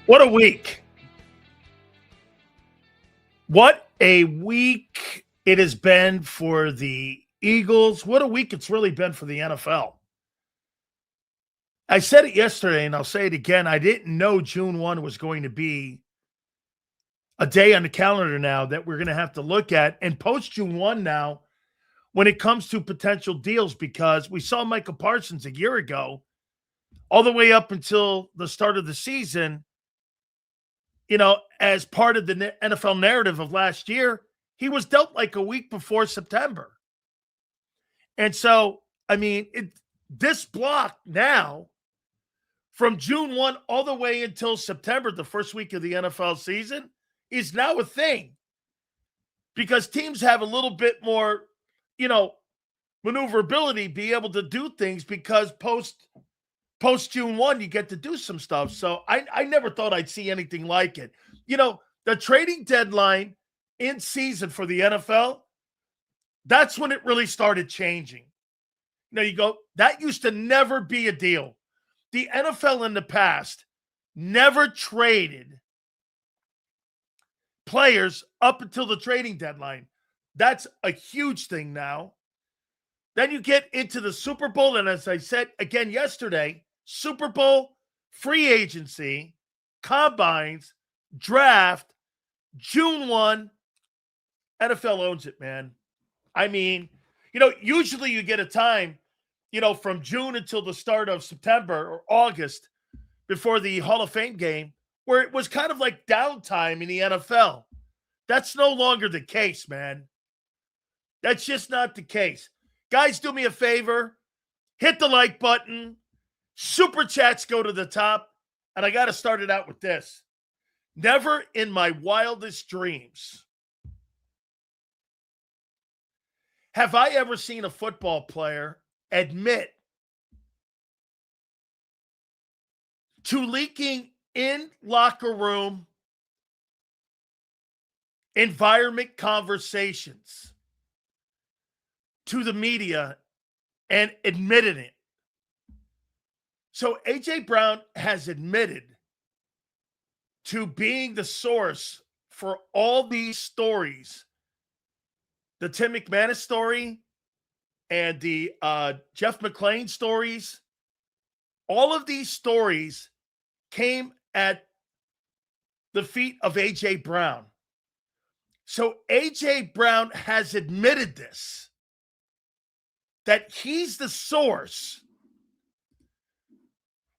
What a week. What a week it has been for the Eagles. What a week it's really been for the NFL. I said it yesterday and I'll say it again. I didn't know June 1 was going to be a day on the calendar now that we're going to have to look at. And post June 1 now, when it comes to potential deals, because we saw Michael Parsons a year ago, all the way up until the start of the season, as part of the NFL narrative of last year, he was dealt like a week before September. And so, this block now, from June 1 all the way until September, the first week of the NFL season, is now a thing. Because teams have a little bit more, maneuverability, be able to do things, because post June 1, you get to do some stuff. So I never thought I'd see anything like it. The trading deadline in season for the NFL, that's when it really started changing. You go, that used to never be a deal. The NFL in the past never traded players up until the trading deadline. That's a huge thing now. Then you get into the Super Bowl, and as I said again yesterday, Super Bowl, free agency, combines, draft, June 1, NFL owns it, man. Usually you get a time, from June until the start of September or August before the Hall of Fame game, where it was kind of like downtime in the NFL. That's no longer the case, man. That's just not the case. Guys, do me a favor. Hit the like button. Super chats go to the top. And I got to start it out with this. Never in my wildest dreams have I ever seen a football player admit to leaking in locker room environment conversations to the media and admitted it. So A.J. Brown has admitted to being the source for all these stories. The Tim McManus story and the Jeff McClain stories. All of these stories came at the feet of A.J. Brown. So A.J. Brown has admitted this, that he's the source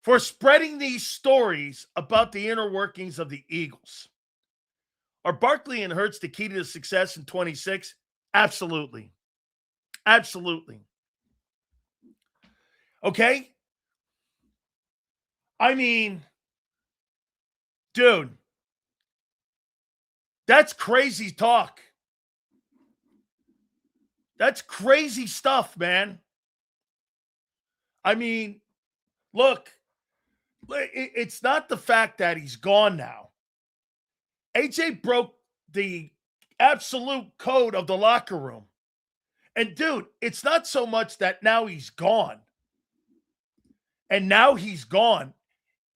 for spreading these stories about the inner workings of the Eagles. Are Barkley and Hurts the key to success in 26? Absolutely. Absolutely. Okay? Dude, that's crazy talk. That's crazy stuff, man. Look, it's not the fact that he's gone now. AJ broke the absolute code of the locker room. And dude, it's not so much that now he's gone. And now he's gone.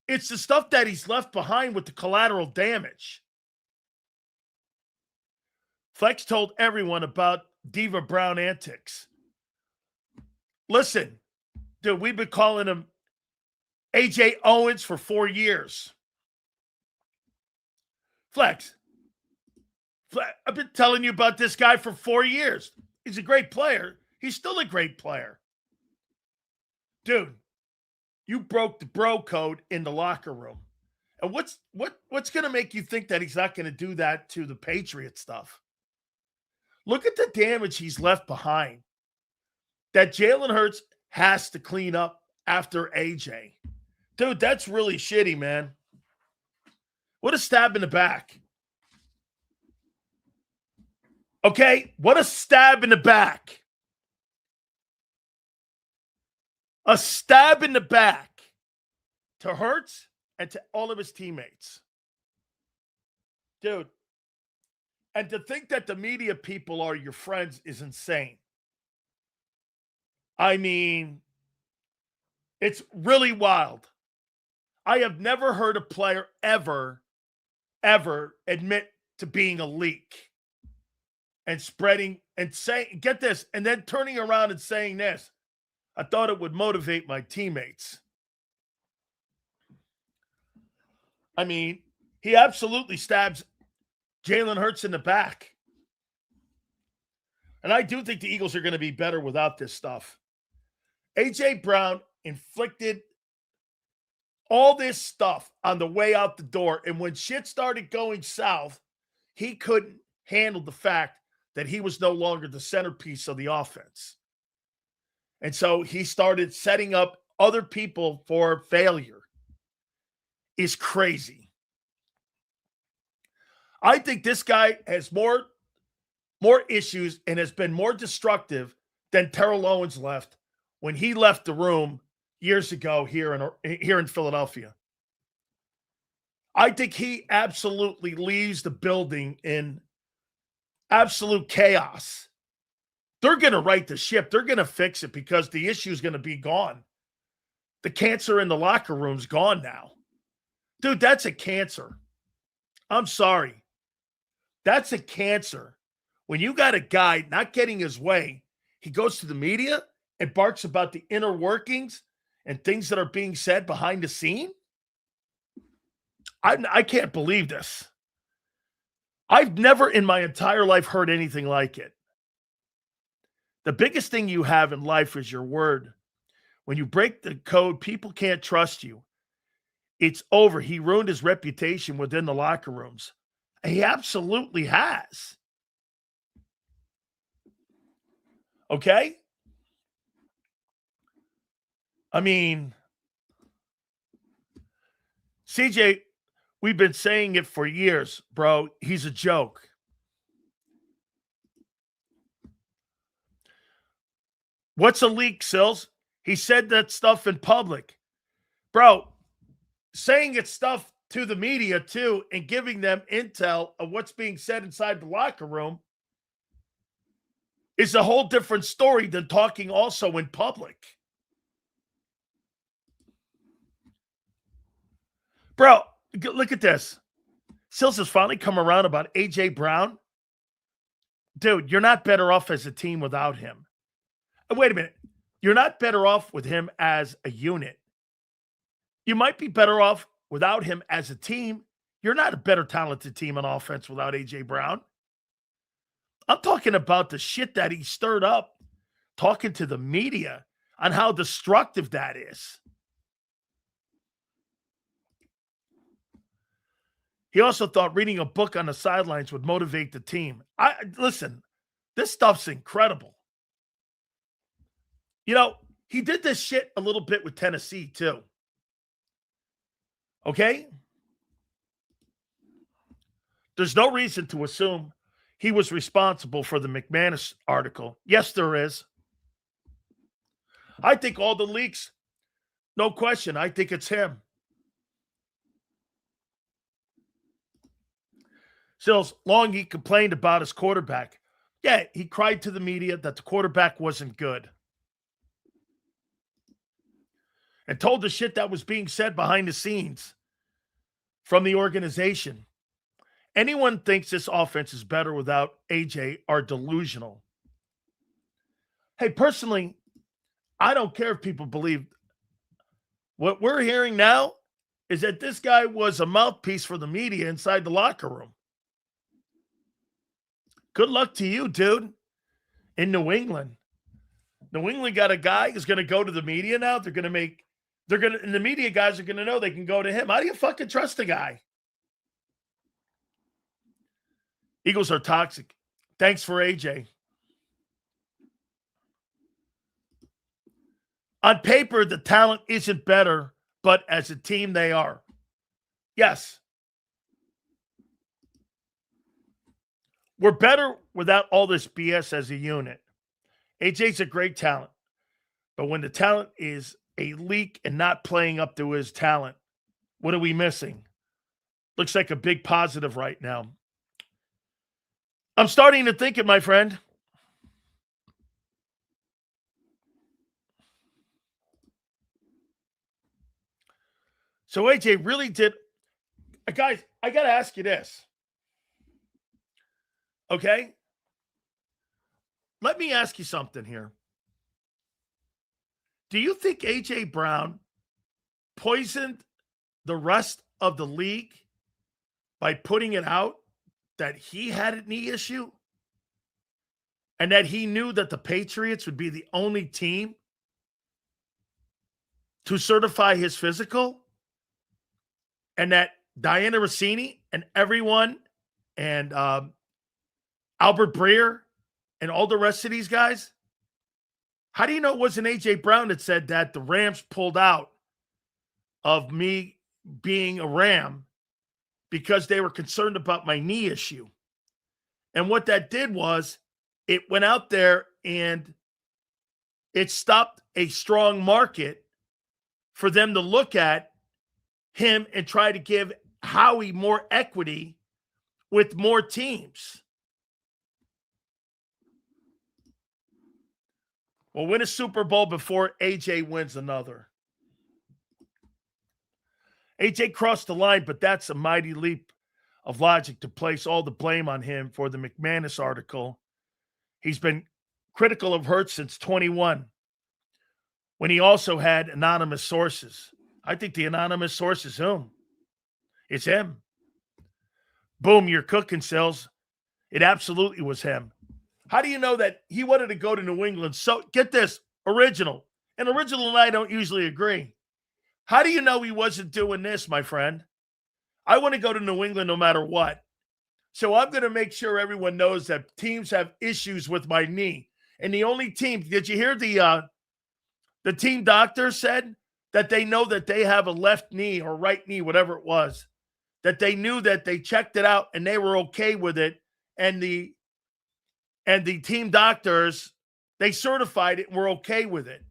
It's the stuff that he's left behind with the collateral damage. Flex told everyone about Diva Brown antics. Listen, dude, we've been calling him AJ Owens for 4 years. Flex, I've been telling you about this guy for 4 years. He's a great player. He's still a great player. Dude, you broke the bro code in the locker room. And what's going to make you think that he's not going to do that to the Patriot stuff? Look at the damage he's left behind that Jalen Hurts has to clean up after AJ. Dude, that's really shitty, man. What a stab in the back. Okay? What a stab in the back. A stab in the back to Hurts and to all of his teammates. Dude. And to think that the media people are your friends is insane. It's really wild. I have never heard a player ever admit to being a leak and spreading and saying, get this, and then turning around and saying this. I thought it would motivate my teammates. I mean, he absolutely stabs Jalen Hurts in the back. And I do think the Eagles are going to be better without this stuff. A.J. Brown inflicted all this stuff on the way out the door. And when shit started going south, he couldn't handle the fact that he was no longer the centerpiece of the offense. And so he started setting up other people for failure. Is crazy. I think this guy has more issues and has been more destructive than Terrell Owens left when he left the room years ago here in Philadelphia. I think he absolutely leaves the building in absolute chaos. They're going to right the ship. They're going to fix it because the issue is going to be gone. The cancer in the locker room's gone now. Dude, that's a cancer. I'm sorry. That's a cancer. When you got a guy not getting his way, he goes to the media and barks about the inner workings and things that are being said behind the scene. I can't believe this. I've never in my entire life heard anything like it. The biggest thing you have in life is your word. When you break the code, people can't trust you. It's over. He ruined his reputation within the locker rooms. He absolutely has. Okay? I mean, CJ, we've been saying it for years, bro. He's a joke. What's a leak, Sills? He said that stuff in public. Bro, saying it's stuff to the media, too, and giving them intel of what's being said inside the locker room is a whole different story than talking also in public. Bro, look at this. Sills has finally come around about A.J. Brown. Dude, you're not better off as a team without him. Wait a minute. You're not better off with him as a unit. You might be better off without him as a team. You're not a better talented team on offense without A.J. Brown. I'm talking about the shit that he stirred up, talking to the media on how destructive that is. He also thought reading a book on the sidelines would motivate the team. Listen, this stuff's incredible. You know, he did this shit a little bit with Tennessee, too. Okay? There's no reason to assume he was responsible for the McManus article. Yes, there is. I think all the leaks, no question, I think it's him. Sills, long he complained about his quarterback. Yeah, he cried to the media that the quarterback wasn't good. And told the shit that was being said behind the scenes from the organization. Anyone thinks this offense is better without AJ are delusional. Hey, personally, I don't care if people believe. What we're hearing now is that this guy was a mouthpiece for the media inside the locker room. Good luck to you, dude, in New England. New England got a guy who's going to go to the media now. And the media guys are going to know they can go to him. How do you fucking trust a guy? Eagles are toxic. Thanks for AJ. On paper, the talent isn't better, but as a team, they are. Yes. We're better without all this BS as a unit. AJ's a great talent. But when the talent is a leak and not playing up to his talent, what are we missing? Looks like a big positive right now. I'm starting to think it, my friend. So AJ really did. Guys, I got to ask you this. Okay? Let me ask you something here. Do you think AJ Brown poisoned the rest of the league by putting it out that he had a knee issue and that he knew that the Patriots would be the only team to certify his physical, and that Diana Rossini and everyone and Albert Breer and all the rest of these guys? How do you know it wasn't AJ Brown that said that the Rams pulled out of me being a Ram because they were concerned about my knee issue? And what that did was it went out there and it stopped a strong market for them to look at him and try to give Howie more equity with more teams. We'll win a Super Bowl before AJ wins another. AJ crossed the line, but that's a mighty leap of logic to place all the blame on him for the McManus article. He's been critical of Hurts since 21, when he also had anonymous sources. I think the anonymous source is whom? It's him. Boom, you're cooking, Sills. It absolutely was him. How do you know that he wanted to go to New England? So get this, Original. And Original and I don't usually agree. How do you know he wasn't doing this, my friend? I want to go to New England no matter what. So I'm going to make sure everyone knows that teams have issues with my knee. And the only team, did you hear the team doctor said that they know that they have a left knee or right knee, whatever it was, that they knew that they checked it out and they were okay with it. And the team doctors, they certified it and were okay with it.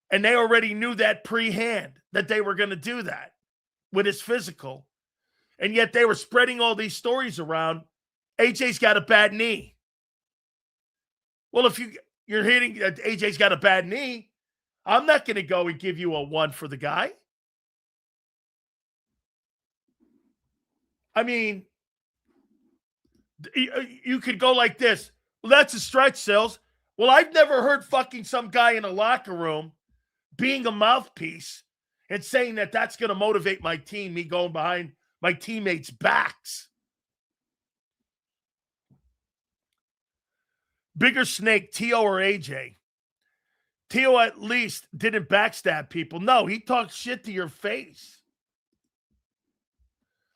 And they already knew that pre-hand, that they were going to do that with his physical. And yet they were spreading all these stories around. AJ's got a bad knee. Well, if you're hitting that AJ's got a bad knee, I'm not going to go and give you a 1 for the guy. I mean, you could go like this. Well, that's a stretch, Sills. Well, I've never heard fucking some guy in a locker room being a mouthpiece and saying that that's going to motivate my team, me going behind my teammates' backs. Bigger snake, T.O. or AJ? T.O. at least didn't backstab people. No, he talked shit to your face.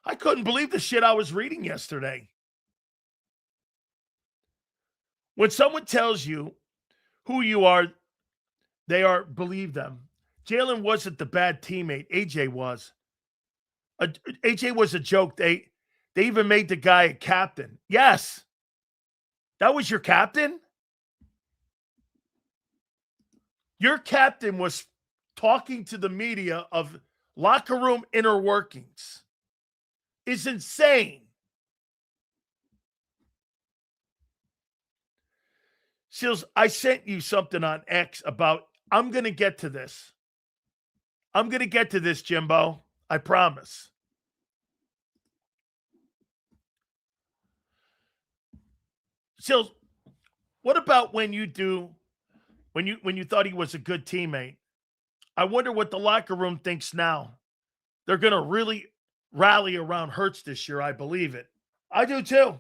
I couldn't believe the shit I was reading yesterday. When someone tells you who you are, believe them. Jalen wasn't the bad teammate. AJ was. AJ was a joke. They even made the guy a captain. Yes. That was your captain? Your captain was talking to the media of locker room inner workings. It's insane. Seals, I sent you something on X about, I'm going to get to this. I'm going to get to this, Jimbo. I promise. Seals, what about when you thought he was a good teammate? I wonder what the locker room thinks now. They're going to really rally around Hurts this year. I believe it. I do too.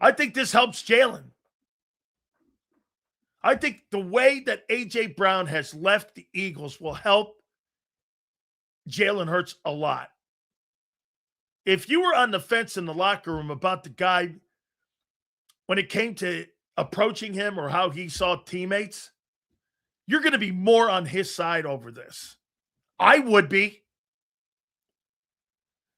I think this helps Jalen. I think the way that A.J. Brown has left the Eagles will help Jalen Hurts a lot. If you were on the fence in the locker room about the guy when it came to approaching him or how he saw teammates, you're going to be more on his side over this. I would be.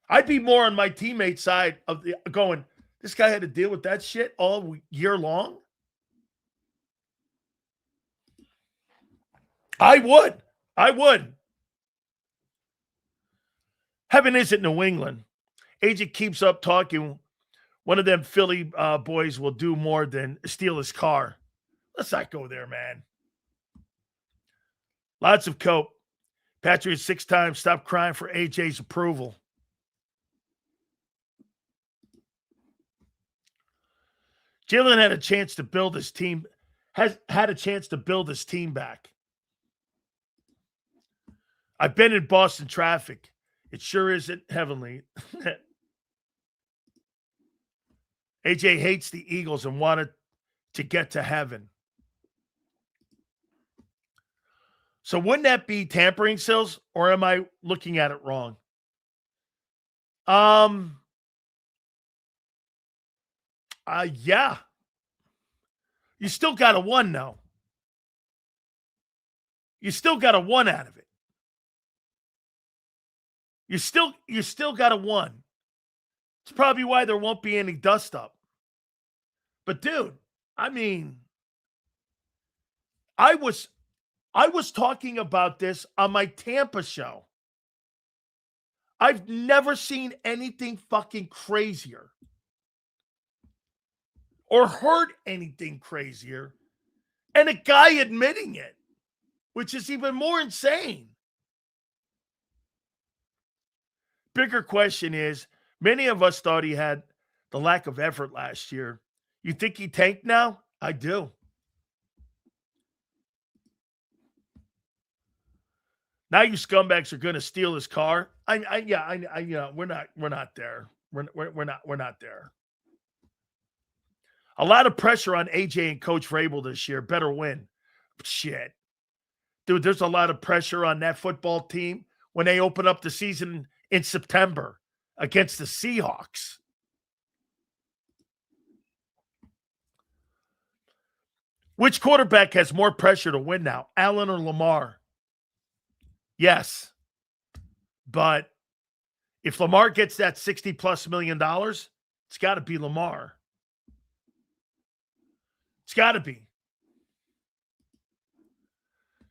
I'd be more on my teammate's side of the going, this guy had to deal with that shit all year long. I would. Heaven isn't New England. AJ keeps up talking. One of them Philly boys will do more than steal his car. Let's not go there, man. Lots of cope. Patriots 6 times. Stop crying for AJ's approval. Jalen had a chance to build his team. Has had a chance to build his team back. I've been in Boston traffic. It sure isn't heavenly. AJ hates the Eagles and wanted to get to heaven. So wouldn't that be tampering, Sills? Or am I looking at it wrong? Yeah. You still got a 1 now. You still got a 1 out of it. You still got a 1. It's probably why there won't be any dust up. But dude, I mean, I was talking about this on my Tampa show. I've never seen anything fucking crazier or heard anything crazier, and a guy admitting it, which is even more insane. Bigger question is, many of us thought he had the lack of effort last year. You think he tanked now? I do. Now you scumbags are going to steal his car. We're not there. We're not there. A lot of pressure on AJ and Coach Vrabel this year. Better win. Shit. Dude, there's a lot of pressure on that football team when they open up the season in September against the Seahawks. Which quarterback has more pressure to win now, Allen or Lamar? Yes. But if Lamar gets that $60+ million, it's got to be Lamar. It's got to be.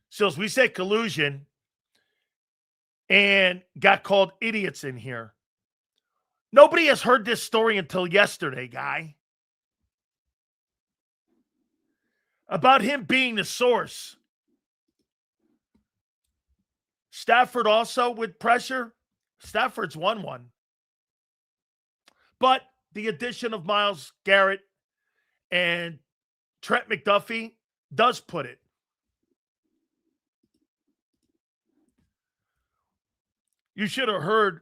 So as we said collusion and got called idiots in here. Nobody has heard this story until yesterday, guy. About him being the source. Stafford also with pressure. Stafford's won one. But the addition of Myles Garrett and Trent McDuffie does put it. You should have heard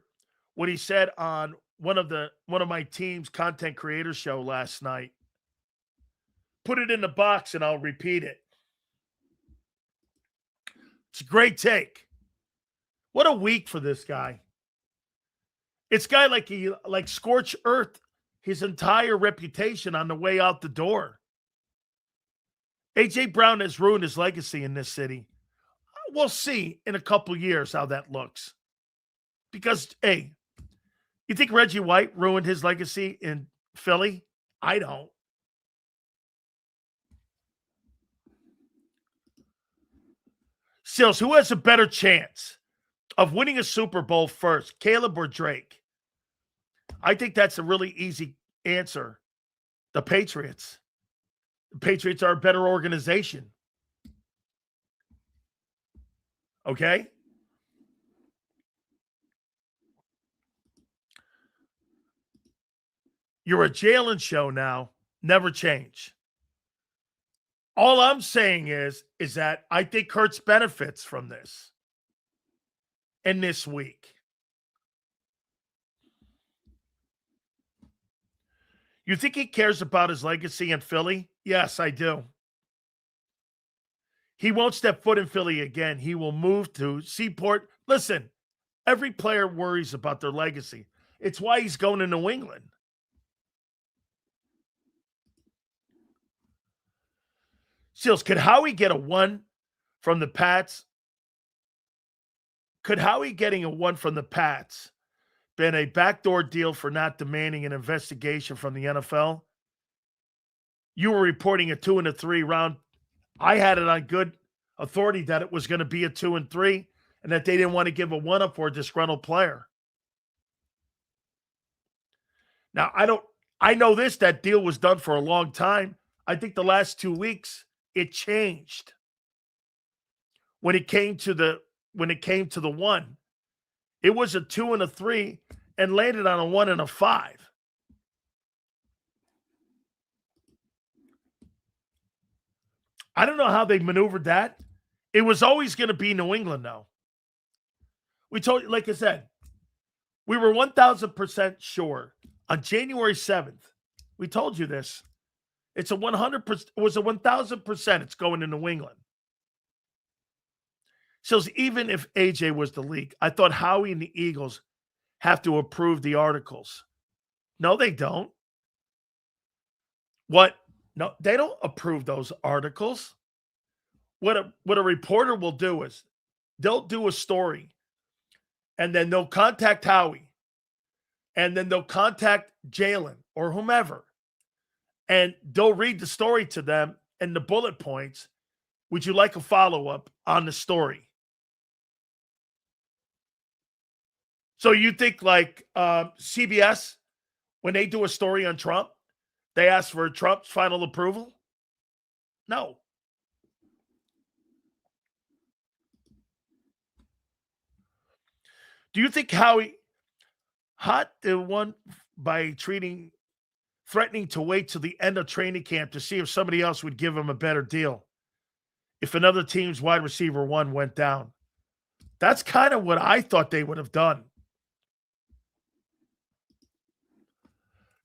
what he said on one of my team's content creator show last night. Put it in the box and I'll repeat it. It's a great take. What a week for this guy. It's guy like scorched earth his entire reputation on the way out the door. A.J. Brown has ruined his legacy in this city. We'll see in a couple years how that looks. Because, hey, you think Reggie White ruined his legacy in Philly? I don't. Sills, who has a better chance of winning a Super Bowl first, Caleb or Drake? I think that's a really easy answer. The Patriots. The Patriots are a better organization. Okay? You're a Jalen show now. Never change. All I'm saying is that I think Hurts benefits from this. And this week. You think he cares about his legacy in Philly? Yes, I do. He won't step foot in Philly again. He will move to Seaport. Listen, every player worries about their legacy. It's why he's going to New England. Seals, could Howie get a 1 from the Pats? Could Howie getting a 1 from the Pats been a backdoor deal for not demanding an investigation from the NFL? You were reporting a 2 and a 3 round. I had it on good authority that it was going to be a 2 and 3 and that they didn't want to give a 1 up for a disgruntled player. Now, I know that deal was done for a long time. I think the last 2 weeks it changed when it came to the one. It was a 2 and a 3 and landed on a 1 and a 5. I don't know how they maneuvered that. It was always going to be New England, though. We told you, like I said, we were 1,000% sure on January 7th. We told you this. It's a 100%. It was a 1,000%. It's going to New England. So even if AJ was the leak, I thought Howie and the Eagles have to approve the articles. No, they don't. What? No, they don't approve those articles. What a reporter will do is they'll do a story, and then they'll contact Howie, and then they'll contact Jalen or whomever, and they'll read the story to them and the bullet points. Would you like a follow-up on the story? So you think like CBS, when they do a story on Trump, they ask for Trump's final approval? No. Do you think Howie hot the one by threatening to wait till the end of training camp to see if somebody else would give him a better deal if another team's wide receiver 1 went down? That's kind of what I thought they would have done.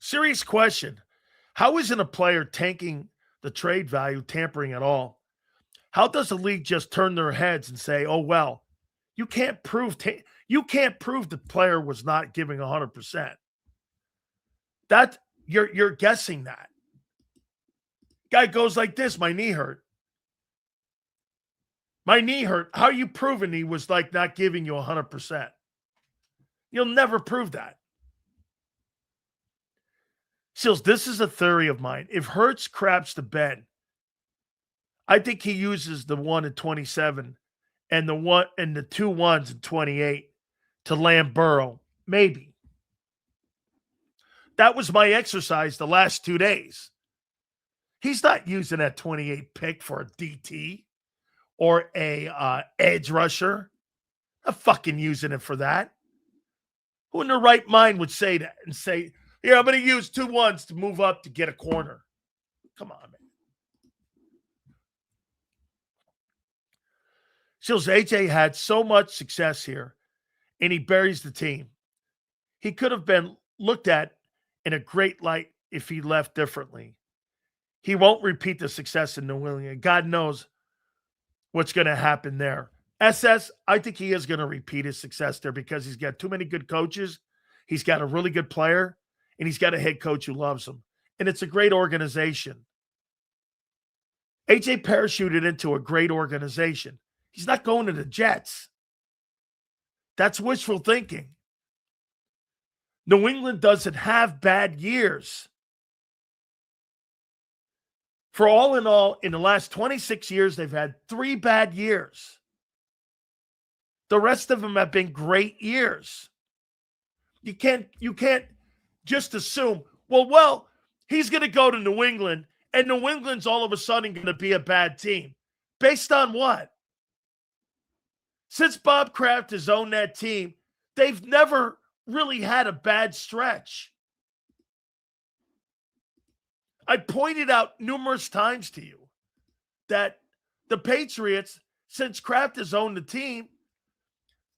Serious question. How isn't a player tanking the trade value tampering at all? How does the league just turn their heads and say, oh, well, you can't prove the player was not giving 100%. That you're guessing that. Guy goes like this, my knee hurt. My knee hurt. How are you proving he was like not giving you 100%? You'll never prove that. Sills, this is a theory of mine. If Hurts craps the bed, I think he uses the 1 at 27 and the 2 1s at 28 to land Burrow. Maybe. That was my exercise the last 2 days. He's not using that 28 pick for a DT or a edge rusher. Not fucking using it for that. Who in their right mind would say that and say, yeah, I'm going to use 2 1s to move up to get a corner? Come on, man. Sills, AJ had so much success here, and he buries the team. He could have been looked at in a great light if he left differently. He won't repeat the success in New England. God knows what's going to happen there. SS, I think he is going to repeat his success there because he's got too many good coaches. He's got a really good player, and he's got a head coach who loves him. And it's a great organization. AJ parachuted into a great organization. He's not going to the Jets. That's wishful thinking. New England doesn't have bad years. For all in all, in the last 26 years, they've had 3 bad years. The rest of them have been great years. You can't just assume, well, he's going to go to New England, and New England's all of a sudden going to be a bad team. Based on what? Since Bob Kraft has owned that team, they've never really had a bad stretch. I pointed out numerous times to you that the Patriots, since Kraft has owned the team,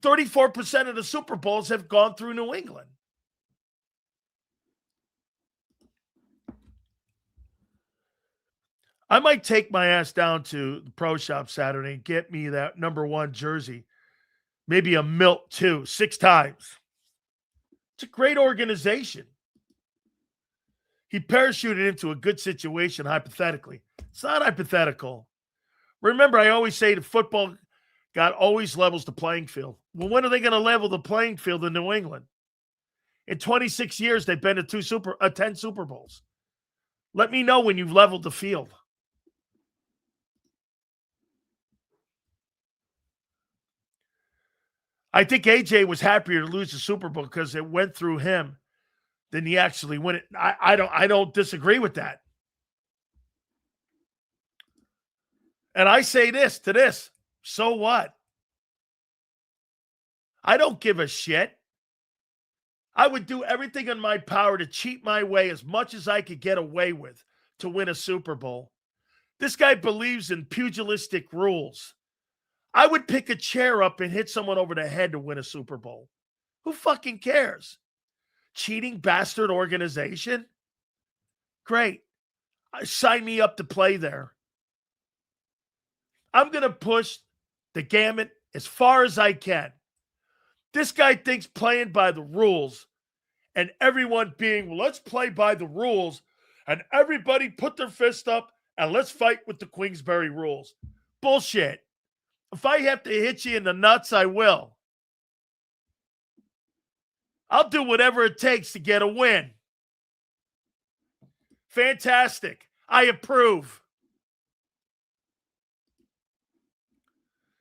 34% of the Super Bowls have gone through New England. I might take my ass down to the pro shop Saturday and get me that number 1 jersey. Maybe a Milt too, 6 times. It's a great organization. He parachuted into a good situation, hypothetically. It's not hypothetical. Remember, I always say the football God always levels the playing field. Well, when are they going to level the playing field in New England? In 26 years, they've been to 10 Super Bowls. Let me know when you've leveled the field. I think AJ was happier to lose the Super Bowl because it went through him than he actually win it. I don't disagree with that. And I say this to this. So what? I don't give a shit. I would do everything in my power to cheat my way as much as I could get away with to win a Super Bowl. This guy believes in pugilistic rules. I would pick a chair up and hit someone over the head to win a Super Bowl. Who fucking cares? Cheating bastard organization? Great. Sign me up to play there. I'm going to push the gamut as far as I can. This guy thinks playing by the rules and everyone being, well, let's play by the rules and everybody put their fist up and let's fight with the Queensberry rules. Bullshit. If I have to hit you in the nuts, I will. I'll do whatever it takes to get a win. Fantastic. I approve.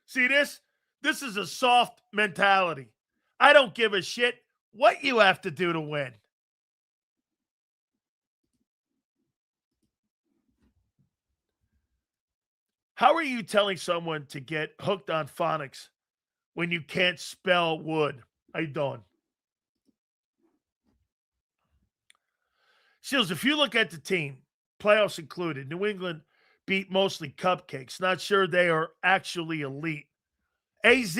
See this? This is a soft mentality. I don't give a shit what you have to do to win. How are you telling someone to get hooked on phonics when you can't spell wood? How you doing? Seals, if you look at the team, playoffs included, New England beat mostly cupcakes. Not sure they are actually elite. AZ,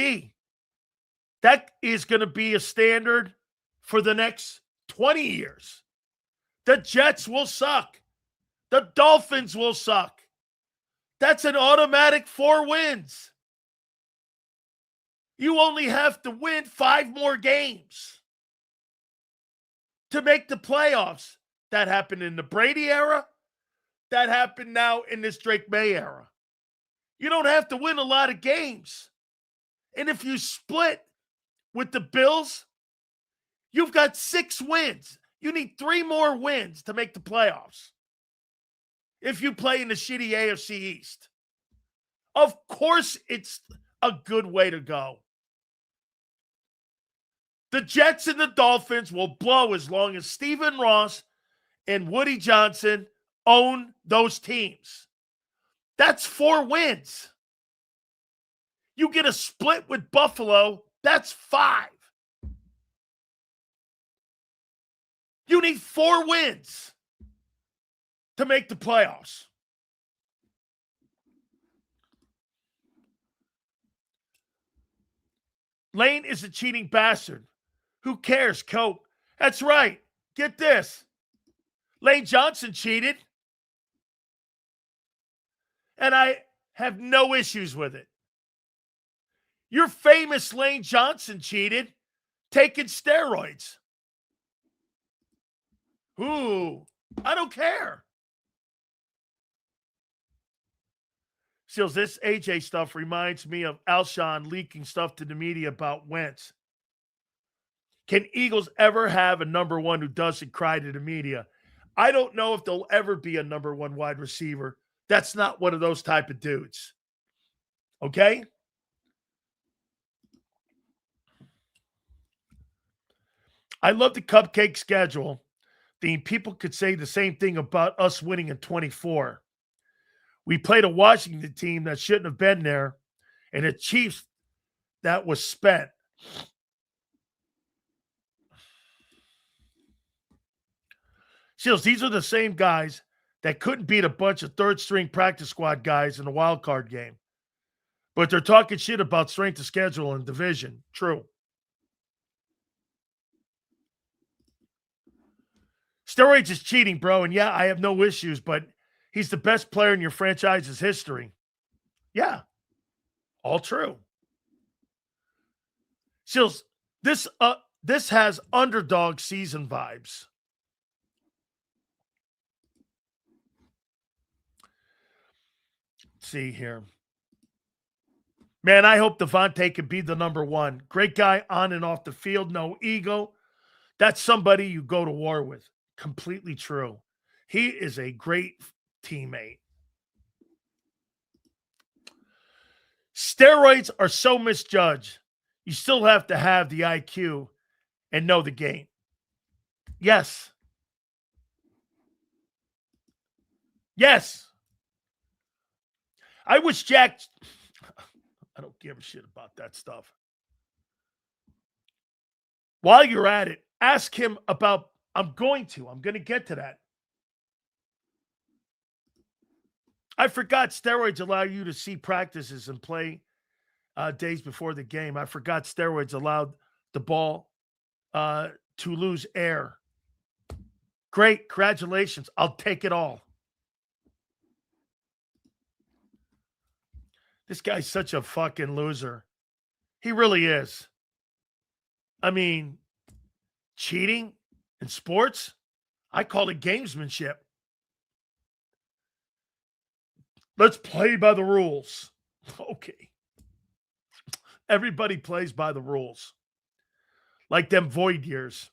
that is going to be a standard for the next 20 years. The Jets will suck. The Dolphins will suck. That's an automatic 4 wins. You only have to win 5 more games to make the playoffs. That happened in the Brady era. That happened now in this Drake May era. You don't have to win a lot of games. And if you split with the Bills, you've got 6 wins. You need 3 more wins to make the playoffs. If you play in the shitty AFC East. Of course, it's a good way to go. The Jets and the Dolphins will blow as long as Stephen Ross and Woody Johnson own those teams. That's 4 wins. You get a split with Buffalo, that's 5. You need 4 wins to make the playoffs. Lane is a cheating bastard. Who cares, Cope? That's right. Get this. Lane Johnson cheated. And I have no issues with it. Your famous Lane Johnson cheated taking steroids. Ooh, I don't care. Seals, this AJ stuff reminds me of Alshon leaking stuff to the media about Wentz. Can Eagles ever have a number 1 who doesn't cry to the media? I don't know if there'll ever be a number 1 wide receiver. That's not one of those type of dudes. Okay? I love the cupcake schedule. People could say the same thing about us winning in 24. We played a Washington team that shouldn't have been there, and a Chiefs that was spent. Seals, these are the same guys that couldn't beat a bunch of third-string practice squad guys in the wild card game. But they're talking shit about strength of schedule and division. True. Steroids is cheating, bro. And yeah, I have no issues, but he's the best player in your franchise's history. Yeah. All true. Seals, this has underdog season vibes. Let's see here. Man, I hope Devontae can be the number 1. Great guy on and off the field, no ego. That's somebody you go to war with. Completely true. He is a great teammate. Steroids are so misjudged. You still have to have the IQ and know the game. Yes. Yes. I wish Jack. I don't give a shit about that stuff. While you're at it, ask him about. I'm going to get to that. I forgot steroids allow you to see practices and play days before the game. I forgot steroids allowed the ball to lose air. Great. Congratulations. I'll take it all. This guy's such a fucking loser. He really is. I mean, cheating in sports, I call it gamesmanship. Let's play by the rules. Okay. Everybody plays by the rules. Like them void years.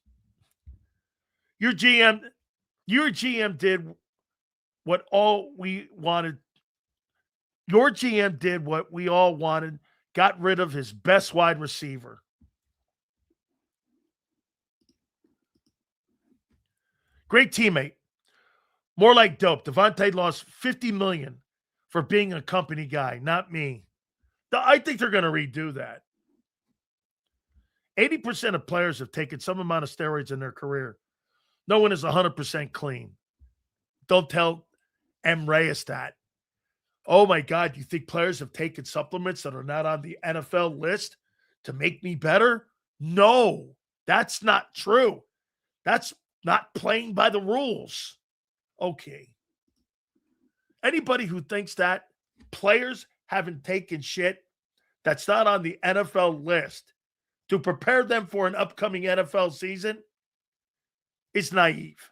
Your GM did what all we wanted. Your GM did what we all wanted, got rid of his best wide receiver. Great teammate. More like dope. Devontae lost $50 million for being a company guy, not me. I think they're going to redo that. 80% of players have taken some amount of steroids in their career. No one is 100% clean. Don't tell M. Reyes that. Oh, my God, you think players have taken supplements that are not on the NFL list to make me better? No, that's not true. That's not playing by the rules. Okay. Anybody who thinks that players haven't taken shit that's not on the NFL list to prepare them for an upcoming NFL season is naive.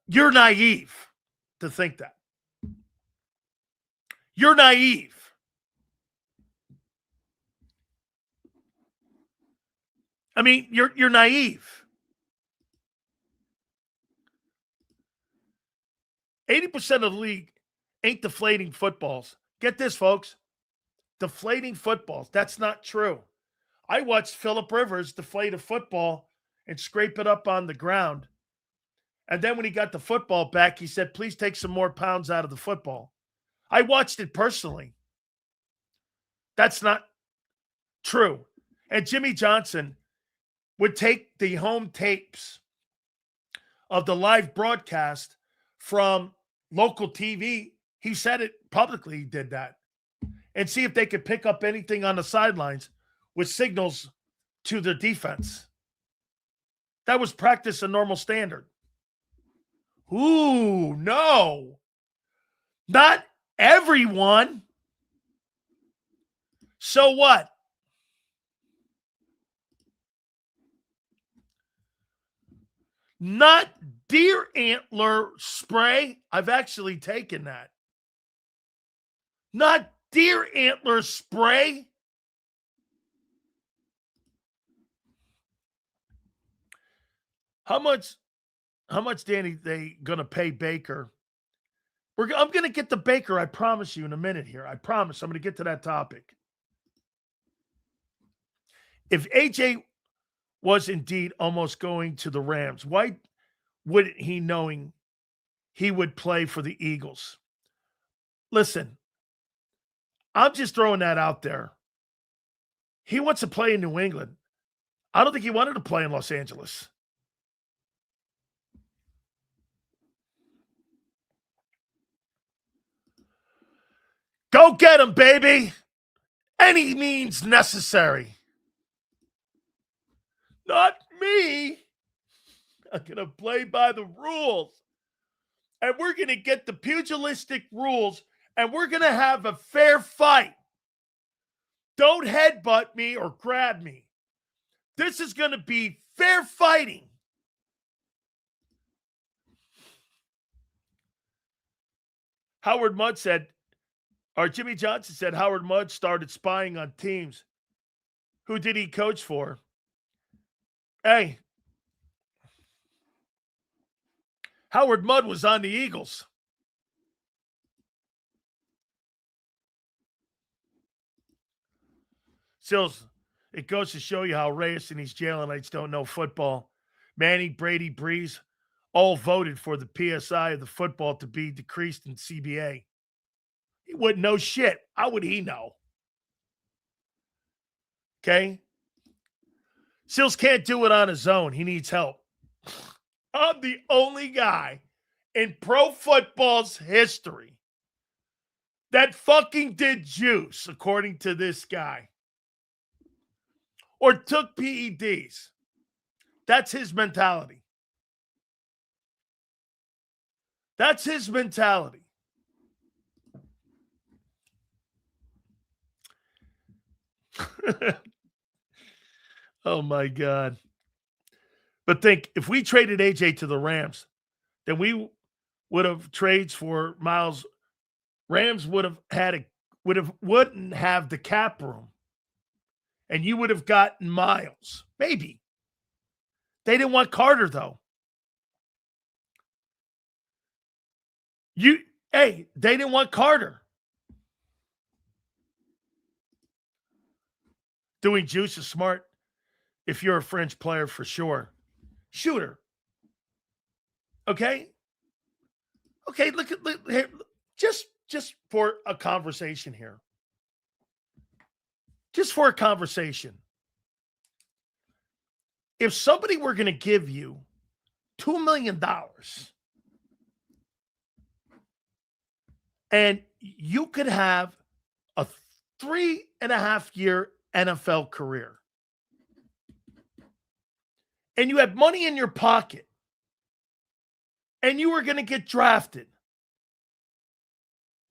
You're naive to think that. You're naive. I mean, you're naive. 80% of the league ain't deflating footballs. Get this, folks. Deflating footballs. That's not true. I watched Phillip Rivers deflate a football and scrape it up on the ground. And then when he got the football back, he said, please take some more pounds out of the football. I watched it personally. That's not true. And Jimmy Johnson would take the home tapes of the live broadcast from local TV. He said it publicly, he did that. And see if they could pick up anything on the sidelines with signals to their defense. That was practice and normal standard. Ooh, no. Not everyone. So what? Not deer antler spray. I've actually taken that. Not deer antler spray. How much, Danny, they gonna pay Baker? I'm gonna get to Baker, I promise you, in a minute here. I promise. I'm gonna get to that topic. If AJ was indeed almost going to the Rams, why wouldn't he, knowing he would play for the Eagles? Listen, I'm just throwing that out there. He wants to play in New England. I don't think he wanted to play in Los Angeles. Go get him, baby. Any means necessary. Not me. I'm going to play by the rules. And we're going to get the pugilistic rules, and we're going to have a fair fight. Don't headbutt me or grab me. This is going to be fair fighting. Howard Mudd said, or Jimmy Johnson said, Howard Mudd started spying on teams. Who did he coach for? Hey, Howard Mudd was on the Eagles. Sills, it goes to show you how Reyes and these Jalenites don't know football. Manny, Brady, Breeze all voted for the PSI of the football to be decreased in CBA. would know shit. How would he know? Okay? Sills can't do it on his own. He needs help. I'm the only guy in pro football's history that fucking did juice, according to this guy, or took PEDs. That's his mentality. That's his mentality. Oh, my God. But think, if we traded AJ to the Rams, then we would have trades for Miles. Rams wouldn't have the cap room. And you would have gotten Miles. Maybe. They didn't want Carter, though. They didn't want Carter. Doing juice is smart if you're a fringe player for sure. Shooter. Okay? Okay, look here. Just for a conversation here. Just for a conversation. If somebody were going to give you $2 million and you could have a 3.5-year NFL career and you had money in your pocket and you were going to get drafted,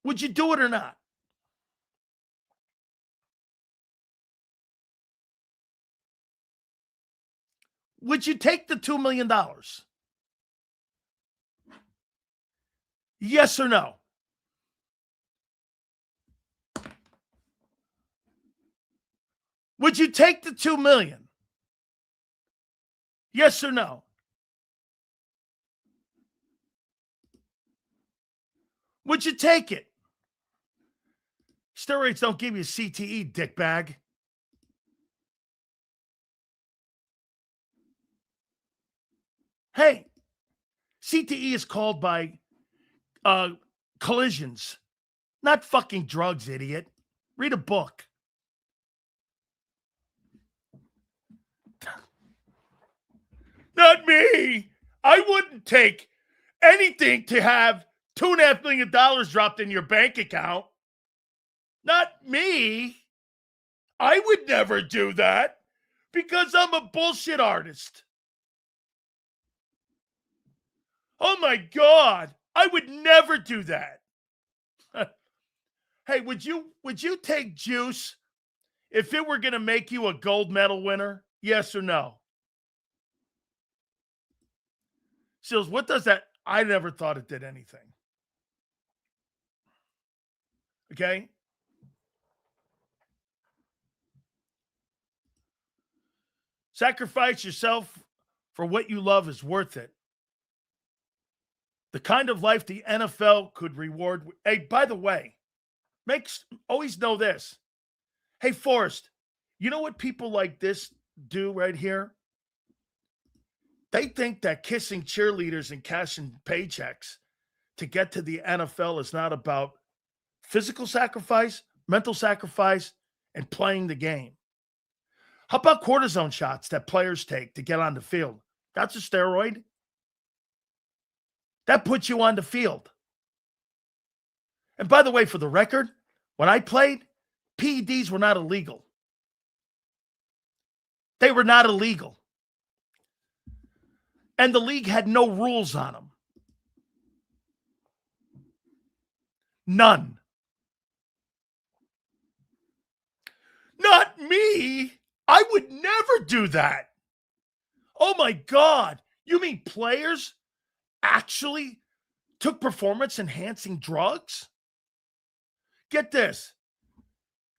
would you do it or not? Would you take the $2 million? Yes or no? Would you take the $2 million? Yes or no? Would you take it? Steroids don't give you CTE, dickbag. Hey, CTE is called by collisions, not fucking drugs, idiot. Read a book. Not me. I wouldn't take anything to have $2.5 million dropped in your bank account. Not me. I would never do that because I'm a bullshit artist. Oh my God. I would never do that. Hey, would you take juice if it were going to make you a gold medal winner? Yes or no? Sills, what does that? I never thought it did anything. Okay? Sacrifice yourself for what you love is worth it. The kind of life the NFL could reward. Hey, by the way, always know this. Hey, Forrest, you know what people like this do right here? They think that kissing cheerleaders and cashing paychecks to get to the NFL is not about physical sacrifice, mental sacrifice, and playing the game. How about cortisone shots that players take to get on the field? That's a steroid. That puts you on the field. And by the way, for the record, when I played, PEDs were not illegal. They were not illegal. And the league had no rules on them. None. Not me. I would never do that. Oh my God. You mean players actually took performance-enhancing drugs? Get this.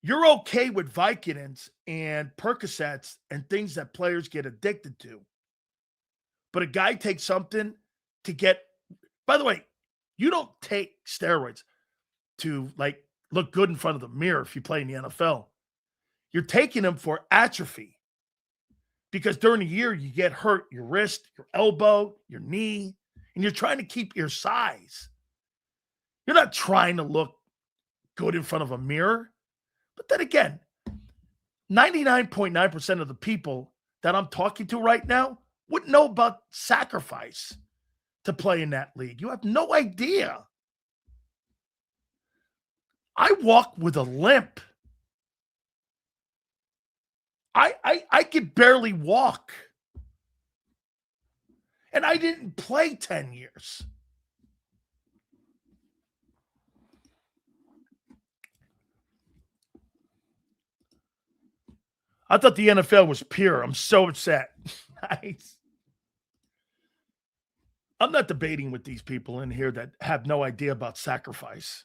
You're okay with Vicodins and Percocets and things that players get addicted to. But a guy takes something to get... By the way, you don't take steroids to look good in front of the mirror if you play in the NFL. You're taking them for atrophy. Because during the year, you get hurt, your wrist, your elbow, your knee, and you're trying to keep your size. You're not trying to look good in front of a mirror. But then again, 99.9% of the people that I'm talking to right now wouldn't know about sacrifice to play in that league. You have no idea. I walk with a limp. I could barely walk. And I didn't play 10 years. I thought the NFL was pure. I'm so upset. Nice. I'm not debating with these people in here that have no idea about sacrifice.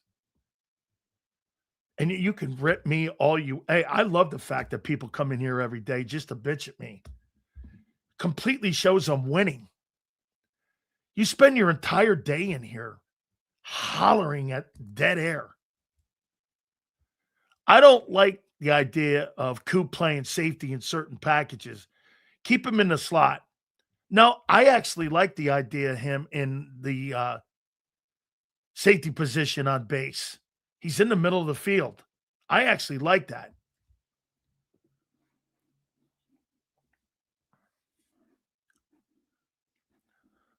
And you can rip me all you. Hey, I love the fact that people come in here every day just to bitch at me. Completely shows I'm winning. You spend your entire day in here hollering at dead air. I don't like the idea of Coop playing safety in certain packages. Keep him in the slot. No, I actually like the idea of him in the safety position on base. He's in the middle of the field. I actually like that.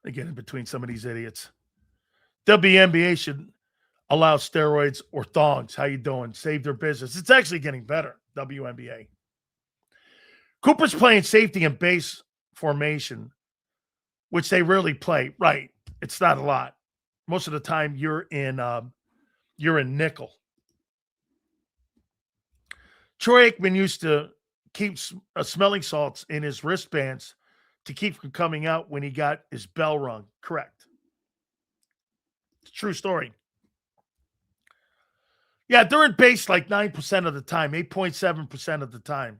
Again, in between some of these idiots. WNBA should allow steroids or thongs. How you doing? Save their business. It's actually getting better, WNBA. Cooper's playing safety and base formation, which they rarely play. Right. It's not a lot. Most of the time you're in nickel. Troy Aikman used to keep smelling salts in his wristbands to keep from coming out when he got his bell rung. Correct. It's a true story. Yeah, they're in base like 9% of the time, 8.7% of the time.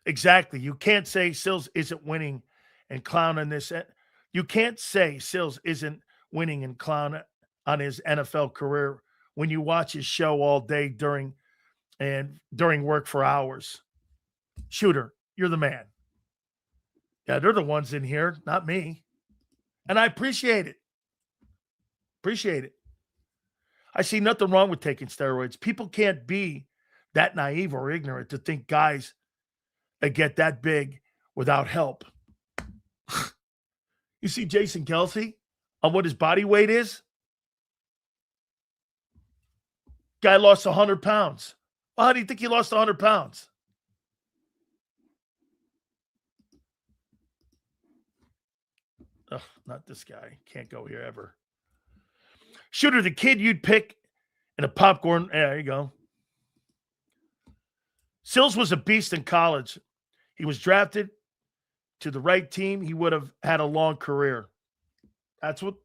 Exactly. You can't say Sills isn't winning and clown on this. You can't say Sills isn't winning and clown on his NFL career when you watch his show all day during work for hours. Shooter, you're the man. Yeah, they're the ones in here, not me. And I appreciate it. Appreciate it. I see nothing wrong with taking steroids. People can't be that naive or ignorant to think guys that get that big without help. You see Jason Kelce on what his body weight is? Guy lost 100 pounds. Well, how do you think he lost 100 pounds? Ugh, not this guy. Can't go here ever. Shooter, the kid you'd pick in a popcorn. Yeah, there you go. Sills was a beast in college. He was drafted to the right team. He would have had a long career. That's what.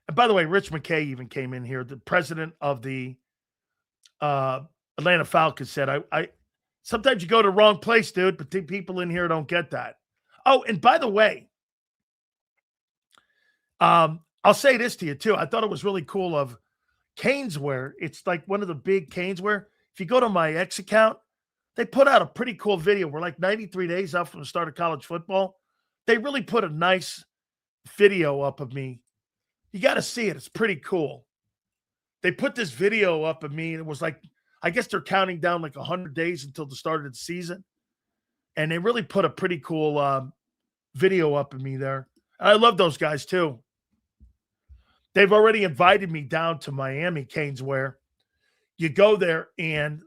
And by the way, Rich McKay even came in here. The president of the Atlanta Falcons said, I sometimes you go to the wrong place, dude, but people in here don't get that. Oh, and by the way, I'll say this to you too. I thought it was really cool of Caneswear. It's like one of the big Caneswear. If you go to my X account, they put out a pretty cool video. We're like 93 days out from the start of college football. They really put a nice video up of me. You got to see it. It's pretty cool. They put this video up of me, and it was like, I guess they're counting down like 100 days until the start of the season. And they really put a pretty cool video up of me there. I love those guys too. They've already invited me down to Miami, Caneswear. You go there and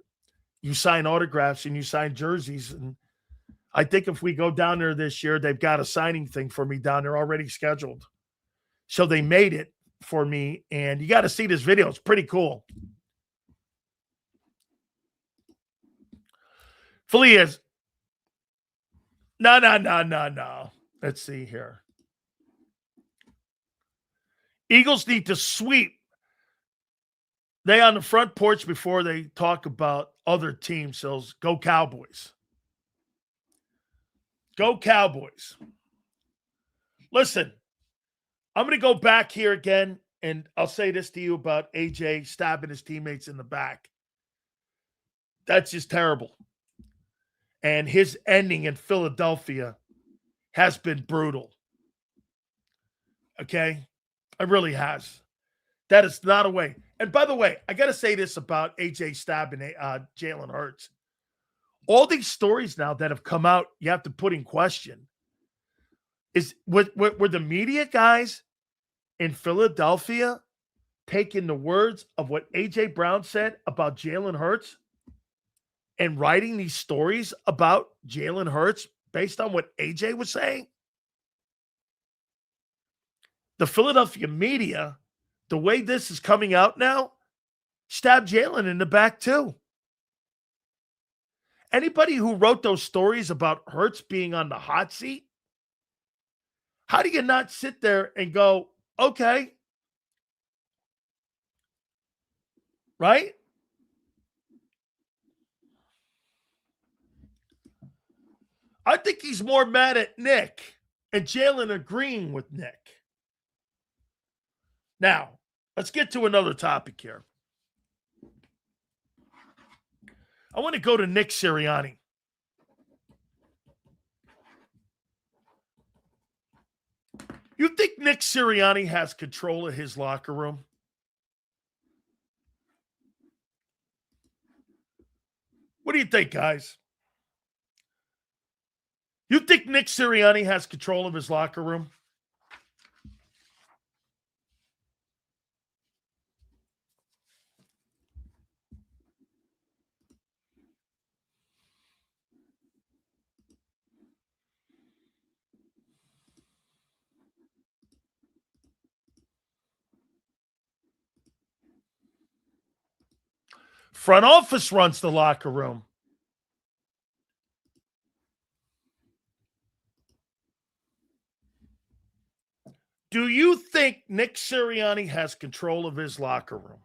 you sign autographs and you sign jerseys. And I think if we go down there this year, they've got a signing thing for me down there already scheduled. So they made it for me. And you got to see this video. It's pretty cool. Felias. No. Let's see here. Eagles need to sweep. They on the front porch before they talk about other teams. So go Cowboys. Go Cowboys. Listen, I'm going to go back here again, and I'll say this to you about AJ stabbing his teammates in the back. That's just terrible. And his ending in Philadelphia has been brutal. Okay? It really has. That is not a way. And by the way, I got to say this about AJ stabbing Jalen Hurts. All these stories now that have come out, you have to put in question. Were the media guys in Philadelphia taking the words of what AJ Brown said about Jalen Hurts and writing these stories about Jalen Hurts based on what AJ was saying? The Philadelphia media, the way this is coming out now, stabbed Jalen in the back too. Anybody who wrote those stories about Hurts being on the hot seat, how do you not sit there and go, okay, right? I think he's more mad at Nick and Jalen agreeing with Nick. Now, let's get to another topic here. I want to go to Nick Sirianni. You think Nick Sirianni has control of his locker room? What do you think, guys? You think Nick Sirianni has control of his locker room? Front office runs the locker room. Do you think Nick Sirianni has control of his locker room?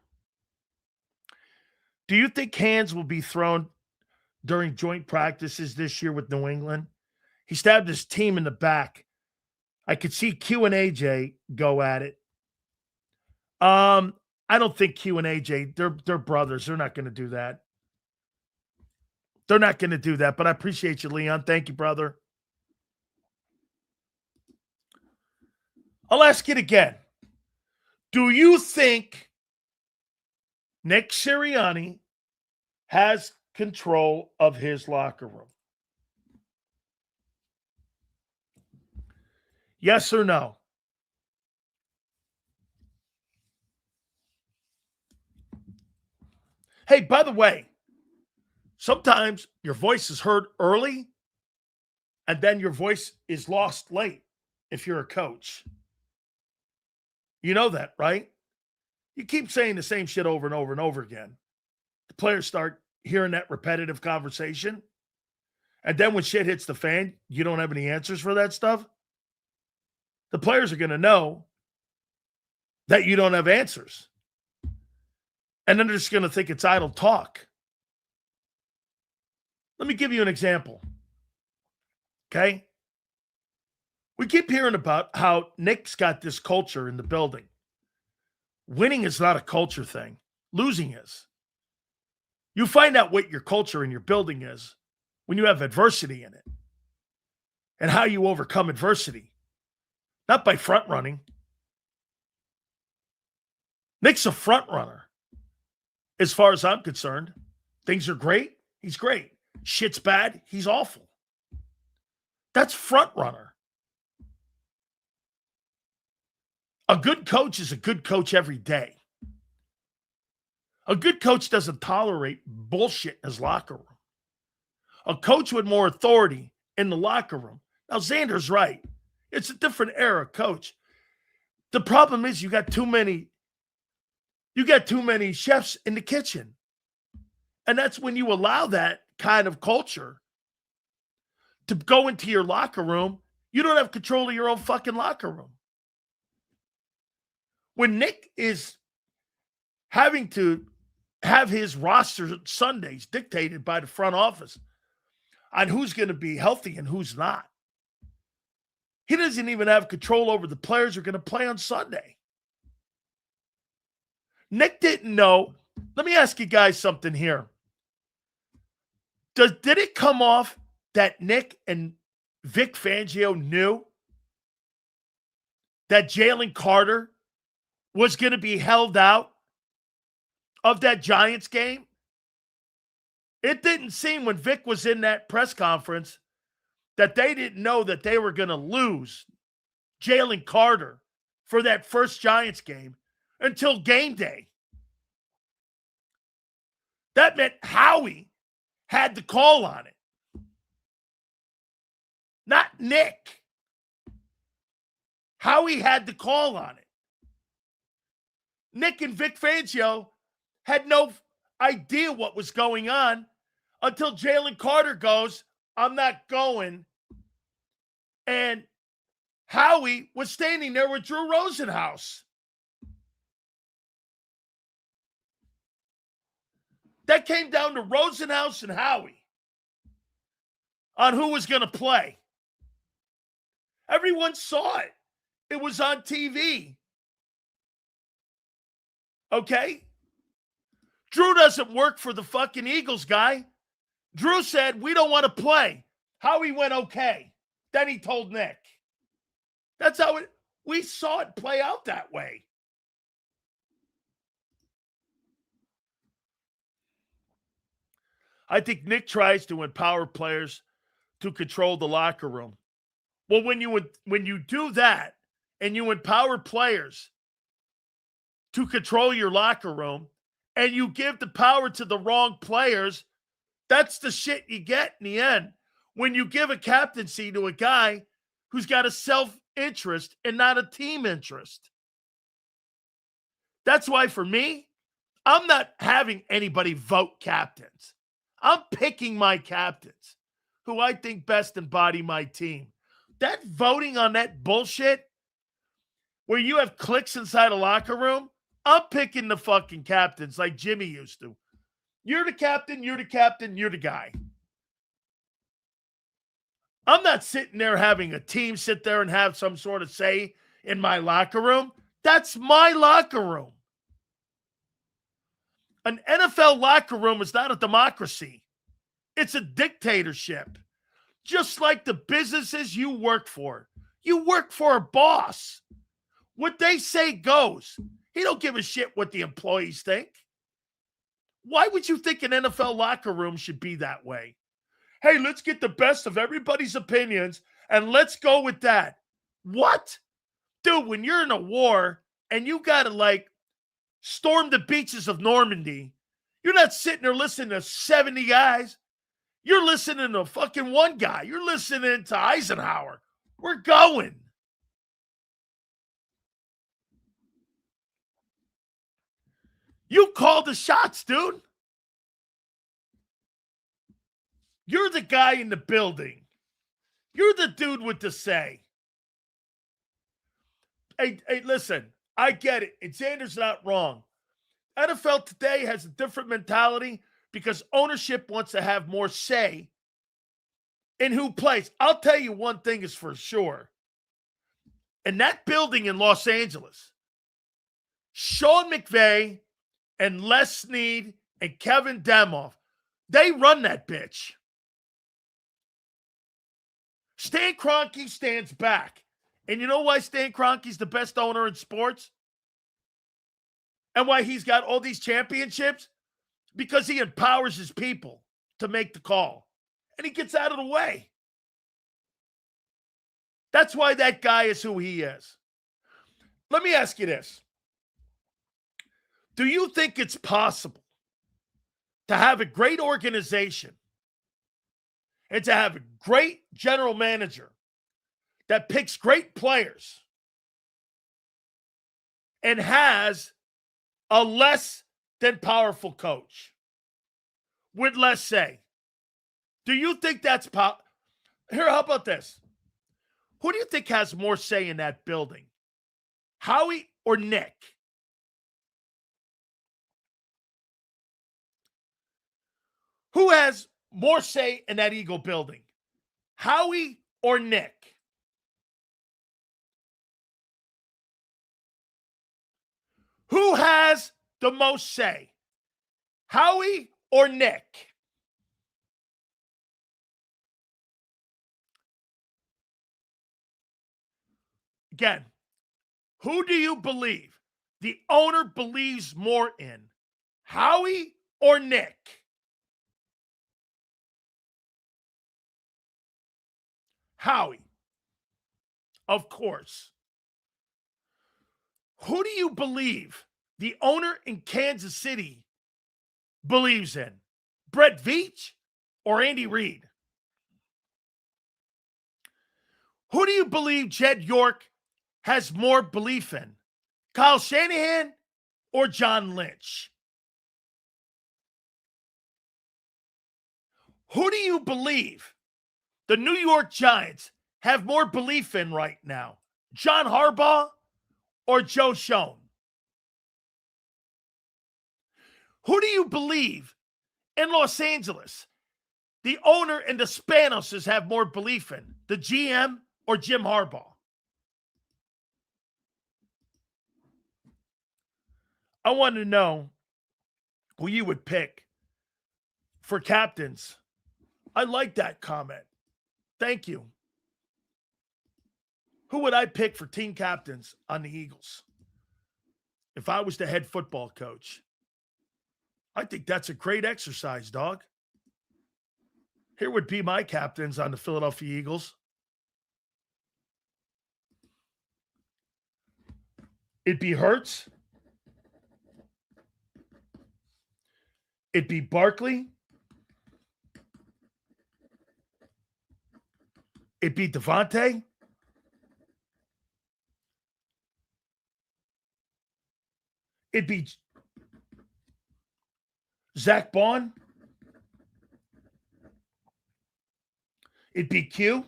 Do you think hands will be thrown during joint practices this year with New England? He stabbed his team in the back. I could see Q and AJ go at it. I don't think Q and AJ, they're brothers. They're not going to do that. They're not going to do that, but I appreciate you, Leon. Thank you, brother. I'll ask it again. Do you think Nick Sirianni has control of his locker room? Yes or no? Hey, by the way, sometimes your voice is heard early and then your voice is lost late if you're a coach. You know that, right? You keep saying the same shit over and over and over again. The players start hearing that repetitive conversation. And then when shit hits the fan, you don't have any answers for that stuff. The players are going to know that you don't have answers. And then they're just going to think it's idle talk. Let me give you an example. Okay? We keep hearing about how Nick's got this culture in the building. Winning is not a culture thing. Losing is. You find out what your culture in your building is when you have adversity in it and how you overcome adversity. Not by front running. Nick's a front runner. As far as I'm concerned, things are great. He's great. Shit's bad. He's awful. That's front runner. A good coach is a good coach every day. A good coach doesn't tolerate bullshit in his locker room. A coach with more authority in the locker room. Now, Zander's right. It's a different era coach. The problem is you got too many chefs in the kitchen. And that's when you allow that kind of culture to go into your locker room. You don't have control of your own fucking locker room. When Nick is having to have his roster Sundays dictated by the front office on who's going to be healthy and who's not, he doesn't even have control over the players who are going to play on Sunday. Nick didn't know. Let me ask you guys something here. Did it come off that Nick and Vic Fangio knew that Jalen Carter was going to be held out of that Giants game? It didn't seem when Vic was in that press conference that they didn't know that they were going to lose Jalen Carter for that first Giants game until game day. That meant Howie had the call on it, not Nick. Howie had the call on it. Nick and Vic Fangio had no idea what was going on until Jalen Carter goes, I'm not going. And Howie was standing there with Drew Rosenhaus. That came down to Rosenhaus and Howie on who was going to play. Everyone saw it. It was on TV. Okay? Drew doesn't work for the fucking Eagles guy. Drew said, we don't want to play. Howie went, okay. Then he told Nick. That's how we saw it play out that way. I think Nick tries to empower players to control the locker room. Well, when you do that and you empower players to control your locker room and you give the power to the wrong players, that's the shit you get in the end. When you give a captaincy to a guy who's got a self-interest and not a team interest. That's why for me, I'm not having anybody vote captains. I'm picking my captains who I think best embody my team. That voting on that bullshit where you have cliques inside a locker room, I'm picking the fucking captains like Jimmy used to. You're the captain, you're the captain, you're the guy. I'm not sitting there having a team sit there and have some sort of say in my locker room. That's my locker room. An NFL locker room is not a democracy. It's a dictatorship. Just like the businesses you work for. You work for a boss. What they say goes. He don't give a shit what the employees think. Why would you think an NFL locker room should be that way? Hey, let's get the best of everybody's opinions and let's go with that. What? Dude, when you're in a war and you got to storm the beaches of Normandy, you're not sitting there listening to 70 guys. You're listening to fucking one guy. You're listening to Eisenhower. We're going. You call the shots, dude. You're the guy in the building. You're the dude with the say. Hey, listen, I get it. And Zander's not wrong. NFL today has a different mentality because ownership wants to have more say in who plays. I'll tell you one thing is for sure. In that building in Los Angeles, Sean McVay and Les Snead and Kevin Demoff, they run that bitch. Stan Kroenke stands back. And you know why Stan Kroenke's the best owner in sports? And why he's got all these championships? Because he empowers his people to make the call. And he gets out of the way. That's why that guy is who he is. Let me ask you this. Do you think it's possible to have a great organization and to have a great general manager that picks great players and has a less than powerful coach with less say? Do you think that's Here, how about this? Who do you think has more say in that building? Howie or Nick? Who has more say in that Eagle building? Howie or Nick? Who has the most say? Howie or Nick? Again, who do you believe? the owner believes more in? Howie or Nick? Howie, of course. Who do you believe the owner in Kansas City believes in? Brett Veach or Andy Reid? Who do you believe Jed York has more belief in? Kyle Shanahan or John Lynch? Who do you believe the New York Giants have more belief in right now? John Harbaugh or Joe Schoen? Who do you believe in Los Angeles the owner and the Spanoses have more belief in? The GM or Jim Harbaugh? I want to know who you would pick for captains. I like that comment. Thank you. Who would I pick for team captains on the Eagles if I was the head football coach? I think that's a great exercise, dog. Here would be my captains on the Philadelphia Eagles. It'd be Hurts. It'd be Barkley. It'd be Devontae. It'd be Zach Bond. It'd be Q.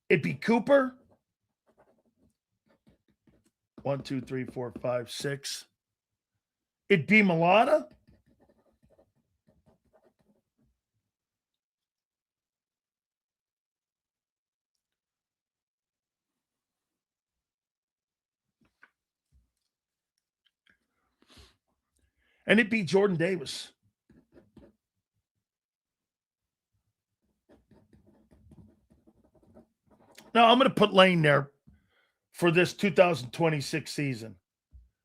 It'd be Cooper. 1, 2, 3, 4, 5, 6. It'd be Milana. And it'd be Jordan Davis. Now, I'm going to put Lane there for this 2026 season.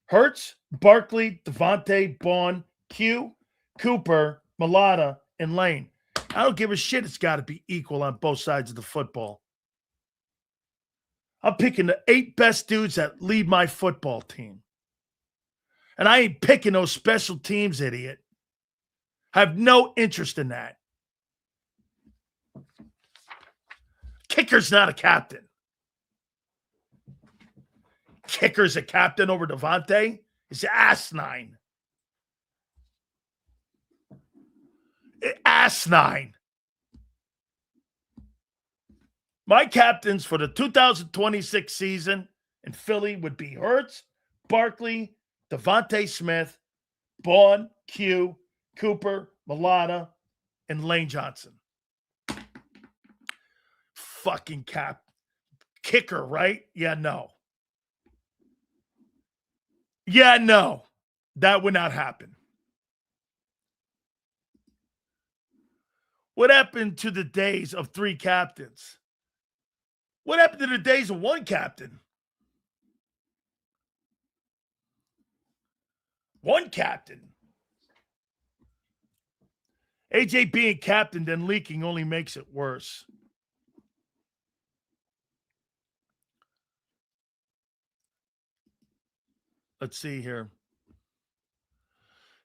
Hurts, Barkley, Devontae, Bond, Q, Cooper, Mulata, and Lane. I don't give a shit. It's got to be equal on both sides of the football. I'm picking the 8 best dudes that lead my football team. And I ain't picking those special teams, idiot. I have no interest in that. Kicker's not a captain. Kicker's a captain over Devontae? It's asinine. Asinine. My captains for the 2026 season in Philly would be Hurts, Barkley, Devontae Smith, Bond, Q, Cooper, Mulata, and Lane Johnson. Fucking cap. Kicker, right? Yeah, no. Yeah, no. That would not happen. What happened to the days of 3 captains? What happened to the days of 1 captain? 1 captain. AJ being captain then leaking only makes it worse. Let's see here.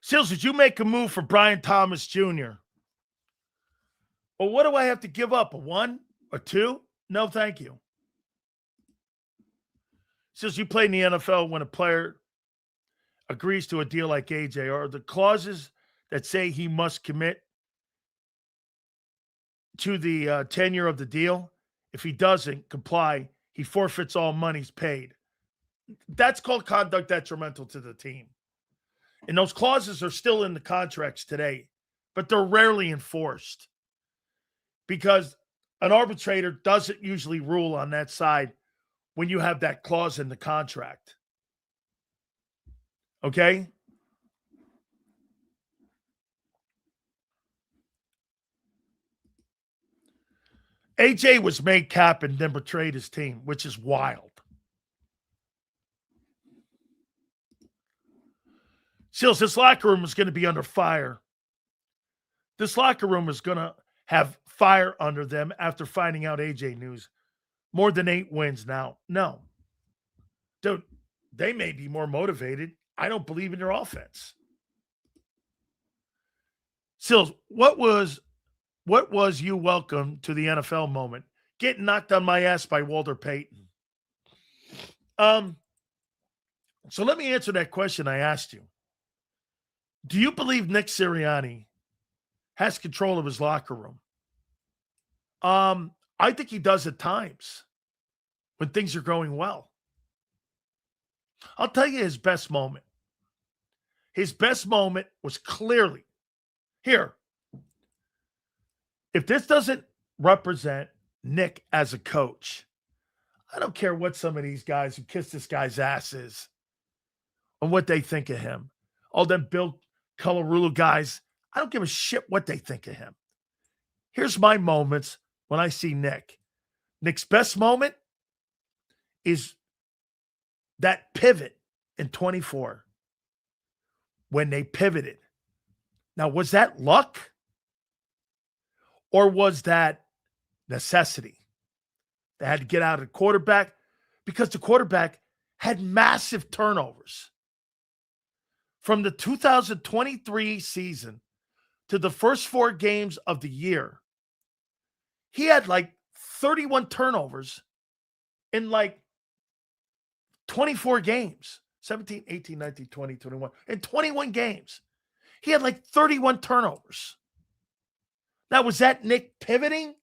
Sills, did you make a move for Brian Thomas Jr.? Well, what do I have to give up? A 1? A 2? No, thank you. Sills, you play in the NFL when a player agrees to a deal like AJ, are the clauses that say he must commit to the tenure of the deal? If he doesn't comply, he forfeits all monies paid. That's called conduct detrimental to the team. And those clauses are still in the contracts today, but they're rarely enforced because an arbitrator doesn't usually rule on that side when you have that clause in the contract. Okay? AJ was made cap and then betrayed his team, which is wild. Seals, this locker room is going to be under fire. This locker room is going to have fire under them after finding out AJ news. More than 8 wins now. No. Dude, they may be more motivated. I don't believe in their offense. Sills, what was you welcome to the NFL moment? Getting knocked on my ass by Walter Payton. So let me answer that question I asked you. Do you believe Nick Sirianni has control of his locker room? I think he does at times when things are going well. I'll tell you his best moment. His best moment was clearly here. If this doesn't represent Nick as a coach, I don't care what some of these guys who kiss this guy's ass is and what they think of him. All them Bill Colorulu guys, I don't give a shit what they think of him. Here's my moments when I see Nick. Nick's best moment is that pivot in 24 when they pivoted. Now, was that luck or was that necessity? They had to get out of the quarterback because the quarterback had massive turnovers. From the 2023 season to the first 4 games of the year, he had like 31 turnovers in like 24 games. 17, 18, 19, 20, 21. In 21 games, he had like 31 turnovers. Now, was that Nick pivoting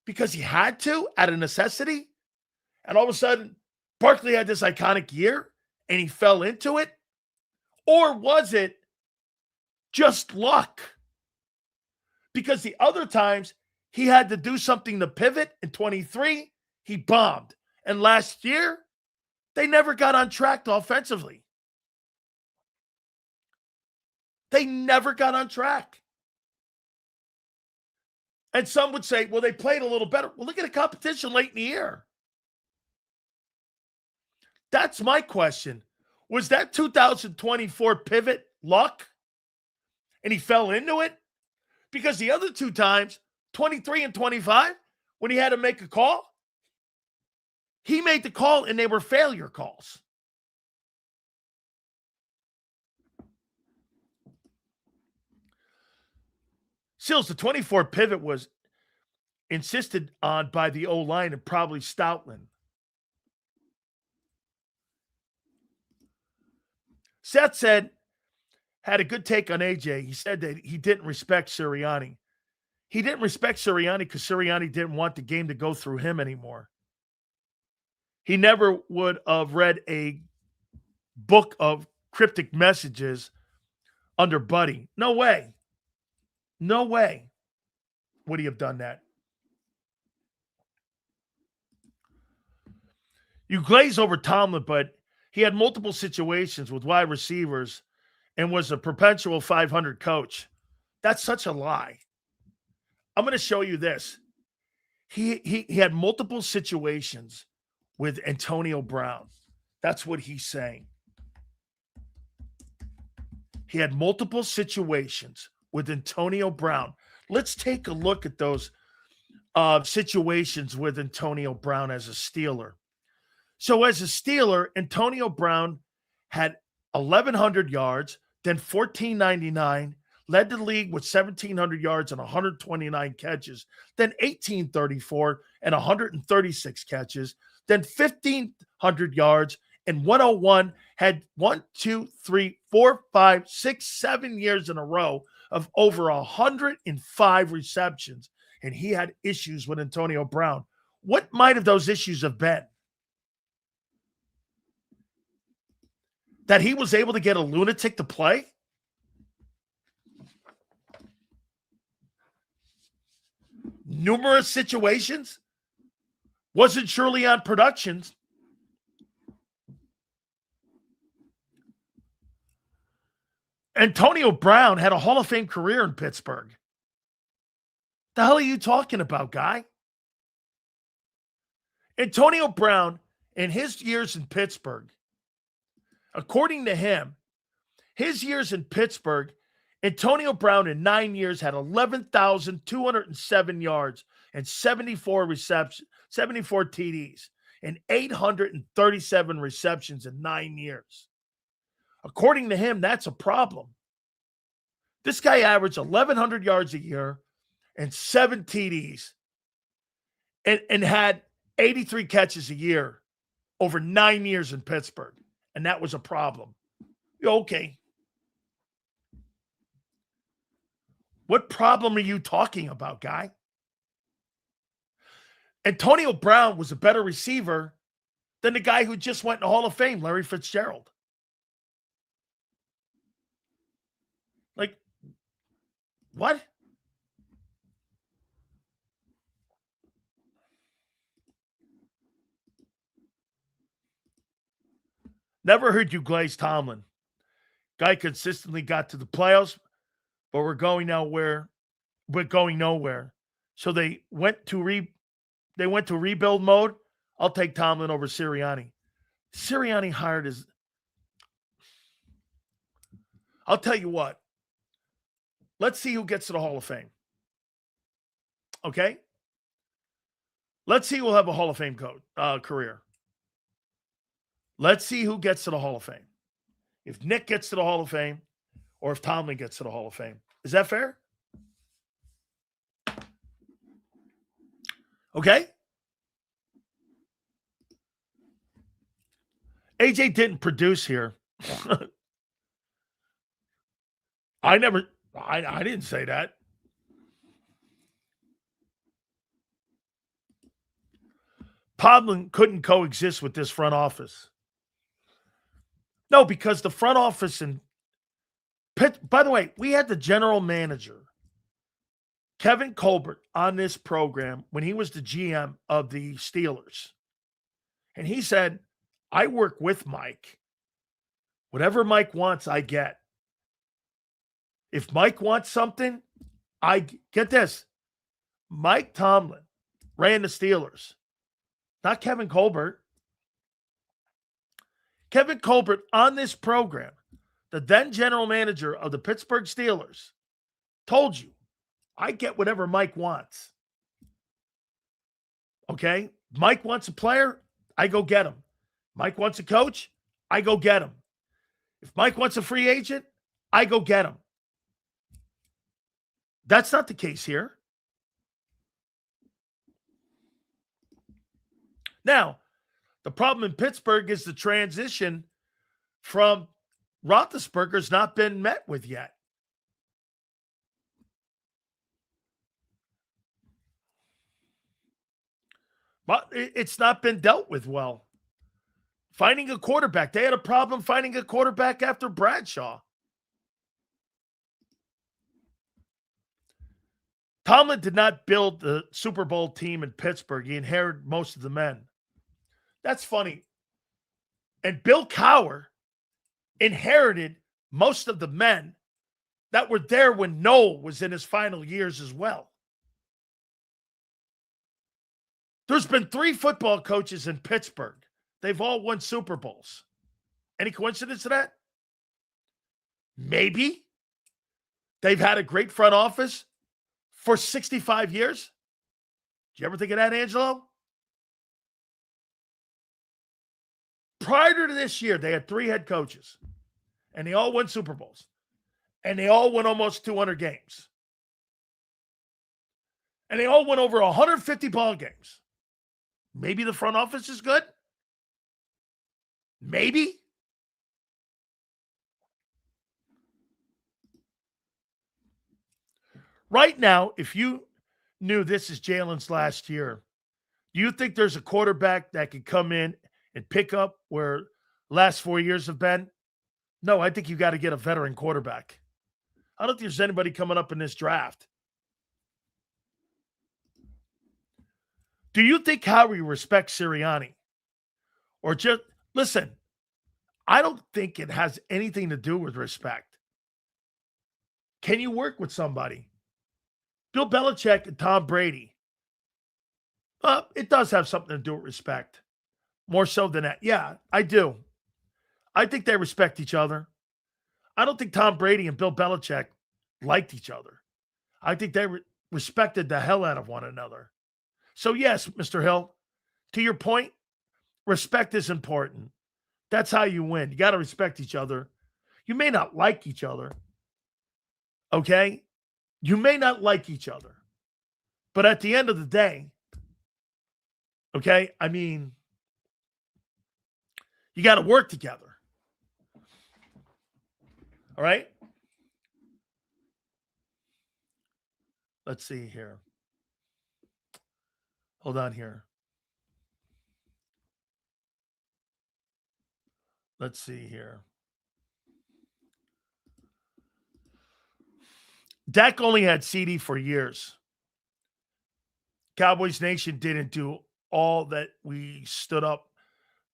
because he had to out of necessity? And all of a sudden, Barkley had this iconic year and he fell into it? Or was it just luck? Because the other times he had to do something to pivot in 23, he bombed. And last year, they never got on track offensively. They never got on track. And some would say, well, they played a little better. Well, look at the competition late in the year. That's my question. Was that 2024 pivot luck? And he fell into it? Because the other 2 times, 23 and 25, when he had to make a call, he made the call and they were failure calls. Sills, the 24 pivot was insisted on by the O-line and probably Stoutland. Seth said, had a good take on AJ. He said that he didn't respect Sirianni. He didn't respect Sirianni because Sirianni didn't want the game to go through him anymore. He never would have read a book of cryptic messages under Buddy. No way. No way would he have done that. You glaze over Tomlin, but he had multiple situations with wide receivers and was a perpetual 500 coach. That's such a lie. I'm going to show you this. He had multiple situations with Antonio Brown. That's what he's saying. He had multiple situations with Antonio Brown. Let's take a look at those situations with Antonio Brown as a Steeler. So as a Steeler, Antonio Brown had 1,100 yards, then 1,499, led the league with 1,700 yards and 129 catches, then 1,834 and 136 catches, then 1,500 yards and 101, had 1, 2, 3, 4, 5, 6, 7 years in a row of over 105 receptions. And he had issues with Antonio Brown. What might have those issues have been? That he was able to get a lunatic to play? Numerous situations? Wasn't surely on productions. Antonio Brown had a Hall of Fame career in Pittsburgh. The hell are you talking about, guy? Antonio Brown, in his years in Pittsburgh, according to him, His years in Pittsburgh, Antonio Brown in 9 years had 11,207 yards and 74 receptions, 74 TDs, and 837 receptions in 9 years. According to him, that's a problem. This guy averaged 1,100 yards a year and 7 TDs and had 83 catches a year over 9 years in Pittsburgh. And that was a problem. Okay. What problem are you talking about, guy? Antonio Brown was a better receiver than the guy who just went in the Hall of Fame, Larry Fitzgerald. Like, what? Never heard you glaze Tomlin. Guy consistently got to the playoffs, but we're going nowhere. So they went to rebuild mode. I'll take Tomlin over Sirianni. Sirianni hired his. I'll tell you what. Let's see who gets to the Hall of Fame. Okay? Let's see who will have a Hall of Fame career. Let's see who gets to the Hall of Fame. If Nick gets to the Hall of Fame or if Tomlin gets to the Hall of Fame. Is that fair? Okay? AJ didn't produce here. I didn't say that. Tomlin couldn't coexist with this front office. No, because the front office and by the way, we had the general manager, Kevin Colbert, on this program when he was the GM of the Steelers. And he said, I work with Mike. Whatever Mike wants, I get. If Mike wants something, I get this. Mike Tomlin ran the Steelers, not Kevin Colbert. Kevin Colbert on this program, the then general manager of the Pittsburgh Steelers, told you, I get whatever Mike wants. Okay? Mike wants a player, I go get him. Mike wants a coach, I go get him. If Mike wants a free agent, I go get him. That's not the case here. Now, the problem in Pittsburgh is the transition from Roethlisberger's not been met with yet. But it's not been dealt with well. Finding a quarterback. They had a problem finding a quarterback after Bradshaw. Tomlin did not build the Super Bowl team in Pittsburgh. He inherited most of the men. That's funny. And Bill Cowher inherited most of the men that were there when Noel was in his final years as well. There's been 3 football coaches in Pittsburgh. They've all won Super Bowls. Any coincidence to that? Maybe. They've had a great front office for 65 years. Did you ever think of that, Angelo? Prior to this year, they had 3 head coaches, and they all won Super Bowls, and they all won almost 200 games, and they all won over 150 ball games. Maybe the front office is good. Maybe. Right now, if you knew this is Jalen's last year, do you think there's a quarterback that could come in and pick up where last 4 years have been? No, I think you got to get a veteran quarterback. I don't think there's anybody coming up in this draft. Do you think Howie respects Sirianni? Or just, listen, I don't think it has anything to do with respect. Can you work with somebody? Bill Belichick and Tom Brady. It does have something to do with respect. More so than that. Yeah, I do. I think they respect each other. I don't think Tom Brady and Bill Belichick liked each other. I think they respected the hell out of one another. So, yes, Mr. Hill, to your point, respect is important. That's how you win. You got to respect each other. You may not like each other, okay? You may not like each other. But at the end of the day, okay, I mean, you got to work together. All right? Let's see here. Hold on here. Let's see here. Dak only had CD for years. Cowboys Nation didn't do all that. We stood up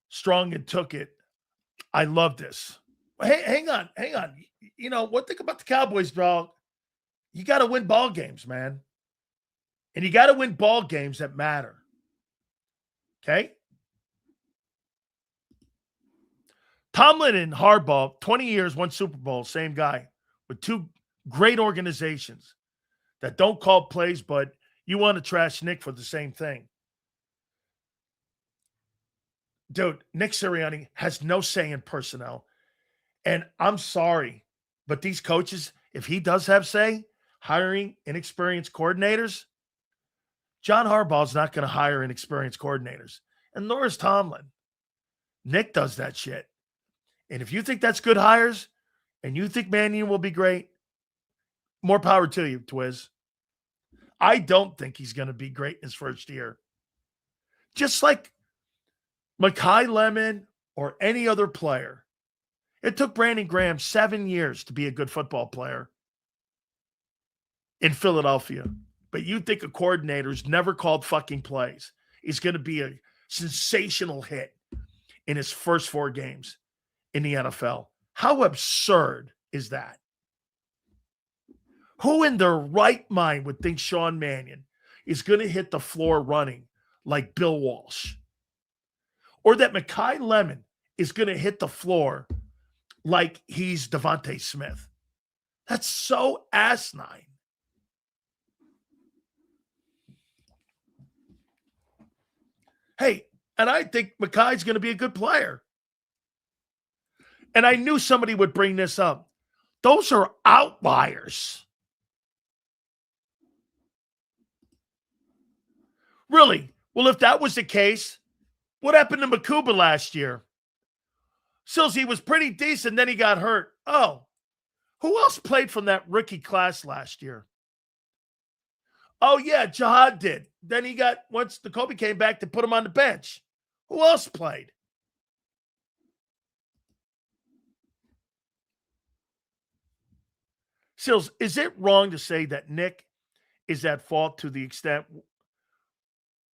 strong and took it. I love this. Hey, hang on. You know, one thing about the Cowboys, bro, you got to win ball games, man. And you got to win ball games that matter. Okay? Tomlin and Harbaugh, 20 years, one Super Bowl, same guy, with two great organizations that don't call plays, but you want to trash Nick for the same thing. Dude, Nick Sirianni has no say in personnel. And I'm sorry, but these coaches, if he does have say, hiring inexperienced coordinators, John Harbaugh's not going to hire inexperienced coordinators. And nor is Tomlin. Nick does that shit. And if you think that's good hires and you think Mannion will be great, more power to you, Twiz. I don't think he's going to be great in his first year. Just like Mekhi Lemon or any other player. It took Brandon Graham 7 years to be a good football player in Philadelphia. But you think a coordinator's never called fucking plays is going to be a sensational hit in his first 4 games in the NFL. How absurd is that? Who in their right mind would think Sean Mannion is going to hit the floor running like Bill Walsh? Or that Mekhi Lemon is going to hit the floor like he's Devontae Smith? That's so asinine. Hey, and I think Mekhi's going to be a good player. And I knew somebody would bring this up. Those are outliers. Really? Well, if that was the case, what happened to Makuba last year? Silsey was pretty decent, then he got hurt. Oh, who else played from that rookie class last year? Oh, yeah, Jihad did. Then he got, once the Kobe came back, to put him on the bench. Who else played? Sills, is it wrong to say that Nick is at fault to the extent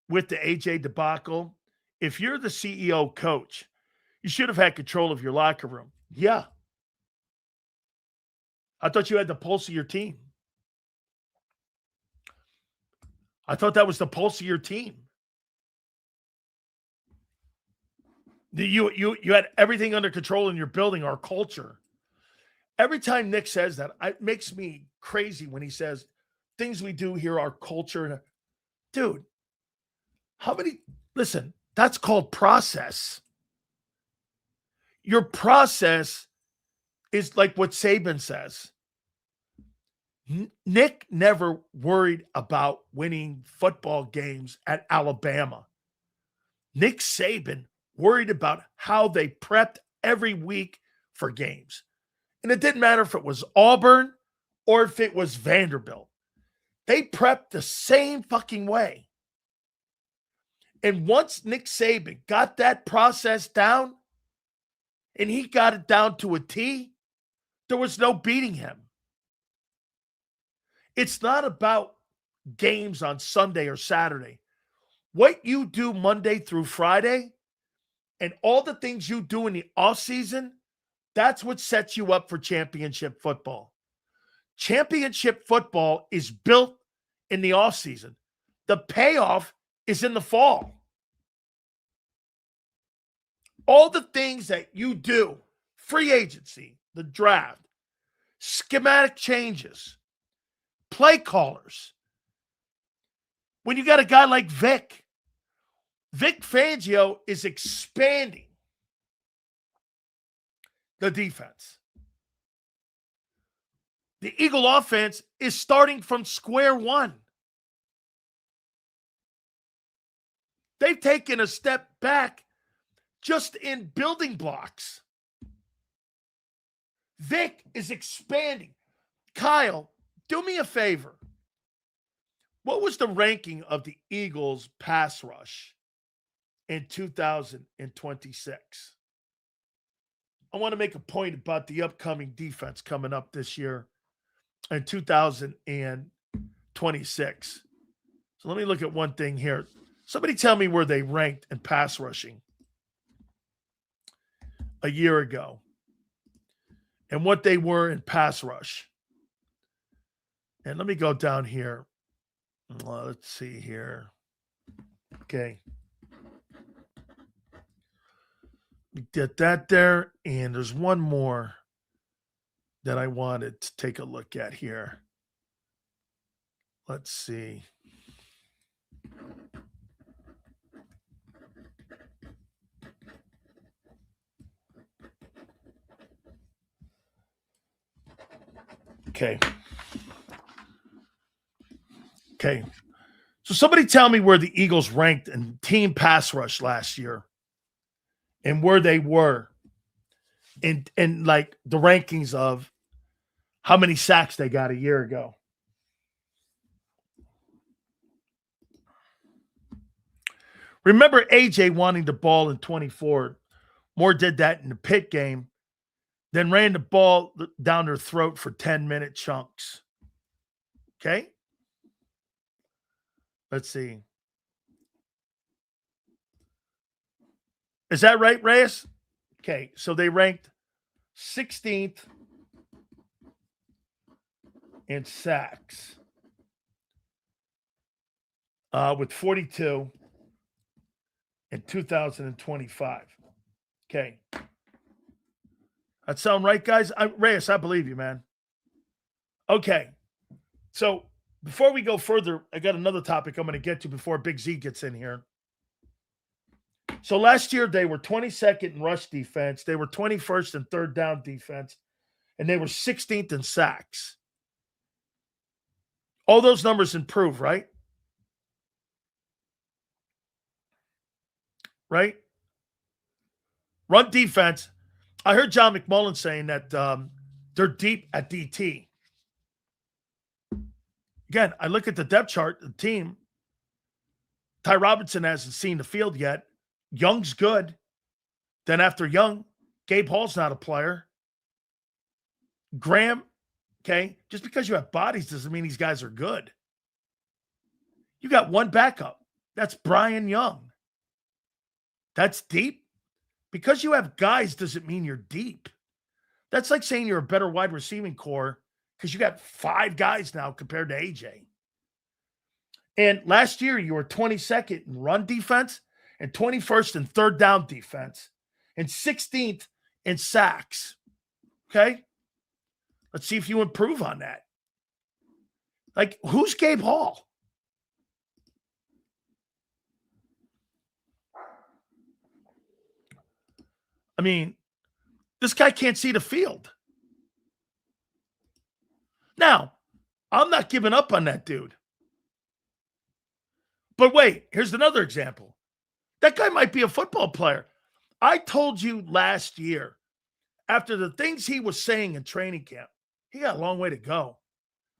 with the AJ debacle? If you're the CEO coach, you should have had control of your locker room. Yeah. I thought you had the pulse of your team. I thought that was the pulse of your team. You had everything under control in your building, our culture. Every time Nick says that, it makes me crazy when he says things we do here, our culture. Dude, listen, that's called process. Your process is like what Saban says. Nick never worried about winning football games at Alabama. Nick Saban worried about how they prepped every week for games. And it didn't matter if it was Auburn or if it was Vanderbilt. They prepped the same fucking way. And once Nick Saban got that process down, and he got it down to a T, there was no beating him. It's not about games on Sunday or Saturday. What you do Monday through Friday and all the things you do in the offseason, that's what sets you up for championship football. Championship football is built in the offseason. The payoff is in the fall. All the things that you do, free agency, the draft, schematic changes, play callers. When you got a guy like Vic Fangio is expanding the defense. The Eagle offense is starting from square one. They've taken a step back just in building blocks. Vic is expanding. Kyle, do me a favor. What was the ranking of the Eagles' pass rush in 2026? I want to make a point about the upcoming defense coming up this year in 2026. So let me look at one thing here. Somebody tell me where they ranked in pass rushing a year ago and what they were in pass rush. And let me go down here. Let's see here. Okay. We get that there. And there's one more that I wanted to take a look at here. Let's see. Okay. So somebody tell me where the Eagles ranked in team pass rush last year and where they were in like the rankings of how many sacks they got a year ago. Remember AJ wanting the ball in 24. Moore did that in the Pitt game, then ran the ball down their throat for 10-minute chunks. Okay? Let's see. Is that right, Reyes? Okay, so they ranked 16th in sacks with 42 in 2025. Okay. That sound right, guys? Reyes, I believe you, man. Okay. So before we go further, I got another topic I'm going to get to before Big Z gets in here. So last year, they were 22nd in rush defense. They were 21st in third down defense. And they were 16th in sacks. All those numbers improve, right? Right? Run defense. I heard John McMullen saying that they're deep at DT. Again, I look at the depth chart, the team. Ty Robinson hasn't seen the field yet. Young's good. Then after Young, Gabe Hall's not a player. Graham, okay, just because you have bodies doesn't mean these guys are good. You got one backup. That's Brian Young. That's deep. Because you have guys doesn't mean you're deep. That's like saying you're a better wide receiving core because you got 5 guys now compared to AJ. And last year, you were 22nd in run defense and 21st in third down defense and 16th in sacks. Okay? Let's see if you improve on that. Like, who's Gabe Hall? I mean, this guy can't see the field. Now, I'm not giving up on that dude. But wait, here's another example. That guy might be a football player. I told you last year, after the things he was saying in training camp, he got a long way to go.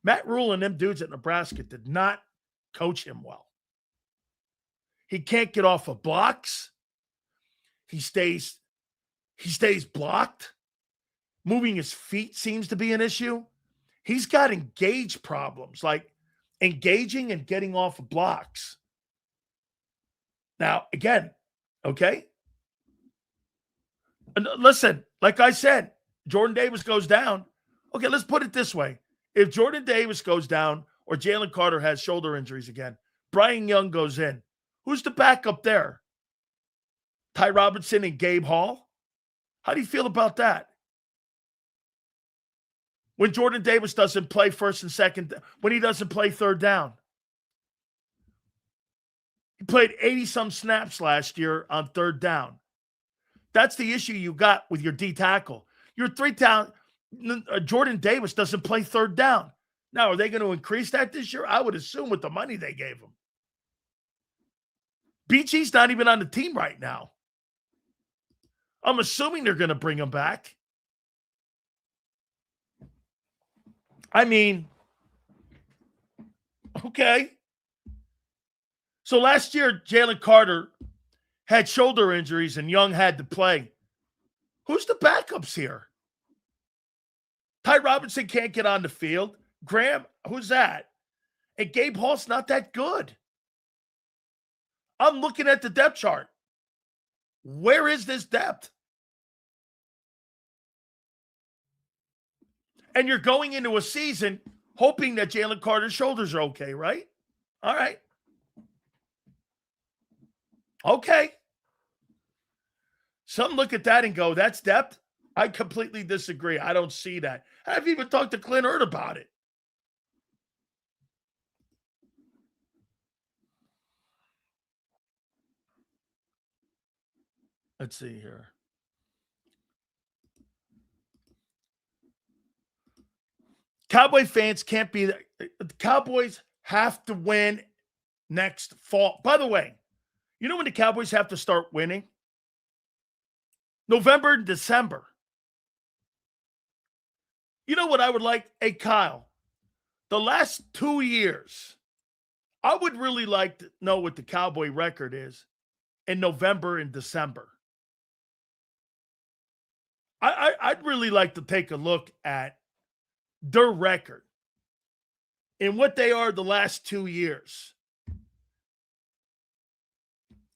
Matt Rule and them dudes at Nebraska did not coach him well. He can't get off of blocks. He stays blocked. Moving his feet seems to be an issue. He's got engage problems, like engaging and getting off of blocks. Now, again, okay? And listen, like I said, Jordan Davis goes down. Okay, let's put it this way. If Jordan Davis goes down or Jalen Carter has shoulder injuries again, Brian Young goes in. Who's the backup there? Ty Robinson and Gabe Hall? How do you feel about that? when Jordan Davis doesn't play first and second, when he doesn't play third down. He played 80-some snaps last year on third down. That's the issue you got with your D tackle. Your three-down, Jordan Davis doesn't play third down. Now, are they going to increase that this year? I would assume with the money they gave him. BG's not even on the team right now. I'm assuming they're going to bring him back. I mean, okay. So last year, Jalen Carter had shoulder injuries and Young had to play. Who's the backups here? Ty Robinson can't get on the field. Graham, who's that? And Gabe Hall's not that good. I'm looking at the depth chart. Where is this depth? And you're going into a season hoping that Jalen Carter's shoulders are okay, right? All right. Okay. Some look at that and go, that's depth? I completely disagree. I don't see that. I've even talked to Clint Hurtt about it. Let's see here. Cowboy fans can't be there. The Cowboys have to win next fall. By the way, you know when the Cowboys have to start winning? November and December. You know what I would like? Hey, Kyle, the last 2 years, I would really like to know what the Cowboy record is in November and December. I'd really like to take a look at their record and what they are the last 2 years.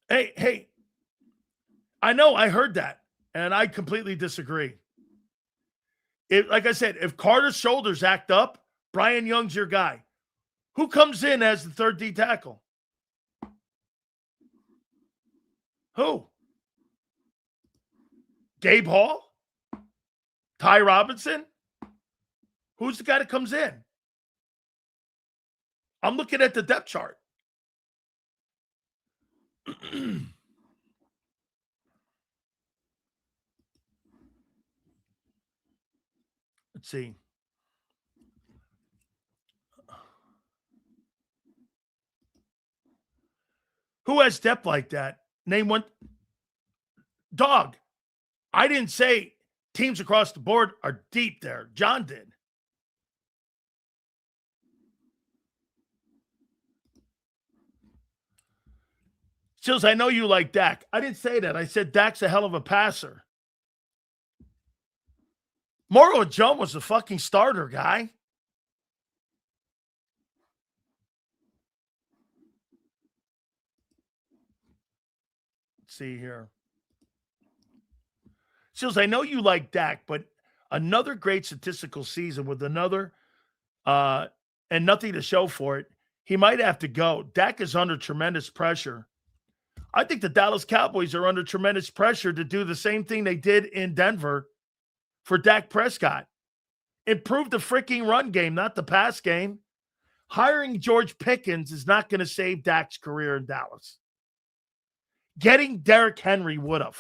Hey, I know I heard that, and I completely disagree. Like I said, if Carter's shoulders act up, Brian Young's your guy. Who comes in as the third D tackle? Who? Gabe Hall? Ty Robinson? Who's the guy that comes in? I'm looking at the depth chart. Let's see. Who has depth like that? Name one. Dog. I didn't say teams across the board are deep there. John did. Sills, I know you like Dak. I didn't say that. I said Dak's a hell of a passer. Morrow Jones was a fucking starter, guy. Let's see here. Sills, I know you like Dak, but another great statistical season with another and nothing to show for it. He might have to go. Dak is under tremendous pressure. I think the Dallas Cowboys are under tremendous pressure to do the same thing they did in Denver for Dak Prescott. Improve the freaking run game, not the pass game. Hiring George Pickens is not going to save Dak's career in Dallas. Getting Derrick Henry would have.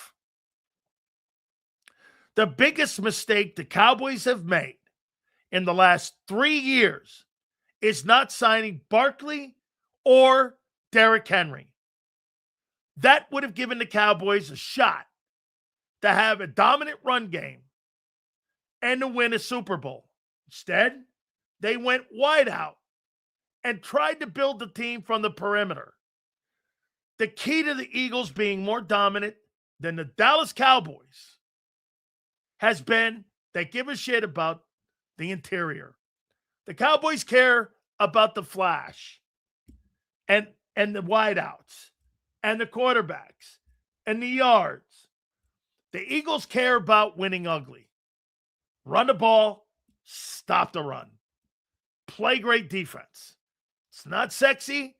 The biggest mistake the Cowboys have made in the last 3 years is not signing Barkley or Derrick Henry. That would have given the Cowboys a shot to have a dominant run game and to win a Super Bowl. Instead, they went wide out and tried to build the team from the perimeter. The key to the Eagles being more dominant than the Dallas Cowboys has been they give a shit about the interior. The Cowboys care about the flash and the wideouts and the quarterbacks and the yards. The Eagles care about winning ugly. Run the ball, stop the run. Play great defense. It's not sexy,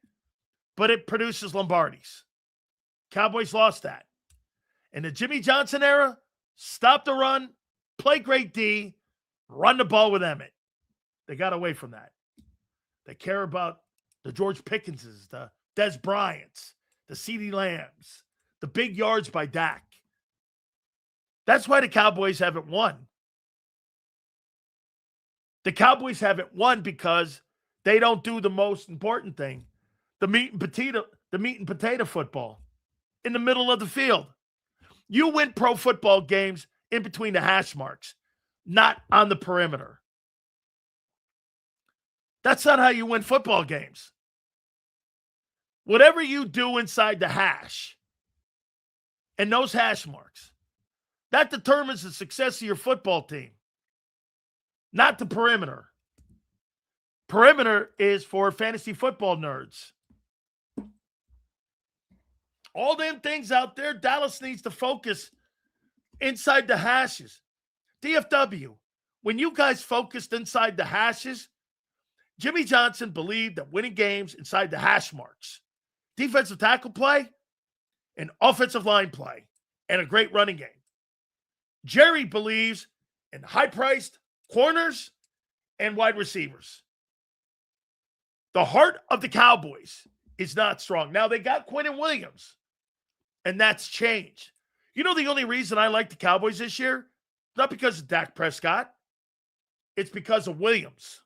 but it produces Lombardis. Cowboys lost that. In the Jimmy Johnson era, stop the run, play great D, run the ball with Emmett. They got away from that. They care about the George Pickenses, the Des Bryants, the CeeDee Lambs, the big yards by Dak. That's why the Cowboys haven't won. The Cowboys haven't won because they don't do the most important thing, the meat and potato football in the middle of the field. You win pro football games in between the hash marks, not on the perimeter. That's not how you win football games. Whatever you do inside the hash and those hash marks, that determines the success of your football team, not the perimeter. Perimeter is for fantasy football nerds. All them things out there, Dallas needs to focus inside the hashes. DFW, when you guys focused inside the hashes, Jimmy Johnson believed that winning games inside the hash marks, defensive tackle play, and offensive line play, and a great running game. Jerry believes in high-priced corners and wide receivers. The heart of the Cowboys is not strong. Now, they got Quentin Williams, and that's changed. You know the only reason I like the Cowboys this year? Not because of Dak Prescott. It's because of Williams.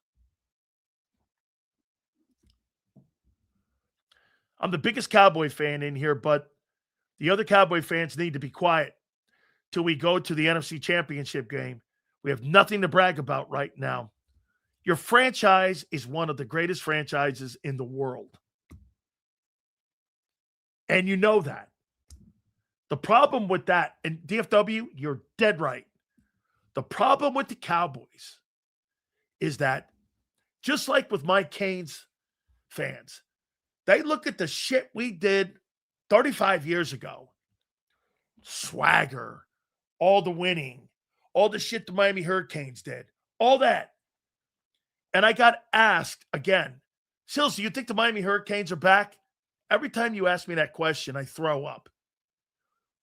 I'm the biggest Cowboy fan in here, but the other Cowboy fans need to be quiet till we go to the NFC Championship game. We have nothing to brag about right now. Your franchise is one of the greatest franchises in the world. And you know that. The problem with that, and DFW, you're dead right. The problem with the Cowboys is that, just like with my Canes fans, they look at the shit we did 35 years ago. Swagger, all the winning, all the shit the Miami Hurricanes did, all that. And I got asked again, Sills, do you think the Miami Hurricanes are back? Every time you ask me that question, I throw up.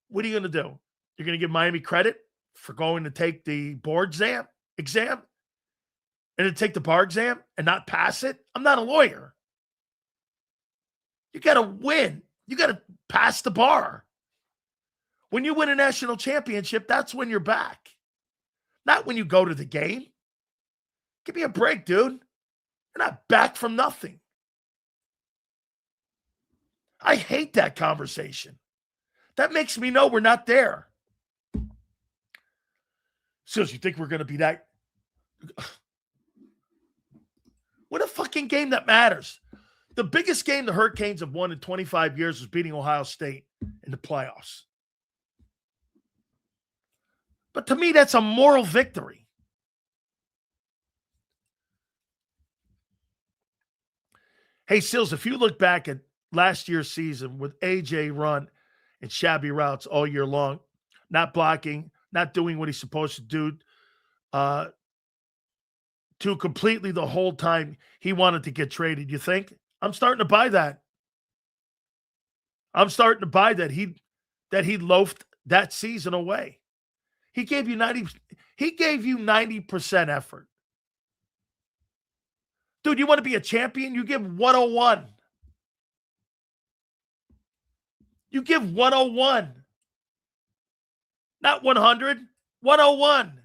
What are you going to do? You're going to give Miami credit for going to take the board exam and to take the bar exam and not pass it? I'm not a lawyer. You got to win. You got to pass the bar. When you win a national championship, that's when you're back. Not when you go to the game. Give me a break, dude. You're not back from nothing. I hate that conversation. That makes me know we're not there. So you think we're going to be that? What a fucking game that matters. The biggest game the Hurricanes have won in 25 years was beating Ohio State in the playoffs. But to me, that's a moral victory. Hey, Sills, if you look back at last year's season with A.J. run and shabby routes all year long, not blocking, not doing what he's supposed to do, to completely the whole time he wanted to get traded, you think? I'm starting to buy that. I'm starting to buy that he loafed that season away. He gave you 90% effort. Dude, you want to be a champion? You give 101. You give 101. Not 100, 101.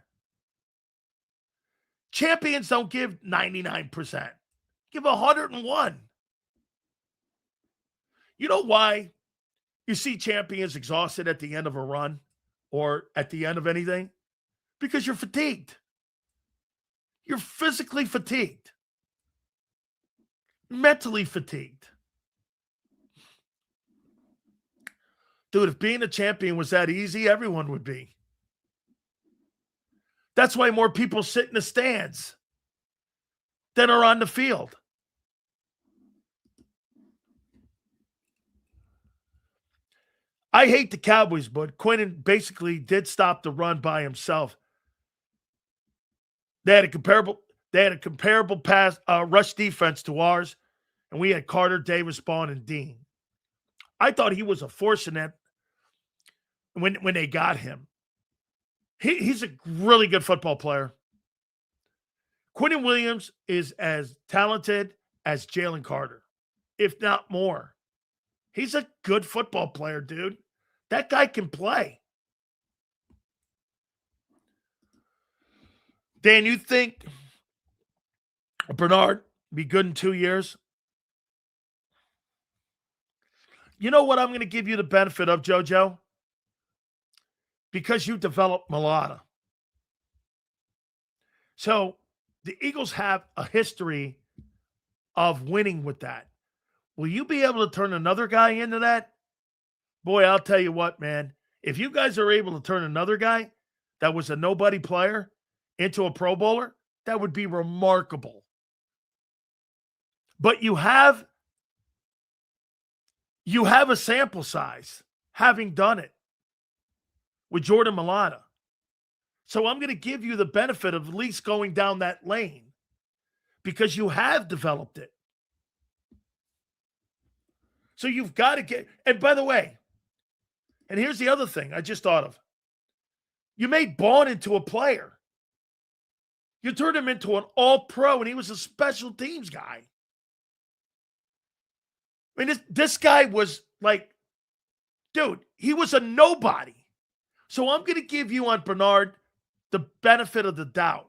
Champions don't give 99%. Give 101. You know why you see champions exhausted at the end of a run or at the end of anything? Because you're fatigued. You're physically fatigued. Mentally fatigued. Dude, if being a champion was that easy, everyone would be. That's why more people sit in the stands than are on the field. I hate the Cowboys, but Quentin basically did stop the run by himself. They had a comparable pass rush defense to ours, and we had Carter, Davis, Bond, and Dean. I thought he was a force in that when they got him. He's a really good football player. Quinnen Williams is as talented as Jalen Carter, if not more. He's a good football player, dude. That guy can play. Dan, you think Bernard be good in 2 years? You know what I'm going to give you the benefit of, JoJo? Because you developed Mulata. So the Eagles have a history of winning with that. Will you be able to turn another guy into that? Boy, I'll tell you what, man. If you guys are able to turn another guy that was a nobody player into a Pro Bowler, that would be remarkable. But you have a sample size having done it with Jordan Mailata. So I'm going to give you the benefit of at least going down that lane because you have developed it. So you've got to get, and by the way, and here's the other thing I just thought of. You made Bond into a player. You turned him into an all-pro, and he was a special teams guy. I mean, this guy was like, dude, he was a nobody. So I'm going to give you on Bernard the benefit of the doubt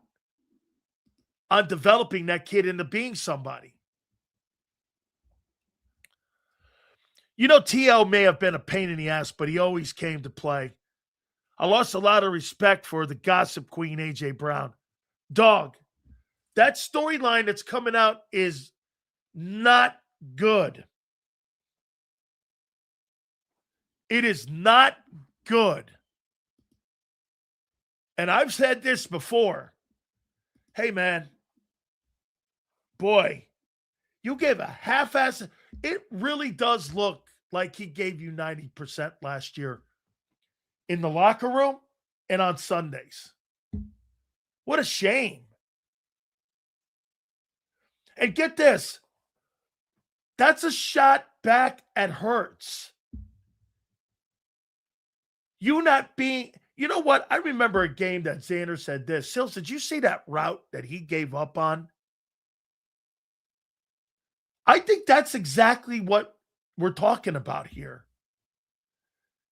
on developing that kid into being somebody. You know, TL may have been a pain in the ass, but he always came to play. I lost a lot of respect for the gossip queen, A.J. Brown. Dog, that storyline that's coming out is not good. It is not good. And I've said this before. Hey, man, boy, you gave a half-ass. It really does look like he gave you 90% last year in the locker room and on Sundays. What a shame. And get this. That's a shot back at Hurts. You not being, you know what? I remember a game that Zander said this. Sills, did you see that route that he gave up on? I think that's exactly what we're talking about here.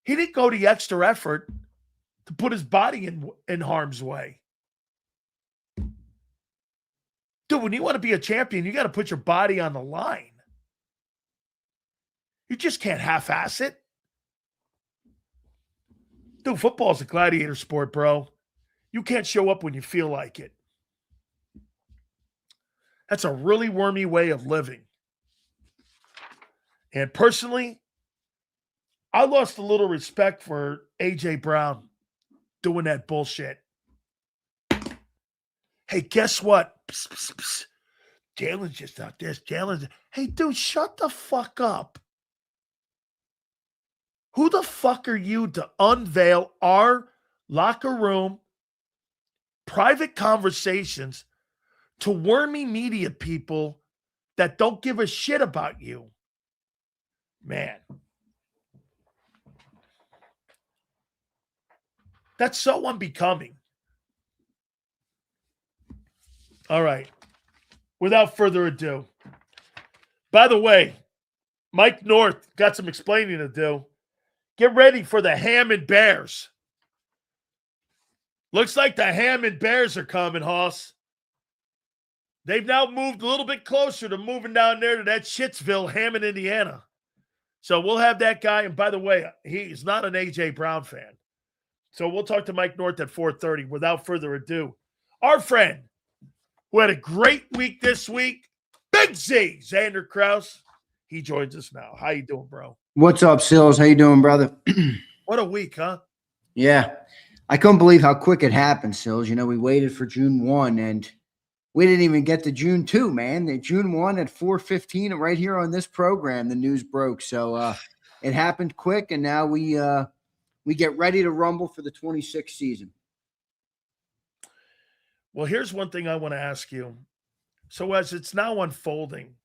He didn't go the extra effort to put his body in harm's way. Dude, when you want to be a champion, you got to put your body on the line. You just can't half-ass it. Dude, football is a gladiator sport, bro. You can't show up when you feel like it. That's a really wormy way of living. And personally, I lost a little respect for A.J. Brown doing that bullshit. Hey, guess what? Psst, psst, psst. Jalen's just not this. Hey, dude, shut the fuck up. Who the fuck are you to unveil our locker room private conversations to wormy media people that don't give a shit about you? Man. That's so unbecoming. All right. Without further ado. By the way, Mike North got some explaining to do. Get ready for the Hammond Bears. Looks like the Hammond Bears are coming, Hoss. They've now moved a little bit closer to moving down there to that Shittsville, Hammond, Indiana. So we'll have that guy. And by the way, he's not an A.J. Brown fan. So we'll talk to Mike North at 4:30. Without further ado, our friend who had a great week this week, Big Z, Zander Krause. He joins us now. How you doing, bro? What's up, Sills? How you doing, brother? What a week, huh? Yeah. I couldn't believe how quick it happened, Sills. You know, we waited for June 1, and we didn't even get to June 2, man. The June 1 at 4:15, right here on this program, the news broke. So it happened quick, and now we get ready to rumble for the 26th season. Well, here's one thing I want to ask you. So as it's now unfolding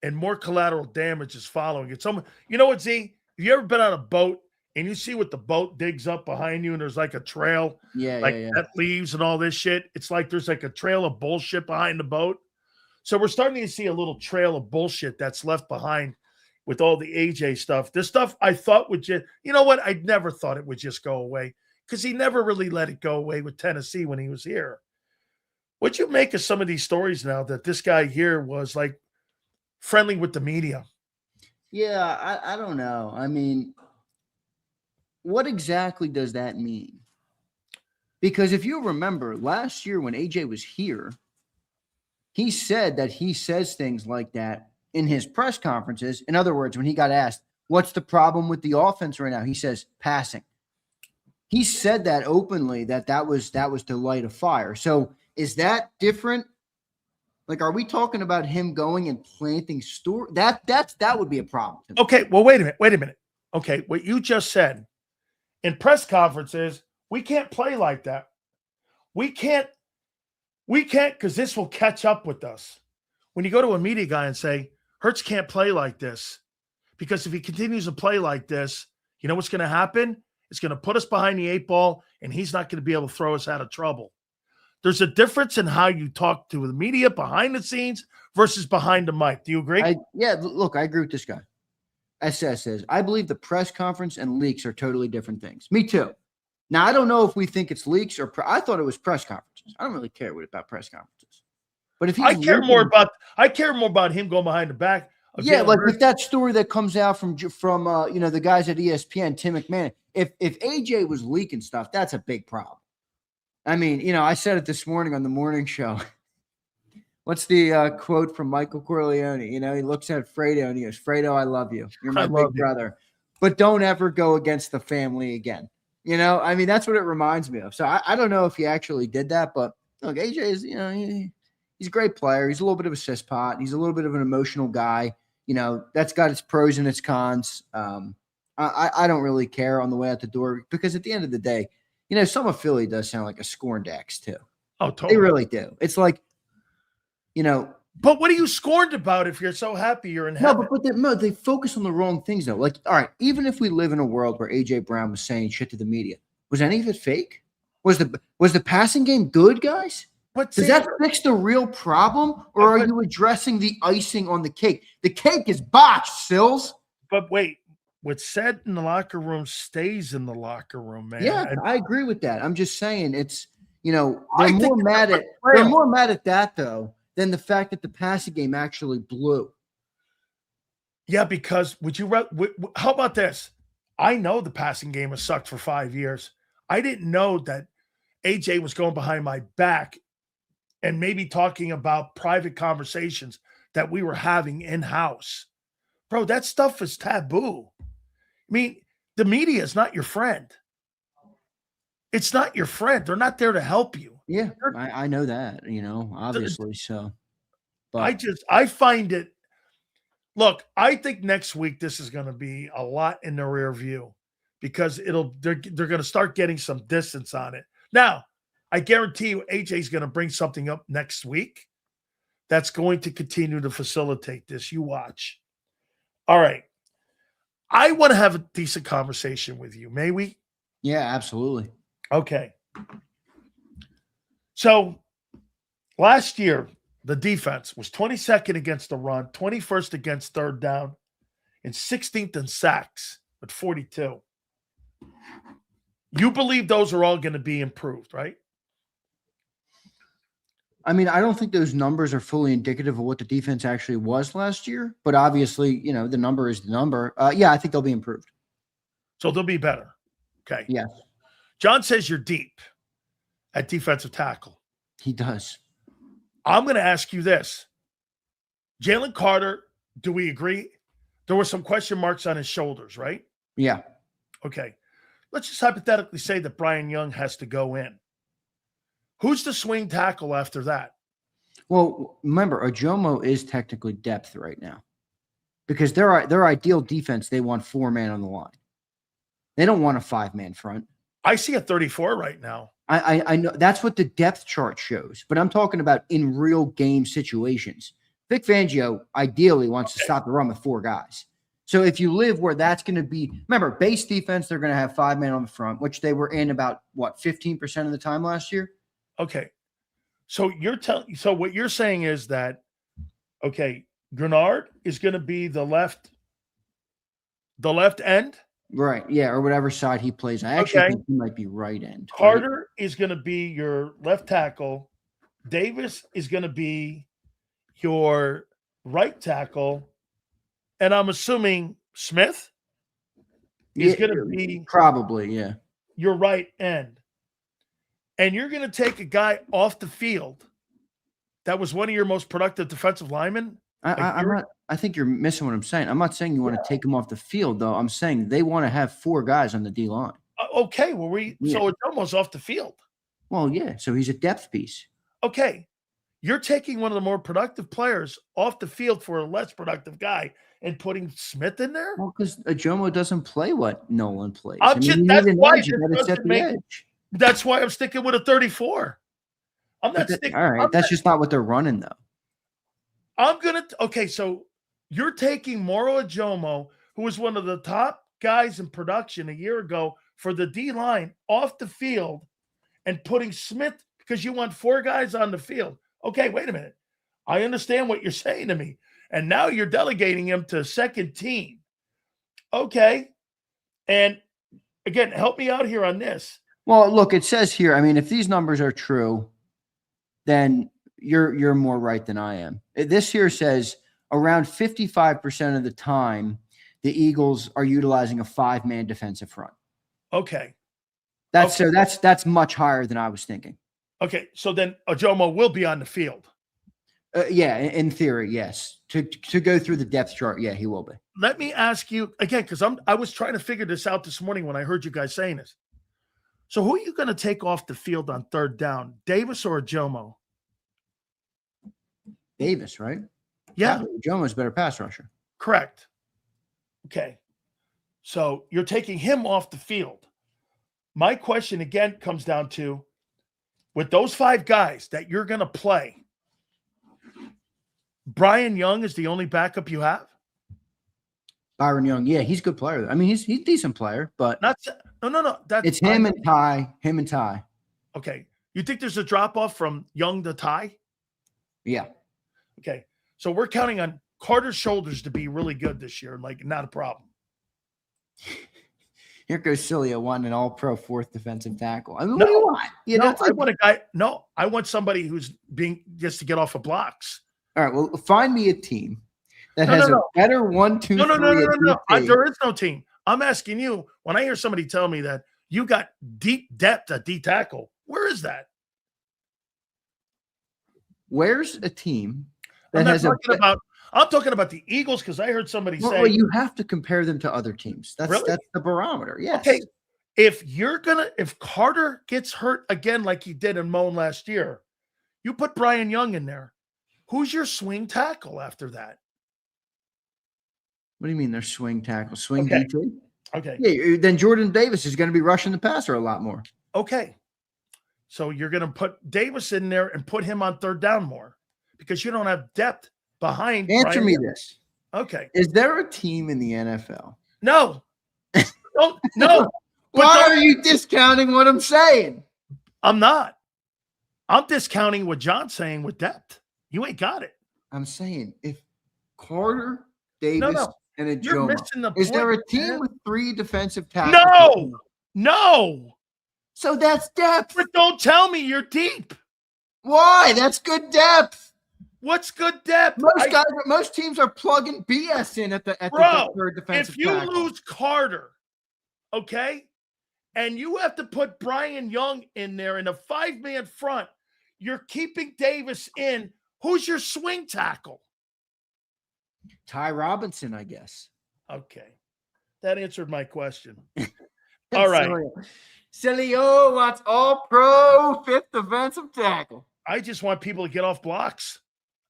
and more collateral damage is following, it's almost, you know what, Z? Have you ever been on a boat and you see what the boat digs up behind you, and there's like a trail, Yeah. that leaves and all this shit. It's like there's like a trail of bullshit behind the boat. So we're starting to see a little trail of bullshit that's left behind with all the AJ stuff. This stuff I thought would just, you know what? I never thought it would just go away because he never really let it go away with Tennessee when he was here. What'd you make of some of these stories now that this guy here was like friendly with the media? Yeah, I don't know. I mean, what exactly does that mean? Because if you remember last year when AJ was here, he said that he says things like that in his press conferences. In other words, when he got asked, what's the problem with the offense right now? He says passing. He said that openly, that was to light a fire. So is that different? Like, are we talking about him going and planting store? That would be a problem. Okay, well, wait a minute. Okay, what you just said in press conferences, we can't play like that. We can't because this will catch up with us. When you go to a media guy and say, Hurts can't play like this, because if he continues to play like this, you know what's going to happen? It's going to put us behind the 8 ball, and he's not going to be able to throw us out of trouble. There's a difference in how you talk to the media behind the scenes versus behind the mic. Do you agree? Look, I agree with this guy. SS says, I believe the press conference and leaks are totally different things. Me too. Now, I don't know if we think it's leaks or I thought it was press conferences. I don't really care about press conferences. But if I care more about him going behind the back. Yeah, like with that story that comes out from the guys at ESPN, Tim McMahon. If AJ was leaking stuff, that's a big problem. I mean, I said it this morning on the morning show. What's the quote from Michael Corleone? He looks at Fredo and he goes, Fredo, I love you. You're my big brother. But don't ever go against the family again. I mean, that's what it reminds me of. So I don't know if he actually did that, but look, AJ is, he's a great player. He's a little bit of a cesspot. He's a little bit of an emotional guy. That's got its pros and its cons. I don't really care on the way out the door because at the end of the day, some of Philly does sound like a scorned ex too. Oh, totally. They really do. It's like, But what are you scorned about if you're so happy you're in heaven? But they focus on the wrong things though. Like, all right, even if we live in a world where AJ Brown was saying shit to the media, was any of it fake? Was the passing game good, guys? But does that fix the real problem, or are you addressing the icing on the cake? The cake is botched, Sills. But wait, what's said in the locker room stays in the locker room, man. Yeah, I agree with that. I'm just saying it's they're more mad at that though than the fact that the passing game actually blew. Yeah, because how about this? I know the passing game has sucked for 5 years. I didn't know that AJ was going behind my back and maybe talking about private conversations that we were having in-house. Bro, that stuff is taboo. I mean, the media is not your friend. It's not your friend. They're not there to help you. Yeah, I know that, obviously. So, but I find it. Look, I think next week this is going to be a lot in the rear view because they're going to start getting some distance on it. Now, I guarantee you AJ's going to bring something up next week that's going to continue to facilitate this. You watch. All right. I want to have a decent conversation with you. May we? Yeah, absolutely. Okay. So last year, the defense was 22nd against the run, 21st against third down, and 16th in sacks with 42. You believe those are all going to be improved, right? I mean, I don't think those numbers are fully indicative of what the defense actually was last year, but obviously, the number is the number. Yeah, I think they'll be improved. So they'll be better. Okay. Yes. John says you're deep at defensive tackle. He does. I'm going to ask you this. Jalen Carter, do we agree? There were some question marks on his shoulders, right? Yeah. Okay. Let's just hypothetically say that Brian Young has to go in. Who's the swing tackle after that? Well, remember, Ojomo is technically depth right now because their ideal defense, they want 4-man on the line. They don't want a 5-man front. I see a 34 right now. I know that's what the depth chart shows, but I'm talking about in real game situations. Vic Fangio ideally wants to stop the run with 4 guys. So if you live where that's going to be, remember, base defense, they're going to have 5 men on the front, which they were in about, 15% of the time last year? Okay. So so what you're saying is that, okay, Grenard is going to be the left end. Right. Yeah. Or whatever side he plays. I actually think he might be right end. Carter is going to be your left tackle. Davis is going to be your right tackle. And I'm assuming Smith is going to be probably, yeah, your right end. And you're going to take a guy off the field that was one of your most productive defensive linemen. I think you're missing what I'm saying. I'm not saying you want to take him off the field, though. I'm saying they want to have 4 guys on the D line. Okay, well, so it's almost off the field. Well, yeah, so he's a depth piece. Okay, you're taking one of the more productive players off the field for a less productive guy and putting Smith in there? Well, because Ajomo doesn't play what Nolan plays. That's why I'm sticking with a 34. I'm not sticking. All right, that's just not what they're running, though. Okay, so you're taking Moro Ajomo, who was one of the top guys in production a year ago for the D line, off the field and putting Smith because you want 4 guys on the field. Okay, wait a minute. I understand what you're saying to me. And now you're delegating him to second team. Okay. And again, help me out here on this. Well, look, it says here, I mean, if these numbers are true, then you're more right than I am. This here says around 55% of the time, the Eagles are utilizing a 5-man defensive front. Okay. So that's much higher than I was thinking. Okay. So then Ajomo will be on the field. Yeah, in theory, yes. To go through the depth chart, yeah, he will be. Let me ask you again, because I was trying to figure this out this morning when I heard you guys saying this. So who are you going to take off the field on third down, Davis or Ajomo? Davis, right? Yeah. Ajomo's better pass rusher. Correct. Okay. So you're taking him off the field. My question again comes down to, with those 5 guys that you're going to play, Brian Young is the only backup you have? Byron Young, yeah, he's a good player. I mean, he's a decent player, but no. It's him and Ty. Okay. You think there's a drop-off from Young to Ty? Yeah. Okay. So we're counting on Carter's shoulders to be really good this year, like not a problem. Here goes Sileo, wanting an all-pro 4th defensive tackle. I mean, what do you want? I want somebody who's just to get off of blocks. All right, well, find me a team that has a better 1, 2, 3. No. There is no team. I'm asking you, when I hear somebody tell me that you got deep depth at D tackle, where is that? Where's a team that I'm talking about the Eagles because I heard somebody say. Well, you have to compare them to other teams. That's the barometer. Yes. Okay. If Carter gets hurt again like he did in Moan last year, you put Brian Young in there. Who's your swing tackle after that? What do you mean they're swing tackle? Swing DT? Okay. Yeah, then Jordan Davis is going to be rushing the passer a lot more. Okay. So you're going to put Davis in there and put him on third down more because you don't have depth behind. Answer me this. Okay. Is there a team in the NFL? No. No. Why are you discounting what I'm saying? I'm not. I'm discounting what John's saying with depth. You ain't got it. I'm saying if Carter, Davis, and a You're missing the point. Is there a team with 3 defensive tackles? No. So that's depth. But don't tell me you're deep. Why? That's good depth. What's good depth? Most teams are plugging BS in at the third defensive tackle. If you lose Carter, okay, and you have to put Brian Young in there in a 5-man front, you're keeping Davis in. Who's your swing tackle? Ty Robinson, I guess. Okay. That answered my question. All right. Sileo wants all-pro 5th defensive tackle. I just want people to get off blocks.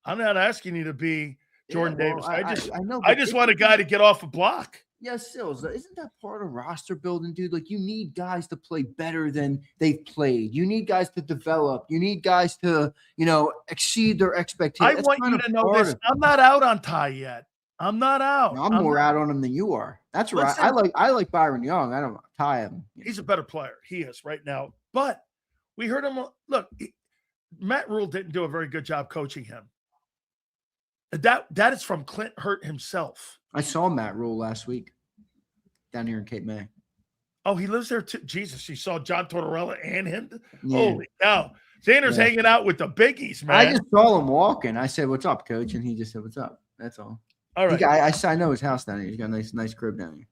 I'm not asking you to be Jordan Davis. I just want a guy to get off a block. Yeah, Sills, isn't that part of roster building, dude? Like, you need guys to play better than they've played. You need guys to develop. You need guys to, exceed their expectations. I want you to know this. I'm not out on Ty yet. I'm not out. No, I'm more out on him than you are. That's right. I like Byron Young. I don't tie him. He's a better player. He is right now. But we heard him. Look, Matt Rule didn't do a very good job coaching him. That is from Clint Hurt himself. I saw Matt Rule last week down here in Cape May. Oh, he lives there too. Jesus, you saw John Tortorella and him? Yeah. Holy cow. Zander's hanging out with the biggies, man. I just saw him walking. I said, "What's up, coach?" And he just said, "What's up?" That's all. All right. I know his house down here. He's got a nice crib down here.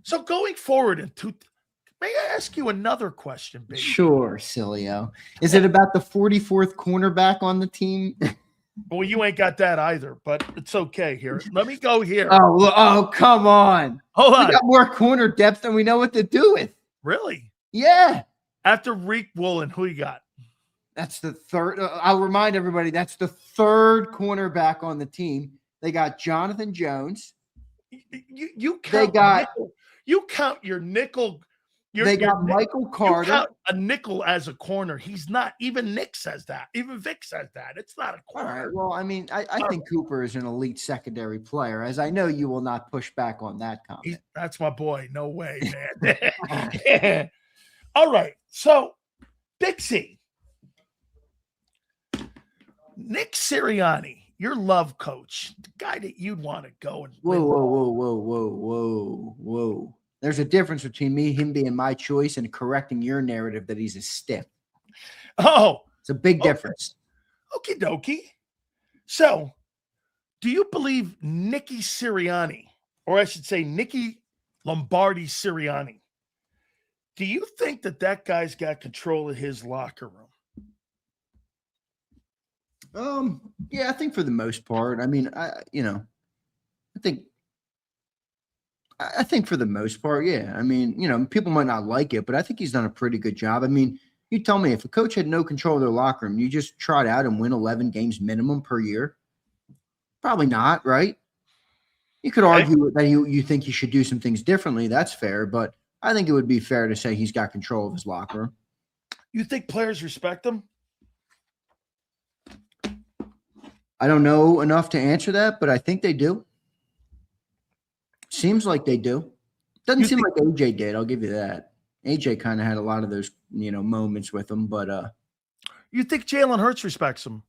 So going forward may I ask you another question, baby? Sure, Sileo. Is it about the 44th cornerback on the team? Well, you ain't got that either, but it's okay here. Let me go here. Oh, come on. Hold on. We got more corner depth than we know what to do with. Really? Yeah. After Reek Woolen, who you got? That's the third. I'll remind everybody, that's the third cornerback on the team. They got Jonathan Jones. You count your nickel. They got Michael Carter. You count a nickel as a corner. He's not. Even Nick says that. Even Vic says that. It's not a corner. All right. Well, I mean, I think Cooper is an elite secondary player, as I know you will not push back on that comment. That's my boy. No way, man. All right. So, Dixie. Nick Sirianni, your love coach, the guy that you'd want to go and Whoa. There's a difference between him being my choice and correcting your narrative that he's a stiff. Oh. It's a big difference. Okie dokie. So, do you believe Nicky Sirianni, or I should say Nicky Lombardi Sirianni, do you think that guy's got control of his locker room? Yeah, I think for the most part. I mean, I think for the most part, yeah. I mean, people might not like it, but I think he's done a pretty good job. I mean, you tell me, if a coach had no control of their locker room, you just trot out and win 11 games minimum per year? Probably not, right? You could argue that you think he should do some things differently. That's fair, but I think it would be fair to say he's got control of his locker room. You think players respect him? I don't know enough to answer that, but I think they do. Seems like they do. Doesn't seem like AJ did. I'll give you that. AJ kind of had a lot of those, moments with him, but you think Jalen Hurts respects him?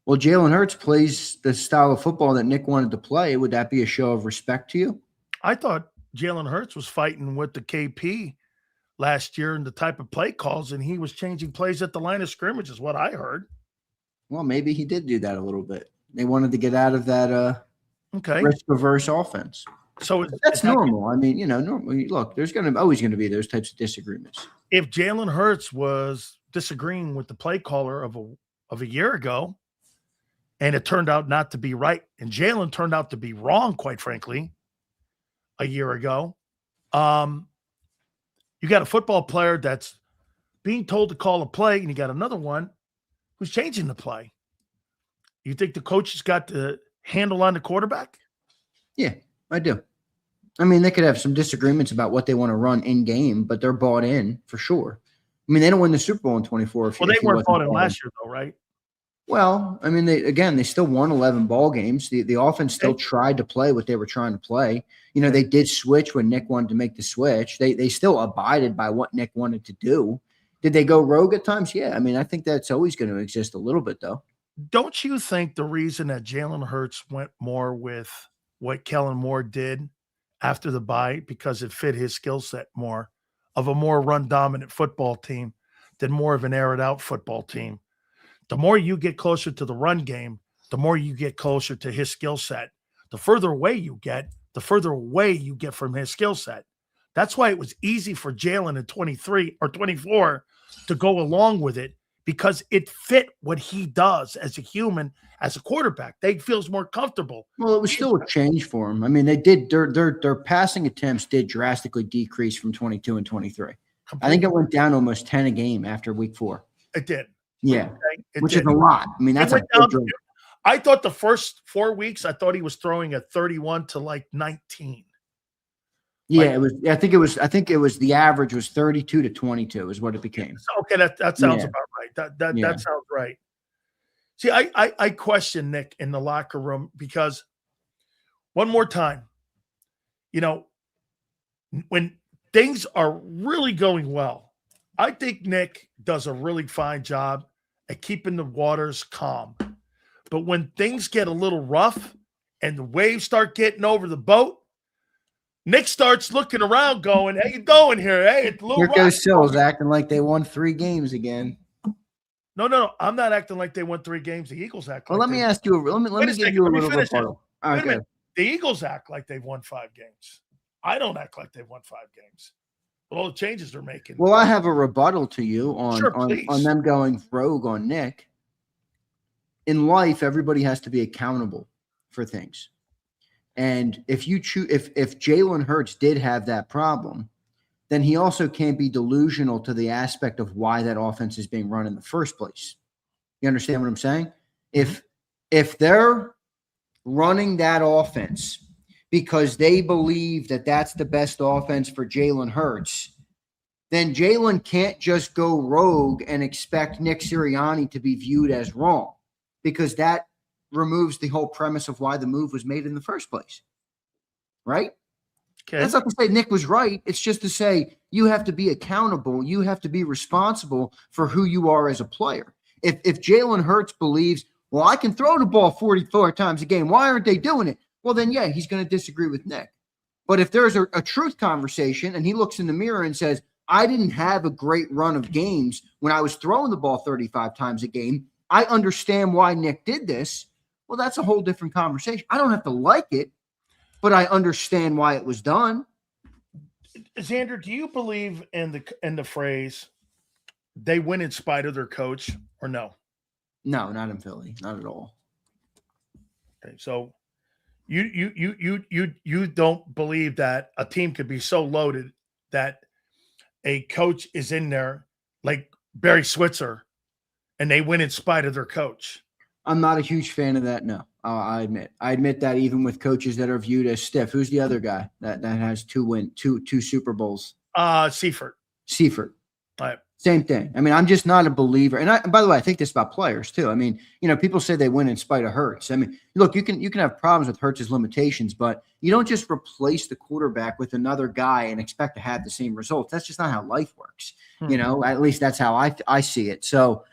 Well, Jalen Hurts plays the style of football that Nick wanted to play. Would that be a show of respect to you? I thought Jalen Hurts was fighting with the KP last year and the type of play calls, and he was changing plays at the line of scrimmage, is what I heard. Well, maybe he did do that a little bit. They wanted to get out of that risk-averse offense. So that's normal. I mean, normally, look, there's always going to be those types of disagreements. If Jalen Hurts was disagreeing with the play caller of a year ago, and it turned out not to be right, and Jalen turned out to be wrong, quite frankly, a year ago, you got a football player that's being told to call a play, and you got another one who's changing the play. You think the coach has got the handle on the quarterback? Yeah, I do. I mean, they could have some disagreements about what they want to run in game, but they're bought in for sure. I mean, they don't win the Super Bowl in 24. Well, they weren't bought in last year, though, right? Well, I mean, they still won 11 ball games. The offense still tried to play what they were trying to play. They did switch when Nick wanted to make the switch. They still abided by what Nick wanted to do. Did they go rogue at times? Yeah. I mean, I think that's always going to exist a little bit, though. Don't you think the reason that Jalen Hurts went more with what Kellen Moore did after the bye, because it fit his skill set more, of a more run-dominant football team than more of an air-it-out football team? The more you get closer to the run game, the more you get closer to his skill set. The further away you get, the further away you get from his skill set. That's why it was easy for Jalen in 23 or 24 to go along with it, because it fit what he does as a human, as a quarterback. They feels more comfortable. Well, it was still a change for him. I mean, they did their passing attempts did drastically decrease from 22 and 23. Completely. I think it went down almost 10 a game after week 4. It did. Yeah, which is a lot. I mean, that's a big drop. I thought the first 4 weeks, I thought he was throwing at 31 to like 19. Yeah, it was. I think it was the average was 32 to 22 is what it became. Okay, that sounds about right. That sounds right. See, I question Nick in the locker room because one more time, you know, when things are really going well, I think Nick does a really fine job at keeping the waters calm. But when things get a little rough and the waves start getting over the boat, Nick starts looking around going, "How you doing here? Hey, it's a little Here rough." goes Sills acting like they won 3 games again. No. I'm not acting like they won 3 games. The Eagles act Well, like let me they ask you. Let Wait me a give second. you a Let me little finish this. rebuttal. Wait a Okay. minute. The Eagles act like they've won 5 games. I don't act like they've won 5 games. With all the changes they're making. Well, I have a rebuttal to you Sure, on please. them going rogue on Nick. In life, everybody has to be accountable for things. And if you choose, if Jalen Hurts did have that problem, then he also can't be delusional to the aspect of why that offense is being run in the first place. You understand what I'm saying? If they're running that offense because they believe that that's the best offense for Jalen Hurts, then Jalen can't just go rogue and expect Nick Sirianni to be viewed as wrong, because that removes the whole premise of why the move was made in the first place. Right? Okay. That's not to say Nick was right. It's just to say you have to be accountable. You have to be responsible for who you are as a player. If Jalen Hurts believes, well, I can throw the ball 44 times a game, why aren't they doing it? Well, then, yeah, he's going to disagree with Nick. But if there's a truth conversation and he looks in the mirror and says, I didn't have a great run of games when I was throwing the ball 35 times a game, I understand why Nick did this. Well, that's a whole different conversation. I don't have to like it, but I understand why it was done. Zander, do you believe in the phrase "they win in spite of their coach" or no? No, not in Philly, not at all. Okay, so you don't believe that a team could be so loaded that a coach is in there like Barry Switzer and they win in spite of their coach? I'm not a huge fan of that. No, I admit that even with coaches that are viewed as stiff. Who's the other guy that has two Super Bowls? Seifert. All right. Same thing. I mean, I'm just not a believer. And by the way, I think this about players too. I mean, people say they win in spite of Hurts. I mean, look, you can have problems with Hurts' limitations, but you don't just replace the quarterback with another guy and expect to have the same results. That's just not how life works. At least that's how I see it. So,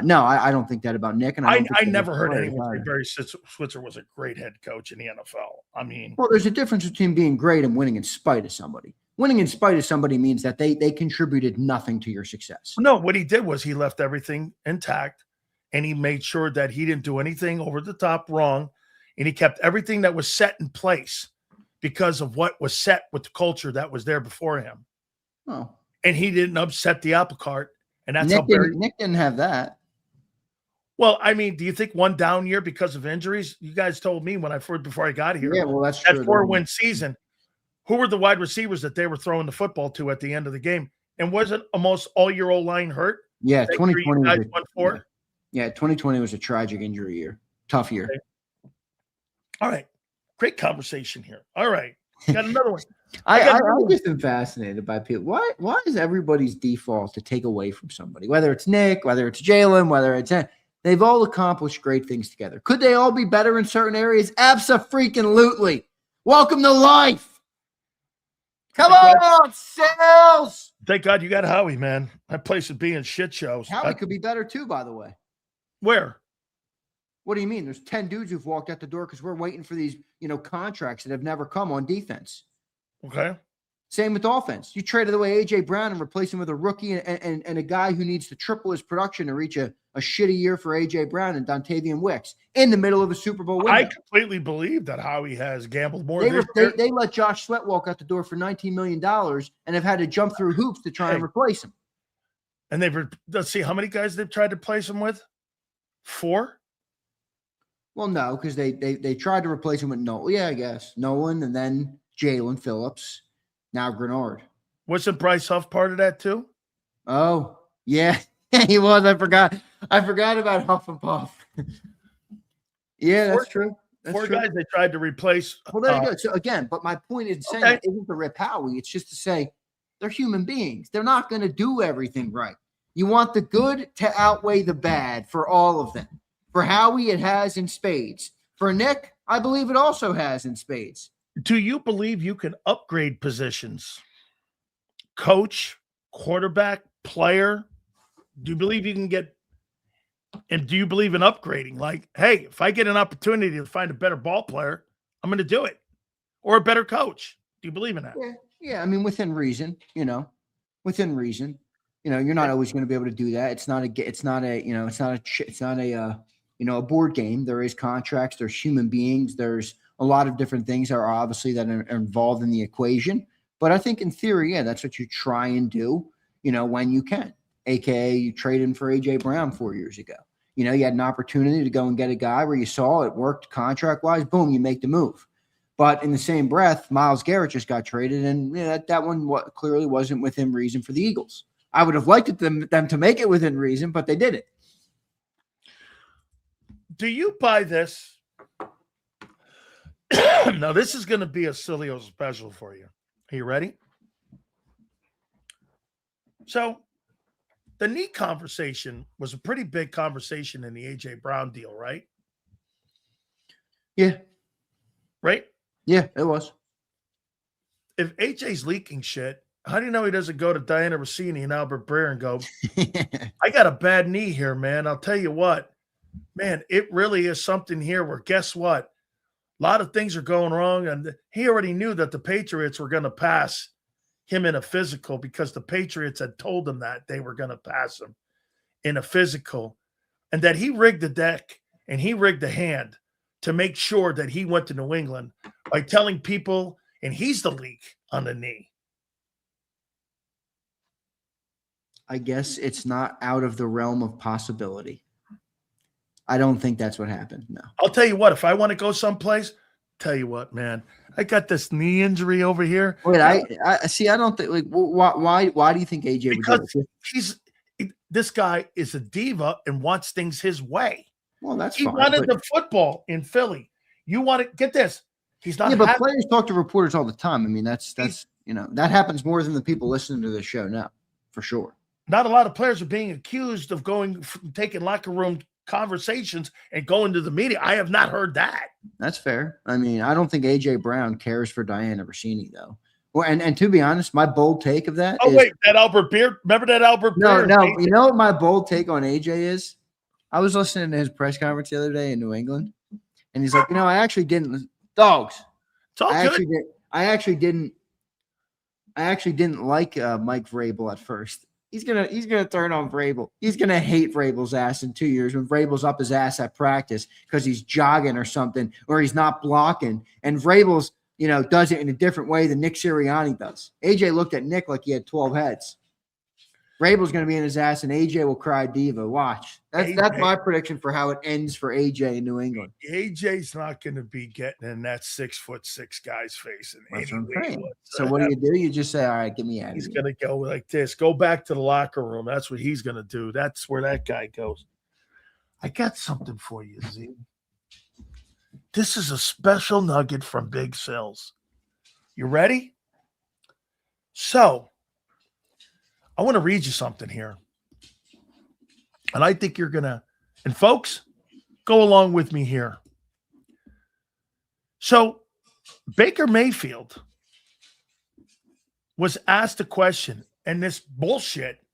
no, I don't think that about Nick. And I never heard anyone say Barry Switzer was a great head coach in the NFL. I mean, well, there's a difference between being great and winning in spite of somebody. Winning in spite of somebody means that they contributed nothing to your success. No, what he did was he left everything intact, and he made sure that he didn't do anything over the top wrong, and he kept everything that was set in place because of what was set with the culture that was there before him. Oh. And he didn't upset the apple cart, and that's Nick didn't have that. Well, I mean, do you think one down year because of injuries? You guys told me before I got here. Yeah, well, that's true. That 4-win season. Who were the wide receivers that they were throwing the football to at the end of the game? And wasn't almost all your old line hurt? Yeah, 2020. Yeah, 2020 was a tragic injury year. Tough year. Okay. All right. Great conversation here. All right. Got another one. I'm just fascinated by people. Why is everybody's default to take away from somebody? Whether it's Nick, whether it's Jalen, whether it's they've all accomplished great things together. Could they all be better in certain areas? Abso-freaking-lutely. Welcome to life. Come on, Sales! Thank God you got Howie, man. That place would be in shit shows. Howie could be better too, by the way. Where? What do you mean? There's 10 dudes who've walked out the door because we're waiting for these, contracts that have never come on defense. Okay. Same with offense. You traded away A.J. Brown and replaced him with a rookie and a guy who needs to triple his production to reach a shitty year for A.J. Brown and Dontavian Wicks in the middle of a Super Bowl window. I completely believe that Howie has gambled more. They let Josh Sweat walk out the door for $19 million and have had to jump through hoops to try and replace him. And let's see, how many guys they've tried to replace him with? 4? Well, no, because they tried to replace him with Nolan. Yeah, I guess. Nolan and then Jalen Phillips. Now Grenard. Wasn't Bryce Huff part of that too? Oh, yeah. He was. I forgot about Huff and Puff. Yeah, that's true. Four guys they tried to replace. Well, there you go. So again, but my point is saying that isn't to rip Howie. It's just to say they're human beings. They're not going to do everything right. You want the good to outweigh the bad for all of them. For Howie, it has in spades. For Nick, I believe it also has in spades. Do you believe you can upgrade positions? Coach, quarterback, player? Do you believe you can get, and do you believe in upgrading? Like, hey, if I get an opportunity to find a better ball player, I'm going to do it. Or a better coach. Do you believe in that? Yeah. I mean, within reason, within reason. You're not always going to be able to do that. It's not a board game. There is contracts. There's human beings. There's a lot of different things that are obviously that are involved in the equation. But I think in theory, yeah, that's what you try and do, when you can. AKA you traded for AJ Brown 4 years ago. You had an opportunity to go and get a guy where you saw it worked contract-wise. Boom, you make the move. But in the same breath, Myles Garrett just got traded, and that one clearly wasn't within reason for the Eagles. I would have liked them to make it within reason, but they didn't. Do you buy this? Now, this is going to be a Sileo special for you. Are you ready? So, the knee conversation was a pretty big conversation in the A.J. Brown deal, right? Yeah. Right? Yeah, it was. If AJ's leaking shit, how do you know he doesn't go to Diana Rossini and Albert Breer and go, I got a bad knee here, man. I'll tell you what, man, it really is something here where guess what? A lot of things are going wrong. And he already knew that the Patriots were going to pass him in a physical because the Patriots had told him that they were going to pass him in a physical and that he rigged the deck and he rigged the hand to make sure that he went to New England by telling people, and he's the leak on the knee. I guess it's not out of the realm of possibility. I don't think that's what happened. No. I'll tell you what, if I want to go someplace, tell you what, man, I got this knee injury over here. Wait, I see. I don't think why do you think AJ because would do it? This guy is a diva and wants things his way. Well, that's he fine. He wanted the football in Philly. You want to get this. He's not. Yeah, but players talk to reporters all the time. I mean, that's that happens more than the people listening to this show now, for sure. Not a lot of players are being accused of taking locker room conversations and going to the media. I have not heard that. That's fair. I mean, I don't think AJ Brown cares for Diana Rossini though. Well, and to be honest, my bold take of that. Oh, wait, that Albert Beard. Remember that Albert Beard? No. You know what my bold take on AJ is? I was listening to his press conference the other day in New England, and he's like, I actually didn't dogs. It's all good. I actually didn't like Mike Vrabel at first. He's gonna turn on Vrabel. He's gonna hate Vrabel's ass in 2 years when Vrabel's up his ass at practice because he's jogging or something, or he's not blocking. And Vrabel's does it in a different way than Nick Sirianni does. AJ looked at Nick like he had 12 heads. Vrabel's going to be in his ass, and AJ will cry diva. Watch. That's my prediction for how it ends for AJ in New England. AJ's not going to be getting in that 6'6" guy's face in any way. So what do? You just say, all right, get me out of here. He's going to go like this. Go back to the locker room. That's what he's going to do. That's where that guy goes. I got something for you, Z. This is a special nugget from Big Sills. You ready? So, I want to read you something here. And I think you're going to, and folks, go along with me here. So, Baker Mayfield was asked a question, and this bullshit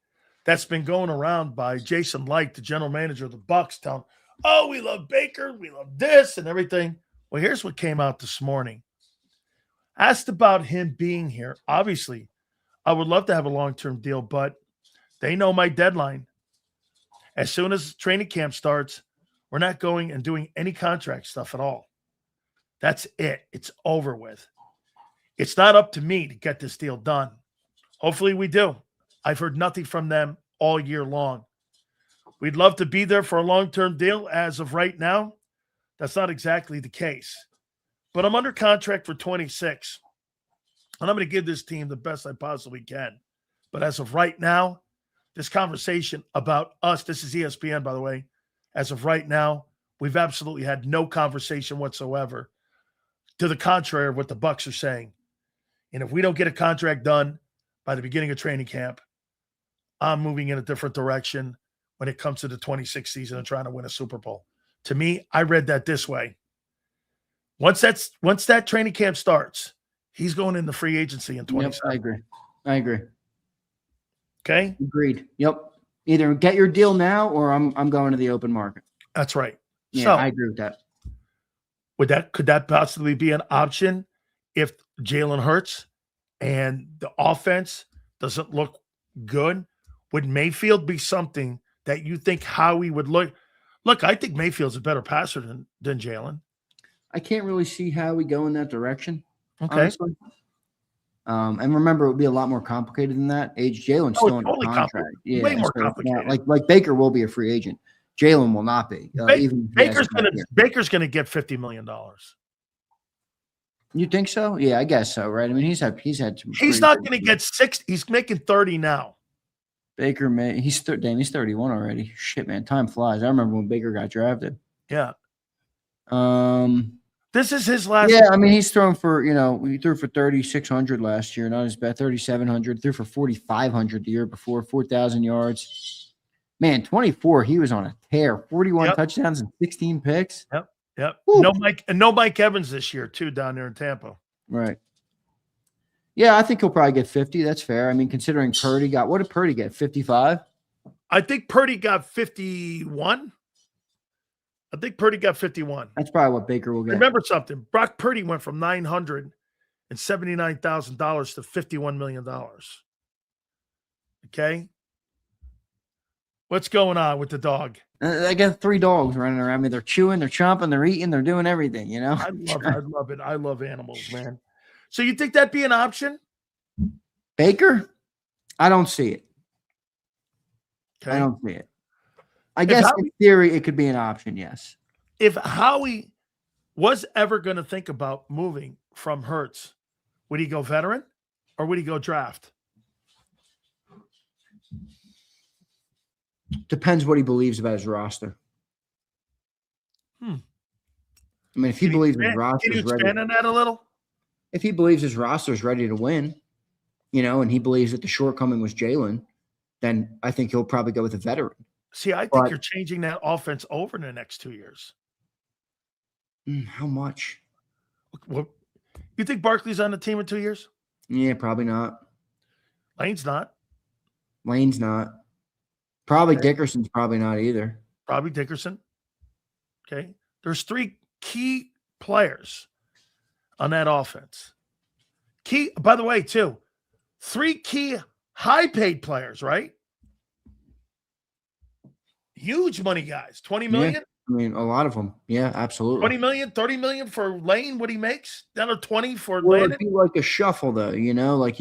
that's been going around by Jason Light, the general manager of the Bucs, telling, oh, we love Baker, we love this and everything. Well, here's what came out this morning. Asked about him being here. Obviously, I would love to have a long-term deal, but they know my deadline. As soon as training camp starts, we're not going and doing any contract stuff at all. That's it. It's over with. It's not up to me to get this deal done. Hopefully we do. I've heard nothing from them all year long. We'd love to be there for a long-term deal. As of right now, that's not exactly the case. But I'm under contract for 26. And I'm going to give this team the best I possibly can. But as of right now, this conversation about us, this is ESPN, by the way. As of right now, we've absolutely had no conversation whatsoever. To the contrary of what the Bucs are saying. And if we don't get a contract done by the beginning of training camp, I'm moving in a different direction when it comes to the 26th season and trying to win a Super Bowl. To me, I read that this way. Once that training camp starts, he's going into free agency in 27. Yep, I agree. Okay? Agreed. Yep. Either get your deal now or I'm going to the open market. That's right. Yeah, so, I agree with that. Could that possibly be an option if Jalen Hurts and the offense doesn't look good? Would Mayfield be something that you think Howie would look? Look, I think Mayfield's a better passer than Jalen. I can't really see how we go in that direction. Okay. Honestly. And remember, it would be a lot more complicated than that. Jalen's still in totally a contract. Yeah, way more complicated. Like Baker will be a free agent. Jalen will not be. Even Baker's gonna get $50 million. You think so? Yeah, I guess so. Right? I mean, he's had some. He's not going to get 60. He's making 30 now. Baker he's 31 already. Shit, man, time flies. I remember when Baker got drafted. Yeah. This is his last. Yeah, I mean, he's thrown for, he threw for 3,600 last year, not as bad. 3,700, threw for 4,500 the year before, 4,000 yards. Man, 24, he was on a tear. 41 touchdowns and 16 picks. Yep. Woo. No Mike Evans this year too down there in Tampa. Right. Yeah, I think he'll probably get 50. That's fair. I mean, considering Purdy what did Purdy get? 55? I think Purdy got 51. That's probably what Baker will get. Remember something. Brock Purdy went from $979,000 to $51 million. Okay. What's going on with the dog? I got 3 dogs running around me. They're chewing, they're chomping, they're eating, they're doing everything, I love it. I love animals, man. So you think that'd be an option? Baker? I don't see it. Okay. I don't see it. I guess in theory it could be an option, yes. If Howie was ever going to think about moving from Hurts, would he go veteran or would he go draft? Depends what he believes about his roster. I mean, if he believes his roster is ready. Can you expand on that a little? If he believes his roster is ready to win, and he believes that the shortcoming was Jalen, then I think he'll probably go with a veteran. See, I think you're changing that offense over in the next 2 years. How much? Well, you think Barkley's on the team in 2 years? Yeah, probably not. Lane's not. Probably Dickerson's probably not either. Probably Dickerson. Okay. There's 3 key players on that offense. By the way, too, 3 key high-paid players, right? Huge money guys. 20 million? Yeah, I mean, a lot of them. Yeah, absolutely. 20 million, 30 million for Lane, what he makes? Down to 20 for Landon? Landon? It'd be like a shuffle, though, like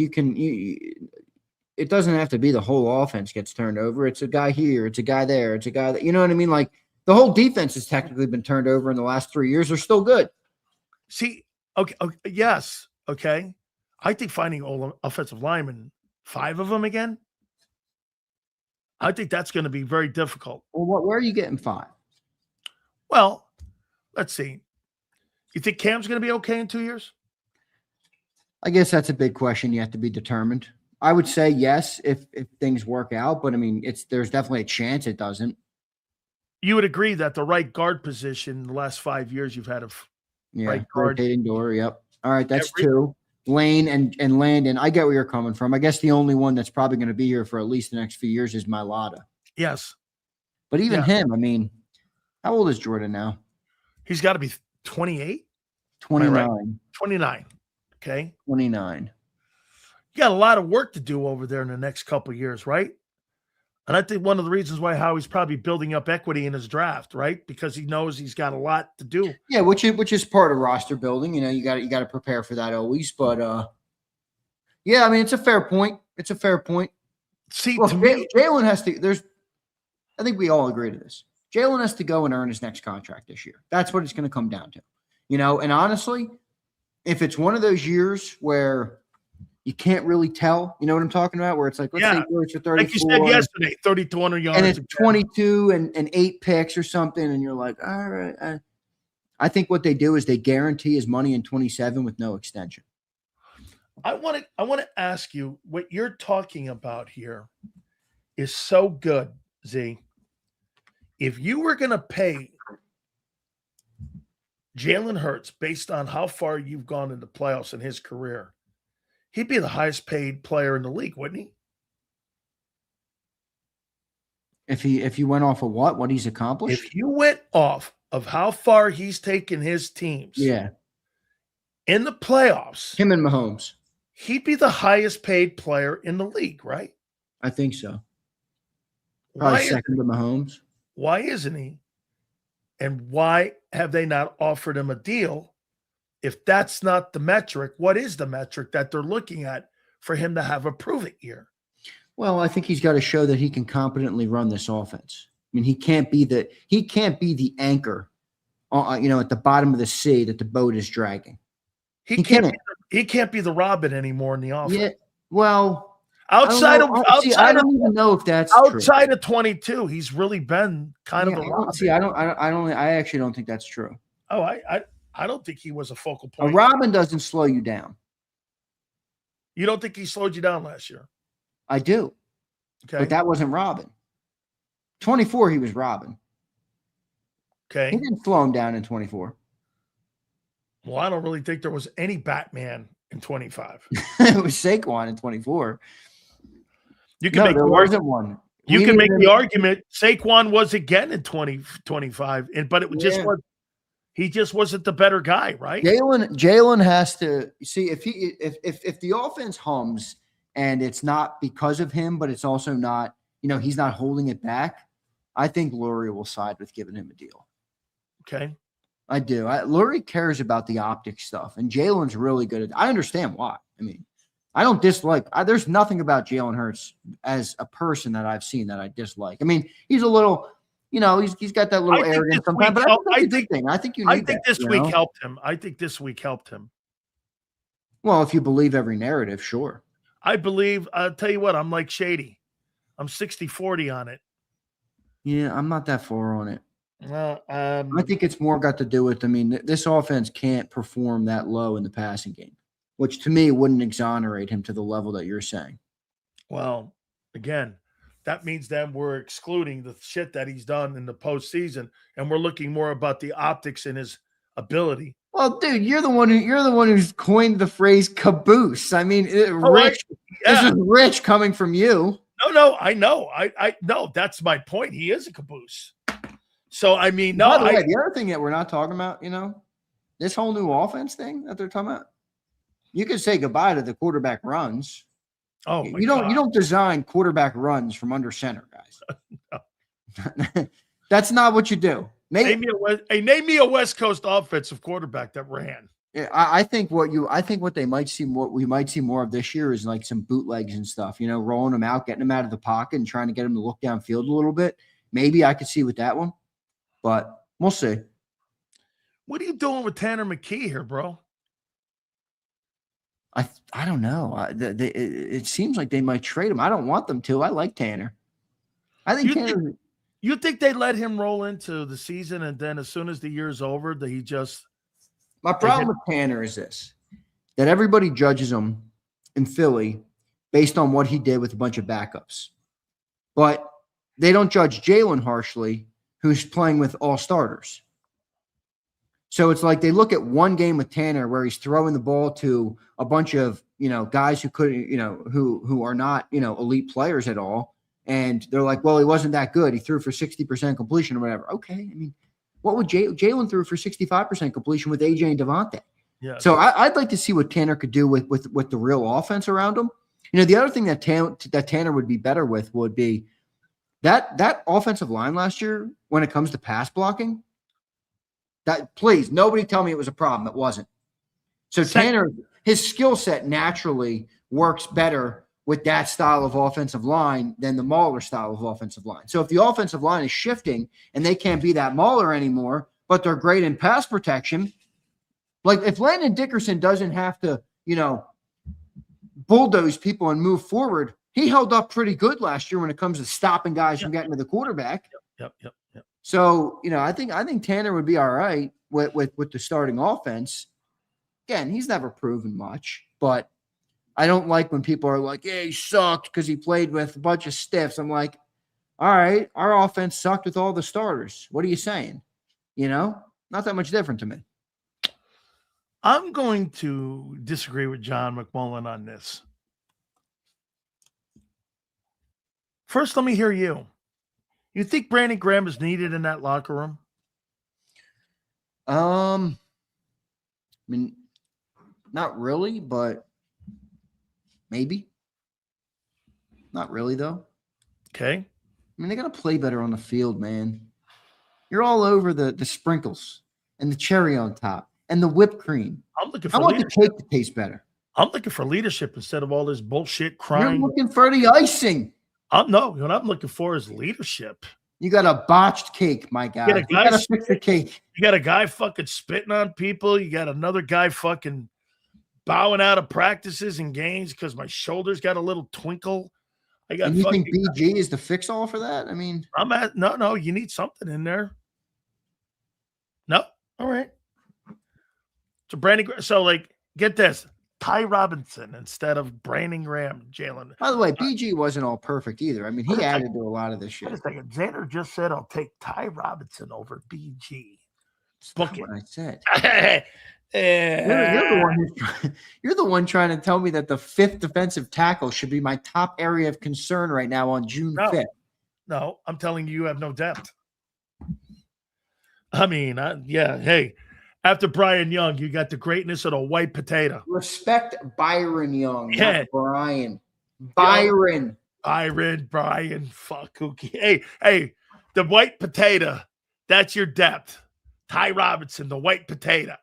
it doesn't have to be the whole offense gets turned over. It's a guy here. It's a guy there. It's a guy that, you know what I mean? Like the whole defense has technically been turned over in the last 3 years. They're still good. See, okay, yes, okay. I think finding all offensive linemen, 5 of them again, I think that's going to be very difficult. Well, where are you getting 5? Well, let's see. You think Cam's going to be okay in 2 years? I guess that's a big question yet to be determined. I would say yes if things work out, but I mean, there's definitely a chance it doesn't. You would agree that the right guard position the last 5 years you've had right guard. Rotating door, yep. All right, that's 2. Lane and Landon. I get where you're coming from. I guess the only one that's probably going to be here for at least the next few years is Mailata. Yes. But even him, I mean, how old is Jordan now? He's got to be 28? 29. Right? 29. Okay. 29. You got a lot of work to do over there in the next couple of years, right? And I think one of the reasons why Howie's probably building up equity in his draft, right? Because he knows he's got a lot to do. Yeah, which is part of roster building. You got to prepare for that always. But yeah, I mean, it's a fair point. See, well, to me, Jalen has to. I think we all agree to this. Jalen has to go and earn his next contract this year. That's what it's going to come down to. And honestly, if it's one of those years where you can't really tell, you know what I'm talking about? Where it's like, let's say George for 34. Like you said yesterday, 3,200 yards. And it's 22 and 8 picks or something. And you're like, all right. I think what they do is they guarantee his money in 27 with no extension. I want to ask you, what you're talking about here is so good, Z. If you were going to pay Jalen Hurts, based on how far you've gone in the playoffs in his career, he'd be the highest paid player in the league, wouldn't he? If you went off of what he's accomplished? If you went off of how far he's taken his teams Yeah. in the playoffs, Him and Mahomes. he'd be the highest paid player in the league, right? I think so. Probably second to Mahomes. Why isn't he? And why have they not offered him a deal? If that's not the metric, what is the metric that they're looking at for him to have a prove-it year? Well, I think he's got to show that he can competently run this offense. I mean, he can't be the anchor, at the bottom of the sea that the boat is dragging. He can't be the Robin anymore in the offense. Yeah. Well, I don't even know if that's outside true. of 22. He's really been kind of the Robin. I actually don't think that's true. Oh, I don't think he was a focal point. A Robin doesn't slow you down. You don't think he slowed you down last year? I do. Okay. But that wasn't Robin. 24, he was Robin. Okay. He didn't slow him down in 24. Well, I don't really think there was any Batman in 25. It was Saquon in 24. There wasn't one. You can make the argument Saquon was again in 2025, but he just wasn't the better guy, right? Jalen has to see if the offense hums and it's not because of him, but it's also not, he's not holding it back. I think Lurie will side with giving him a deal. Okay. I do. Lurie cares about the optics stuff, and Jalen's really good at it. I understand why. I mean, I don't dislike. There's nothing about Jalen Hurts as a person that I've seen that I dislike. I mean, he's a little, he's got that little arrogance sometimes, but I think this week helped him. I think this week helped him. Well, if you believe every narrative, sure. I believe. I'll tell you what. I'm like Shady. I'm 60-40 on it. Yeah, I'm not that far on it. I think it's more got to do with, this offense can't perform that low in the passing game, which to me wouldn't exonerate him to the level that you're saying. Well, again, that means then we're excluding the shit that he's done in the postseason, and we're looking more about the optics and his ability. Well, dude, you're the one who's coined the phrase caboose. I mean, Rich. This is Rich coming from you. No, I know. I know. That's my point. He is a caboose. So, I mean, no. By the way, the other thing that we're not talking about, this whole new offense thing that they're talking about, you can say goodbye to the quarterback runs. Oh, you don't design quarterback runs from under center, guys. That's not what you do. Name me a West Coast offensive quarterback that ran. Yeah, I think what they might see more, we might see more of this year is like some bootlegs and stuff. Rolling them out, getting them out of the pocket, and trying to get them to look downfield a little bit. Maybe I could see with that one, but we'll see. What are you doing with Tanner McKee here, bro? I don't know. It seems like they might trade him. I don't want them to. I like Tanner. I think Tanner. You think they let him roll into the season, and then as soon as the year's over, that he just? My problem with Tanner is this: that everybody judges him in Philly based on what he did with a bunch of backups, but they don't judge Jalen harshly, who's playing with all starters. So it's like they look at one game with Tanner where he's throwing the ball to a bunch of, guys who couldn't, who are not, elite players at all. And they're like, well, he wasn't that good. He threw for 60% completion or whatever. Okay. I mean, what would Jalen threw for 65% completion with AJ and Devontae? Yeah. So I'd like to see what Tanner could do with the real offense around him. The other thing that Tanner would be better with would be that offensive line last year when it comes to pass blocking. That please, nobody tell me it was a problem. It wasn't. So Tanner, his skill set naturally works better with that style of offensive line than the Mauler style of offensive line. So if the offensive line is shifting and they can't be that Mauler anymore, but they're great in pass protection, like if Landon Dickerson doesn't have to, bulldoze people and move forward, he held up pretty good last year when it comes to stopping guys from getting to the quarterback. Yep. So, I think Tanner would be all right with the starting offense. Again, he's never proven much, but I don't like when people are like, yeah, he sucked because he played with a bunch of stiffs. I'm like, all right, our offense sucked with all the starters. What are you saying? Not that much different to me. I'm going to disagree with John McMullen on this. First, let me hear you. You think Brandon Graham is needed in that locker room? I mean, not really, but maybe. Not really, though. Okay. I mean, they got to play better on the field, man. You're all over the sprinkles and the cherry on top and the whipped cream. I'm looking for I want leadership. the cake to taste better. I'm looking for leadership instead of all this bullshit You're crying. looking for the icing. No, what I'm looking for is leadership. You got a botched cake, my guy. You got to fix the cake. You got a guy fucking spitting on people. You got another guy fucking bowing out of practices and games because my shoulder's got a little twinkle. And you think BG is the fix-all for that? I mean, no. You need something in there. No, all right. So get this: Ty Robinson instead of Brandon Graham, Jalen. By the way, BG wasn't all perfect either. I mean, he added to a lot of this shit. Wait a second. Zander just said I'll take Ty Robinson over BG. That's what I said. You're the one trying to tell me that the 5th defensive tackle should be my top area of concern right now on June 5th. No, I'm telling you have no depth. I mean, hey, after Brian Young, you got the greatness of the white potato. Respect Byron Young, not Brian. Byron. Fuck, okay. Hey, the white potato, that's your depth. Ty Robinson, the white potato.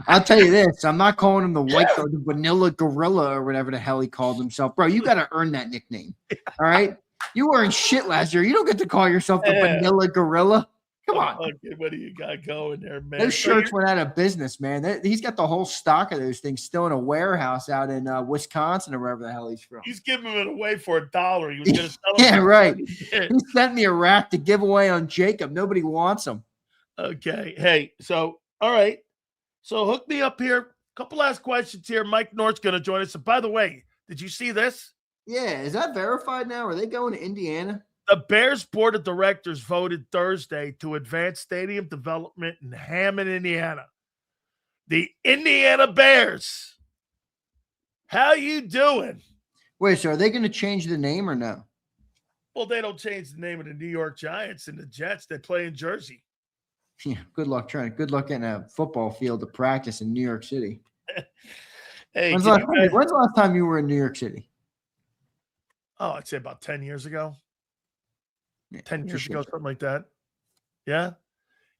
I'll tell you this. I'm not calling him the vanilla gorilla or whatever the hell he called himself. Bro, you got to earn that nickname. All right? You weren't shit last year. You don't get to call yourself the vanilla gorilla. Come on. Okay, what do you got going there, man? Those shirts went out of business, man. He's got the whole stock of those things still in a warehouse out in Wisconsin or wherever the hell he's from. He's giving it away for $1. He was going to sell them. Yeah, right. He sent me a rack to give away on JAKIB. Nobody wants them. Okay. Hey, so, all right. So hook me up here. Couple last questions here. Mike North's going to join us. And by the way, did you see this? Yeah. Is that verified now? Are they going to Indiana? The Bears board of directors voted Thursday to advance stadium development in Hammond, Indiana. The Indiana Bears. How you doing? Wait, so are they going to change the name or no? Well, they don't change the name of the New York Giants and the Jets. They play in Jersey. Yeah, good luck getting a football field to practice in New York City. Hey, when's the last time you were in New York City? Oh, I'd say about 10 years ago. 10 years ago, something like that. Yeah.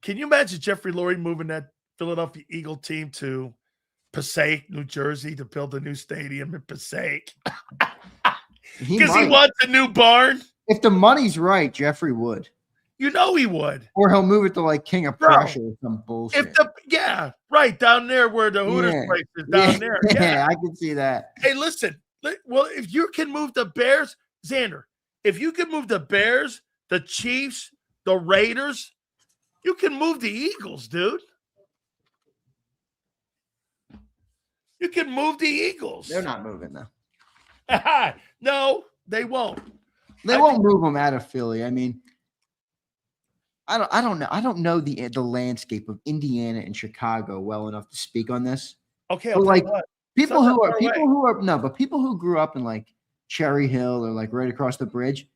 Can you imagine Jeffrey Lurie moving that Philadelphia Eagle team to Passaic, New Jersey to build a new stadium in Passaic? Because he wants a new barn. If the money's right, Jeffrey would. You know he would. Or he'll move it to like King of Prussia or some bullshit. Right down there where the Hooters place is down there. Yeah, I can see that. Hey, listen. Well, if you can move the Bears, Zander, if you can move the Bears, the Chiefs, the Raiders, you can move the Eagles, dude. You can move the Eagles. They're not moving though. No, they won't. They won't move them out of Philly. I mean, I don't know. I don't know the landscape of Indiana and Chicago well enough to speak on this. Okay, but like people who grew up in like Cherry Hill or like right across the bridge,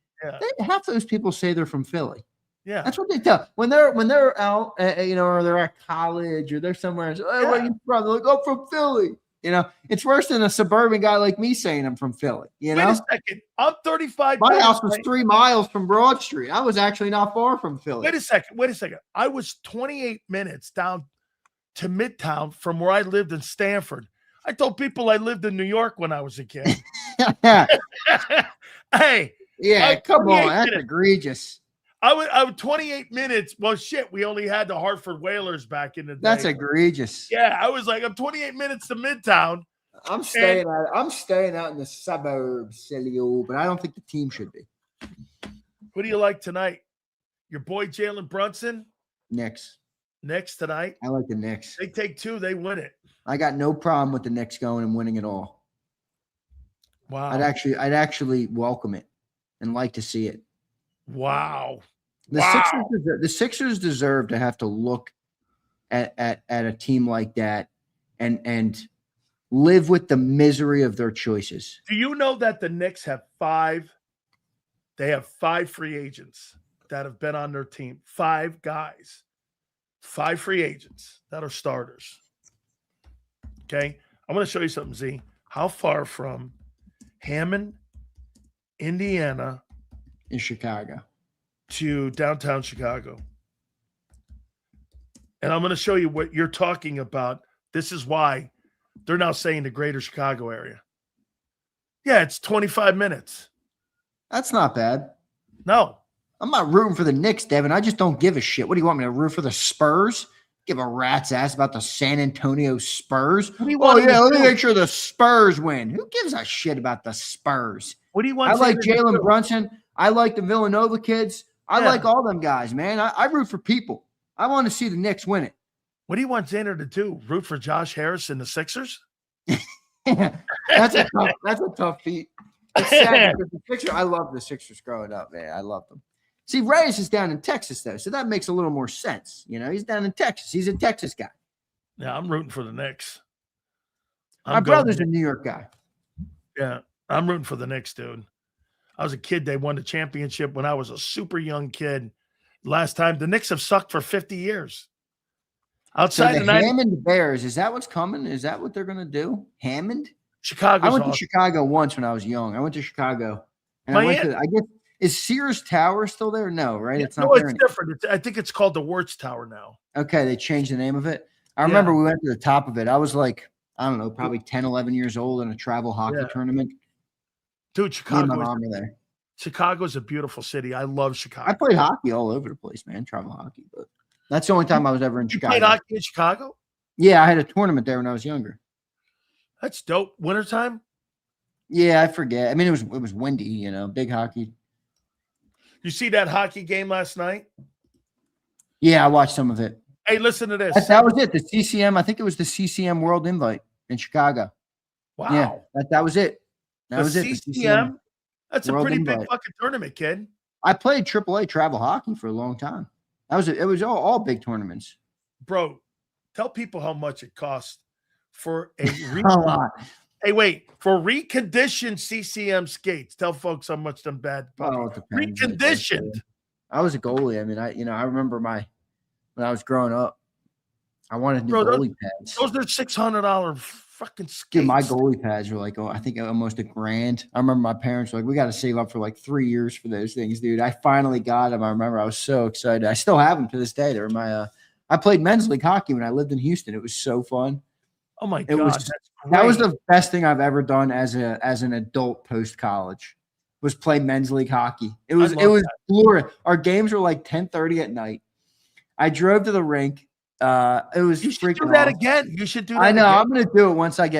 half those people say they're from Philly. Yeah, that's what they tell when they're out, or they're at college or they're somewhere. So, hey, where are you from? They're like, I'm from Philly. It's worse than a suburban guy like me saying I'm from Philly. Wait a second. I'm 35. My house was 3 miles from Broad Street. I was actually not far from Philly. Wait a second. I was 28 minutes down to Midtown from where I lived in Stanford. I told people I lived in New York when I was a kid. Hey. Yeah, come on. That's egregious. I was 28 minutes. Well, shit, we only had the Hartford Whalers back in the day. That's egregious. Yeah, I was like, I'm 28 minutes to Midtown. I'm staying out in the suburbs, Sileo, but I don't think the team should be. Who do you like tonight? Your boy Jalen Brunson? Knicks tonight? I like the Knicks. They take 2, they win it. I got no problem with the Knicks going and winning it all. Wow. I'd actually welcome it and like to see it. Wow. The Sixers deserve to have to look at a team like that and live with the misery of their choices. Do you know that the Knicks have 5? They have 5 free agents that have been on their team. 5 guys. 5 free agents that are starters. Okay? I'm going to show you something, Z. How far from Hammond, Indiana, In Chicago. to downtown Chicago? And I'm going to show you what you're talking about. This is why they're now saying the greater Chicago area. Yeah, it's 25 minutes. That's not bad. No. I'm not rooting for the Knicks, Devin. I just don't give a shit. What do you want me to root for the Spurs? Give a rat's ass about the San Antonio Spurs? What do you want let me make sure the Spurs win. Who gives a shit about the Spurs? What do you want? I like Jalen Brunson. I like the Villanova kids. I like all them guys, man. I root for people. I want to see the Knicks win it. What do you want Zander to do? Root for Josh Harris and the Sixers? That's a tough feat. It's sad because the Sixers, I love the Sixers growing up, man. I love them. See, Reyes is down in Texas, though, so that makes a little more sense. You know, he's down in Texas. He's a Texas guy. Yeah, I'm rooting for the Knicks. My brother's a New York guy. Yeah, I'm rooting for the Knicks, dude. I was a kid. They won the championship when I was a super young kid. Last time, the Knicks have sucked for 50 years. Outside of Hammond Bears, is that what's coming? Is that what they're going to do? Hammond? Chicago. I went to Chicago once when I was young. I went to Chicago. And I guess, is Sears Tower still there? No, right? Yeah, it's not there. It's different. I think it's called the Wirtz Tower now. Okay, they changed the name of it. I remember we went to the top of it. I was like, I don't know, probably 10, 11 years old in a travel hockey tournament. Dude, Chicago. Chicago's a beautiful city. I love Chicago. I played hockey all over the place, man. Travel hockey, but that's the only time I was ever in Chicago. You played hockey in Chicago? Yeah, I had a tournament there when I was younger. That's dope. Wintertime? Yeah, I forget. I mean, it was windy, you know, big hockey. You see that hockey game last night? Yeah, I watched some of it. Hey, listen to this. That was it. The CCM, I think it was the CCM World Invite in Chicago. Wow. Yeah, that was it. That was it. The CCM? That's a pretty big fucking tournament, kid. I played AAA travel hockey for a long time. It was all big tournaments. Bro, tell people how much it costs for a lot. Hey, wait, for reconditioned CCM skates. Tell folks how much them bad reconditioned. I was a goalie. I mean, I remember when I was growing up, I wanted new goalie pads. Those are $600 fucking skates. Dude, my goalie pads were like, I think almost $1,000. I remember my parents were like, we got to save up for like 3 years for those things, dude. I finally got them. I remember I was so excited. I still have them to this day. They were my I played men's league hockey when I lived in Houston. It was so fun. Oh my God. That was the best thing I've ever done as an adult post college. Was play men's league hockey. It was glorious. Our games were like 10:30 at night. I drove to the rink. It was you should do that again. You should do that. I know. Again. I'm going to do it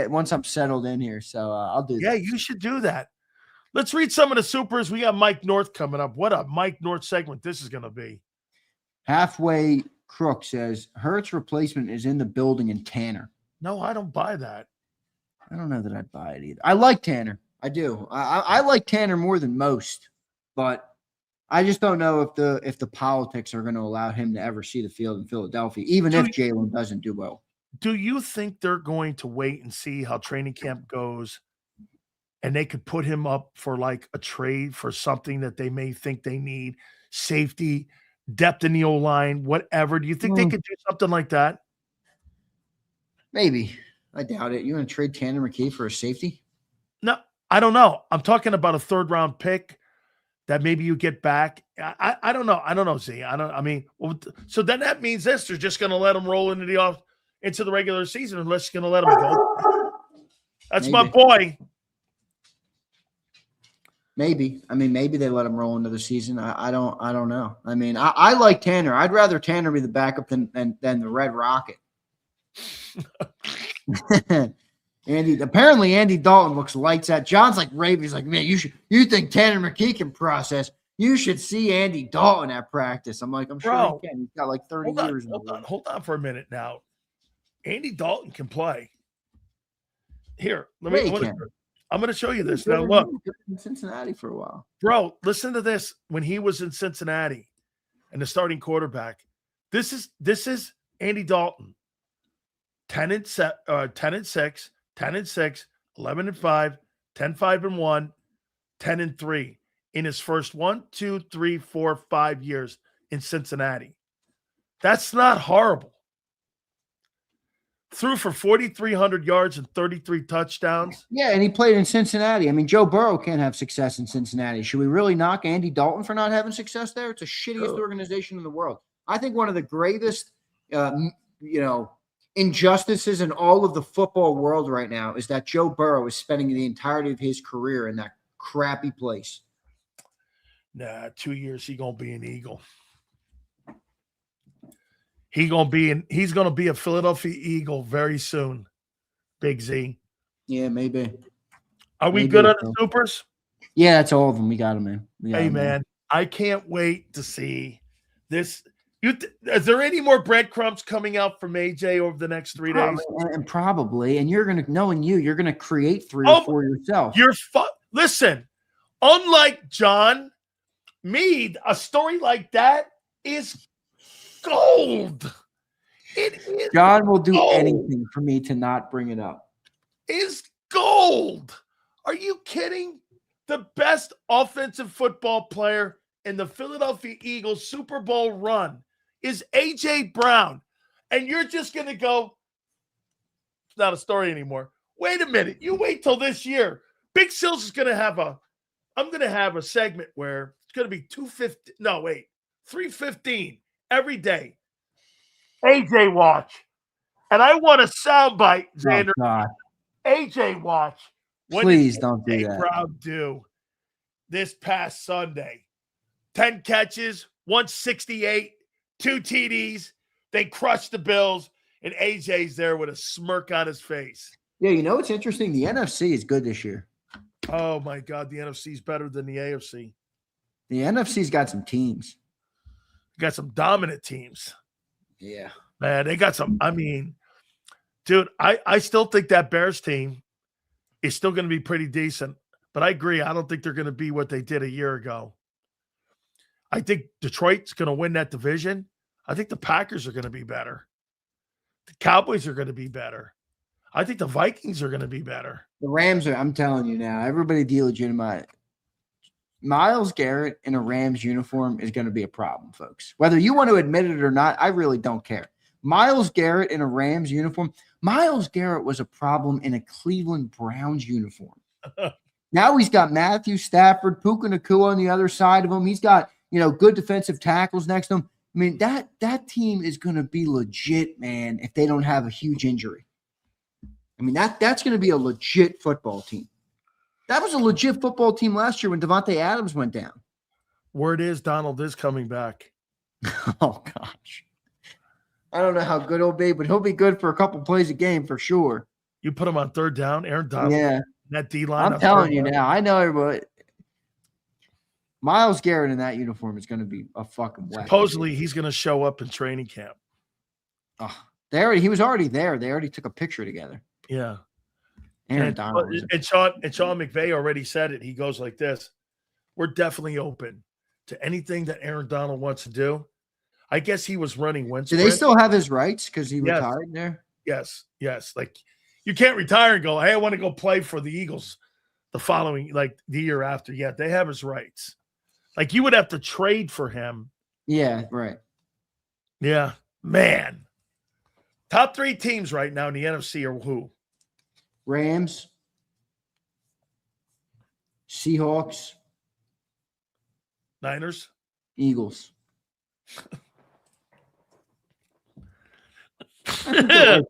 once I'm settled in here. So I'll do that. Yeah, you should do that. Let's read some of the supers. We got Mike North coming up. What a Mike North segment this is going to be. Halfway Crook says Hurts replacement is in the building in Tanner. No, I don't buy that. I don't know that I'd buy it either. I like Tanner. I do. I like Tanner more than most, but I just don't know if the politics are going to allow him to ever see the field in Philadelphia, even if Jalen doesn't do well. Do you think they're going to wait and see how training camp goes, and they could put him up for like a trade for something that they may think they need, safety, depth in the O-line, whatever? Do you think they could do something like that? Maybe. I doubt it. You want to trade Tanner McKee for a safety? No, I don't know. I'm talking about a 3rd-round pick that maybe you get back. I don't know. I don't know, Z. So then that means this. They're just going to let him roll into the regular season unless you're going to let him go. That's my boy. Maybe. I mean, maybe they let him roll into the season. I don't know. I mean, I like Tanner. I'd rather Tanner be the backup than the Red Rocket. Apparently Andy Dalton looks lights out. John's like raving. He's like, man, you think Tanner McKee can process? You should see Andy Dalton at practice. I'm like, I'm sure he can. He's got like 30 years. Hold on for a minute now. Andy Dalton can play. Here, I'm going to show you this. Now look, in Cincinnati for a while, bro. Listen to this. When he was in Cincinnati, and the starting quarterback, this is Andy Dalton. 10 and 6, 10 and 6, 11 and 5, 10, 5 and 1, 10 and 3 in his first 1, 2, 3, 4, 5 years in Cincinnati. That's not horrible. Threw for 4,300 yards and 33 touchdowns. Yeah, and he played in Cincinnati. I mean, Joe Burrow can't have success in Cincinnati. Should we really knock Andy Dalton for not having success there? It's the shittiest organization in the world. I think one of the greatest, injustices in all of the football world right now is that Joe Burrow is spending the entirety of his career in that crappy place. Nah, 2 years he gonna be an Eagle. He's gonna be a Philadelphia Eagle very soon. Big Z. Yeah, maybe. Are we good on the Supers? Yeah, that's all of them. We got them, man. Hey, man, I can't wait to see this. Is there any more breadcrumbs coming out from AJ over the next 3 days? Probably. And you're going to, knowing you're going to create 3 or 4 yourself. Listen, unlike John Meade, a story like that is gold. It is. John will do anything for me to not bring it up. Is gold. Are you kidding? The best offensive football player in the Philadelphia Eagles Super Bowl run is A.J. Brown. And you're just going to go, it's not a story anymore. Wait a minute. You wait till this year. Big Sills is going to have I'm going to have a segment where it's going to be 3:15 every day. AJ watch. And I want a soundbite, Zander. Oh, God. AJ watch. Please don't do that. Brown do this past Sunday. 10 catches, 168, 2 TDs. They crushed the Bills, and AJ's there with a smirk on his face. Yeah, you know what's interesting? The NFC is good this year. Oh, my God. The NFC is better than the AFC. The NFC's got some teams. Got some dominant teams. Yeah. Man, they got some. I mean, dude, I still think that Bears team is still going to be pretty decent. But I agree. I don't think they're going to be what they did a year ago. I think Detroit's going to win that division. I think the Packers are going to be better. The Cowboys are going to be better. I think the Vikings are going to be better. The Rams are, I'm telling you now, everybody delegitimize. Myles Garrett in a Rams uniform is going to be a problem, folks. Whether you want to admit it or not, I really don't care. Myles Garrett in a Rams uniform. Myles Garrett was a problem in a Cleveland Browns uniform. Now he's got Matthew Stafford, Puka Nacua on the other side of him. He's got, good defensive tackles next to him. I mean, that team is going to be legit, man, if they don't have a huge injury. I mean, that's going to be a legit football team. That was a legit football team last year when Devontae Adams went down. Word is Donald is coming back. Oh, gosh. I don't know how good he'll be, but he'll be good for a couple plays a game for sure. You put him on third down, Aaron Donald. Yeah. That D-line. I'm telling you now. I know everybody. Myles Garrett in that uniform is going to be a fucking weapon. Supposedly, he's going to show up in training camp. Oh, he was already there. They already took a picture together. Yeah. Aaron Donald. And Sean McVay already said it. He goes like this. We're definitely open to anything that Aaron Donald wants to do. I guess he was running Wentz. Do they still have his rights because he retired there? Yes. Like, you can't retire and go, hey, I want to go play for the Eagles the following, like the year after. Yeah, they have his rights. Like, you would have to trade for him. Yeah, right. Yeah, man. Top 3 teams right now in the NFC are who? Rams, Seahawks, Niners, Eagles. I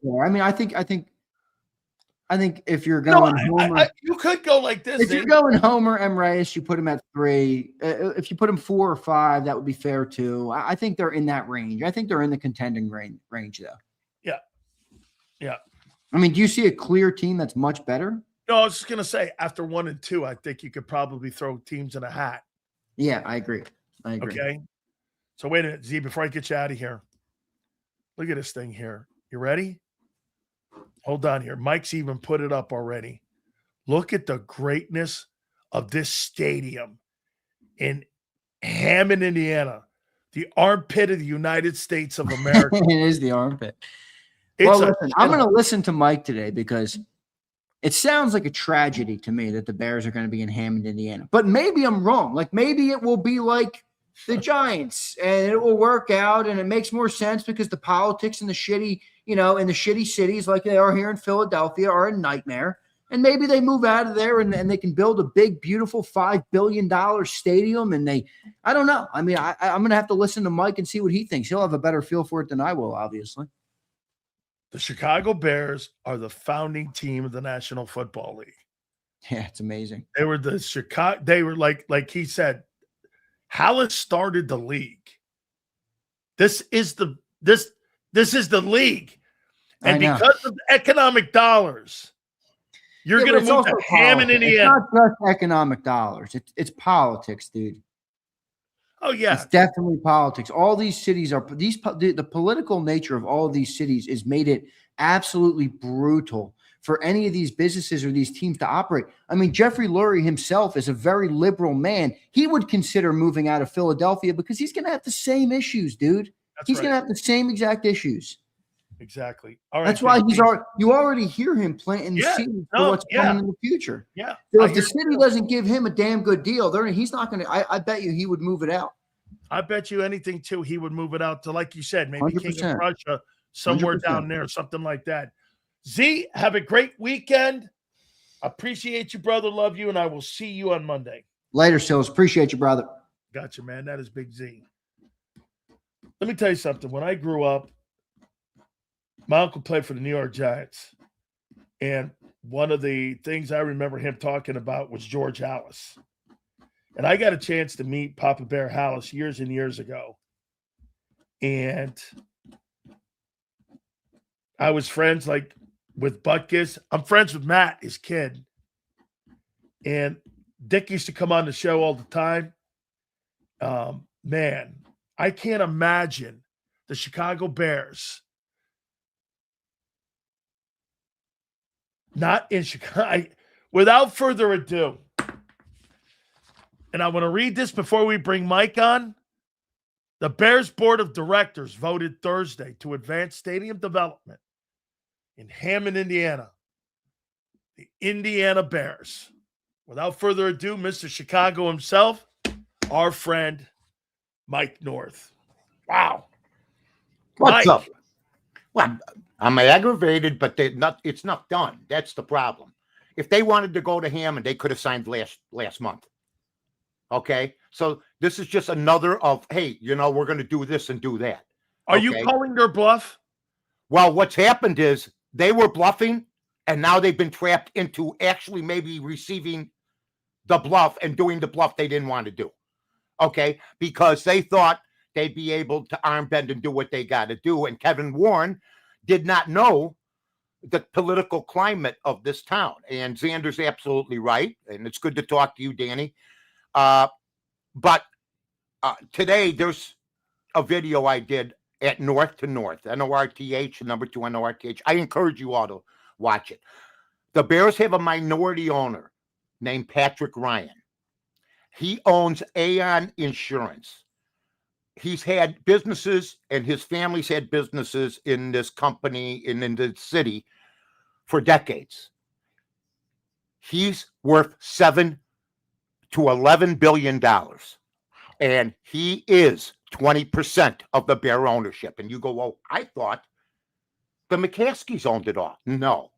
think if you're going Homer, you could go like this. If you're going Homer and Reyes, you put him at 3. If you put him 4 or 5, that would be fair too. I think they're in that range. I think they're in the contending range though. Yeah. I mean, do you see a clear team that's much better? No, I was just gonna say after 1 and 2, I think you could probably throw teams in a hat. Yeah, I agree. Okay. So wait a minute, Z, before I get you out of here. Look at this thing here. You ready? Hold on here. Mike's even put it up already. Look at the greatness of this stadium in Hammond, Indiana, the armpit of the United States of America. It is the armpit. Well, listen, I'm going to listen to Mike today because it sounds like a tragedy to me that the Bears are going to be in Hammond, Indiana. But maybe I'm wrong. Like maybe it will be like the Giants and it will work out and it makes more sense because the politics in the shitty, in the shitty cities like they are here in Philadelphia are a nightmare. And maybe they move out of there and they can build a big, beautiful $5 billion stadium. And I don't know. I mean, I'm going to have to listen to Mike and see what he thinks. He'll have a better feel for it than I will, obviously. The Chicago Bears are the founding team of the National Football League. Yeah, it's amazing. They were like he said, Hallis started the league. This is the league. And because of economic dollars, you're going to move to Hammond, Indiana. It's not just economic dollars. It's politics, dude. Oh, yeah. It's definitely politics. All these cities the political nature of all of these cities has made it absolutely brutal for any of these businesses or these teams to operate. I mean, Jeffrey Lurie himself is a very liberal man. He would consider moving out of Philadelphia because he's going to have the same issues, dude. He's going to have the same exact issues. Exactly. All right. That's why you already hear him planting the seeds for what's coming in the future. Yeah. So if the city doesn't give him a damn good deal, he's not going to. I bet you he would move it out. I bet you anything too. He would move it out to, like you said, maybe 100%. King of Prussia, somewhere 100%. down there, something like that. Z, have a great weekend. Appreciate you, brother. Love you, and I will see you on Monday. Later, Sills. Appreciate you, brother. Gotcha, man. That is Big Z. Let me tell you something. When I grew up, my uncle played for the New York Giants, and one of the things I remember him talking about was George Hallis. And I got a chance to meet Papa Bear Hallis years and years ago. And I was friends with Butkus. I'm friends with Matt, his kid. And Dick used to come on the show all the time. Man, I can't imagine the Chicago Bears not in Chicago. Without further ado, and I want to read this before we bring Mike on. The Bears Board of Directors voted Thursday to advance stadium development in Hammond, Indiana. The Indiana Bears. Without further ado, Mr. Chicago himself, our friend, Mike North. Wow. What's up? Well, I'm aggravated, but it's not done. That's the problem. If they wanted to go to Hammond, they could have signed last month. Okay, so this is just another of, hey, we're going to do this and do that. Are you calling their bluff? Well, what's happened is they were bluffing, and now they've been trapped into actually maybe receiving the bluff and doing the bluff they didn't want to do. Okay, because they thought they'd be able to arm bend and do what they got to do. And Kevin Warren did not know the political climate of this town. And Zander's absolutely right. And it's good to talk to you, Danny. But today there's a video I did at North to North, NORTH, number 2 NORTH. I encourage you all to watch it. The Bears have a minority owner named Patrick Ryan. He owns Aon Insurance. He's had businesses, and his family's had businesses in this company and in the city for decades. He's worth $7 to $11 billion. And he is 20% of the Bear ownership. And you go, well, I thought the McCaskies owned it all. No,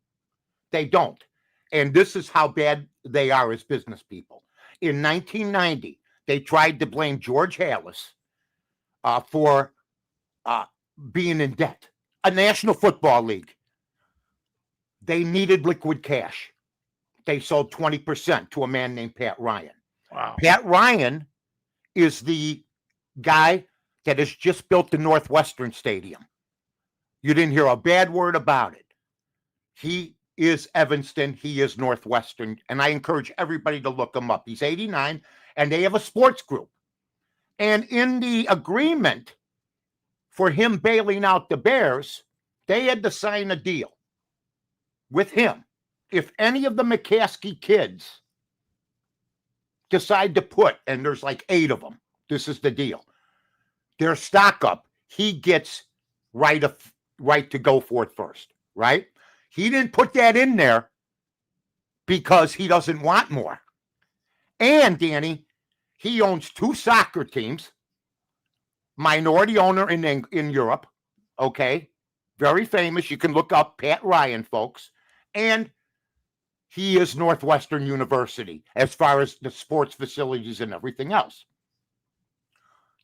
they don't. And this is how bad they are as business people. In 1990, they tried to blame George Hallis for being in debt. A National Football League. They needed liquid cash. They sold 20% to a man named Pat Ryan. Wow. Pat Ryan is the guy that has just built the Northwestern Stadium. You didn't hear a bad word about it. He is Evanston. He is Northwestern. And I encourage everybody to look him up. He's 89, and they have a sports group. And in the agreement for him bailing out the Bears, they had to sign a deal with him. If any of the McCaskey kids decide to put, and there's like 8 of them, this is the deal, their stock up, he gets right of right to go for it first, right? He didn't put that in there because he doesn't want more. And Danny, he owns 2 soccer teams, minority owner in Europe, okay? Very famous. You can look up Pat Ryan, folks. And he is Northwestern University as far as the sports facilities and everything else.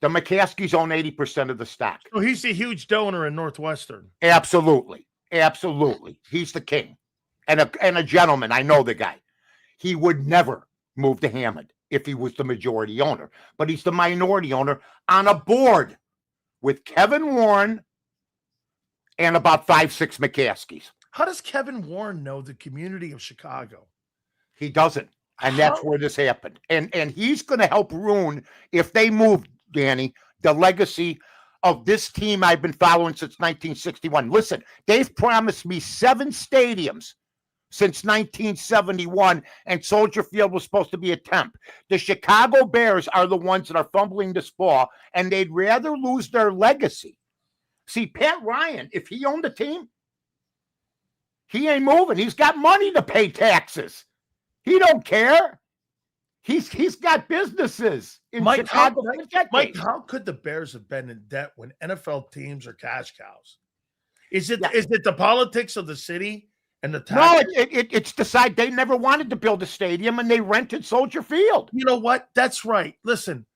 The McCaskies own 80% of the stock. So he's a huge donor in Northwestern. Absolutely. Absolutely. He's the king and a gentleman. I know the guy. He would never move to Hammond if he was the majority owner, but he's the minority owner on a board with Kevin Warren and about 5-6 McCaskies. How does Kevin Warren know the community of Chicago? He doesn't. And that's where this happened. And he's going to help ruin, if they move, Danny, the legacy of this team I've been following since 1961. Listen, they've promised me 7 stadiums since 1971, and Soldier Field was supposed to be a temp. The Chicago Bears are the ones that are fumbling this ball, and they'd rather lose their legacy. See, Pat Ryan, if he owned the team, he ain't moving. He's got money to pay taxes. He don't care. He's got businesses in Chicago. Mike, how could the Bears have been in debt when NFL teams are cash cows? Is it the politics of the city and the tax? No, it's decided they never wanted to build a stadium and they rented Soldier Field. You know what? That's right. Listen,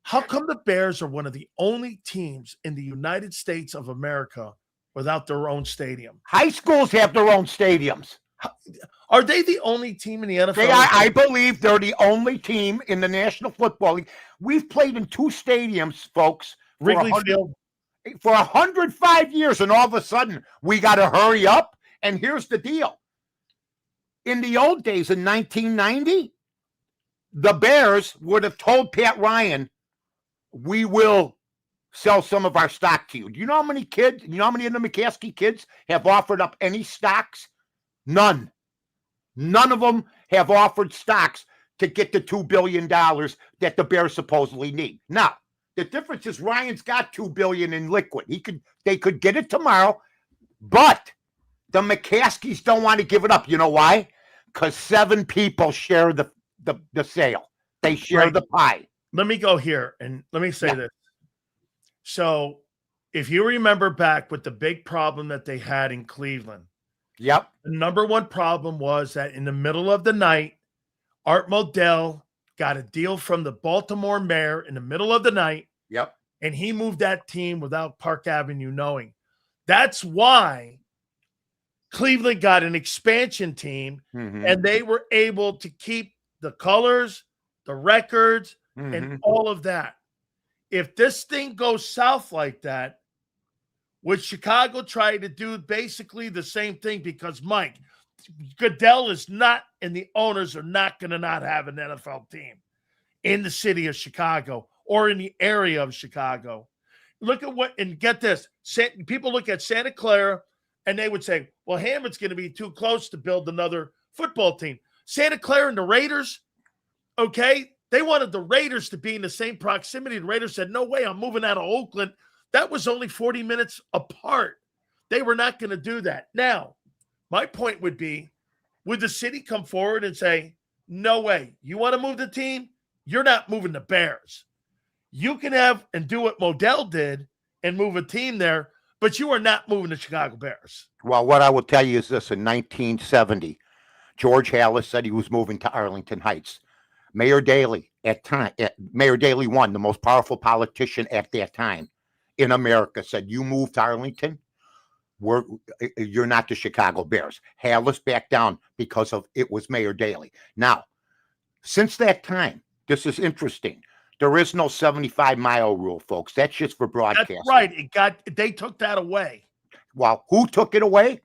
how come the Bears are one of the only teams in the United States of America without their own stadium? High schools have their own stadiums. Are they the only team in the NFL? They are, I believe they're the only team in the National Football League. We've played in 2 stadiums, folks. Wrigley Field. For 105 years, and all of a sudden, we got to hurry up. And here's the deal. In the old days, in 1990, the Bears would have told Pat Ryan, we will sell some of our stock to you. Do you know how many kids, you know how many of the McCaskey kids have offered up any stocks? None. None of them have offered stocks to get the $2 billion that the Bears supposedly need. Now, the difference is Ryan's got $2 billion in liquid. They could get it tomorrow, but the McCaskies don't want to give it up. You know why? Because 7 people share the sale. They share the pie. Let me go here and let me say this. So if you remember back with the big problem that they had in Cleveland, yep. The number one problem was that in the middle of the night, Art Modell got a deal from the Baltimore mayor in the middle of the night. Yep. And he moved that team without Park Avenue knowing. That's why Cleveland got an expansion team, and they were able to keep the colors, the records, and all of that. If this thing goes south like that, would Chicago try to do basically the same thing? Because, Mike, Goodell is not, and the owners are not going to not have an NFL team in the city of Chicago or in the area of Chicago. Look at what, and get this, people look at Santa Clara, and they would say, well, Hammond's going to be too close to build another football team. Santa Clara and the Raiders, okay, they wanted the Raiders to be in the same proximity. The Raiders said, no way, I'm moving out of Oakland. That was only 40 minutes apart. They were not going to do that. Now, my point would be, would the city come forward and say, no way, you want to move the team? You're not moving the Bears. You can have and do what Modell did and move a team there, but you are not moving the Chicago Bears. Well, what I will tell you is this. In 1970, George Halas said he was moving to Arlington Heights. Mayor Daley, Mayor Daley won, the most powerful politician at that time in America, said, you move to Arlington, you're not the Chicago Bears. Halas backed down because of it was Mayor Daley. Now, since that time, this is interesting. There is no 75-mile rule, folks. That's just for broadcasting. That's right. They took that away. Well, who took it away?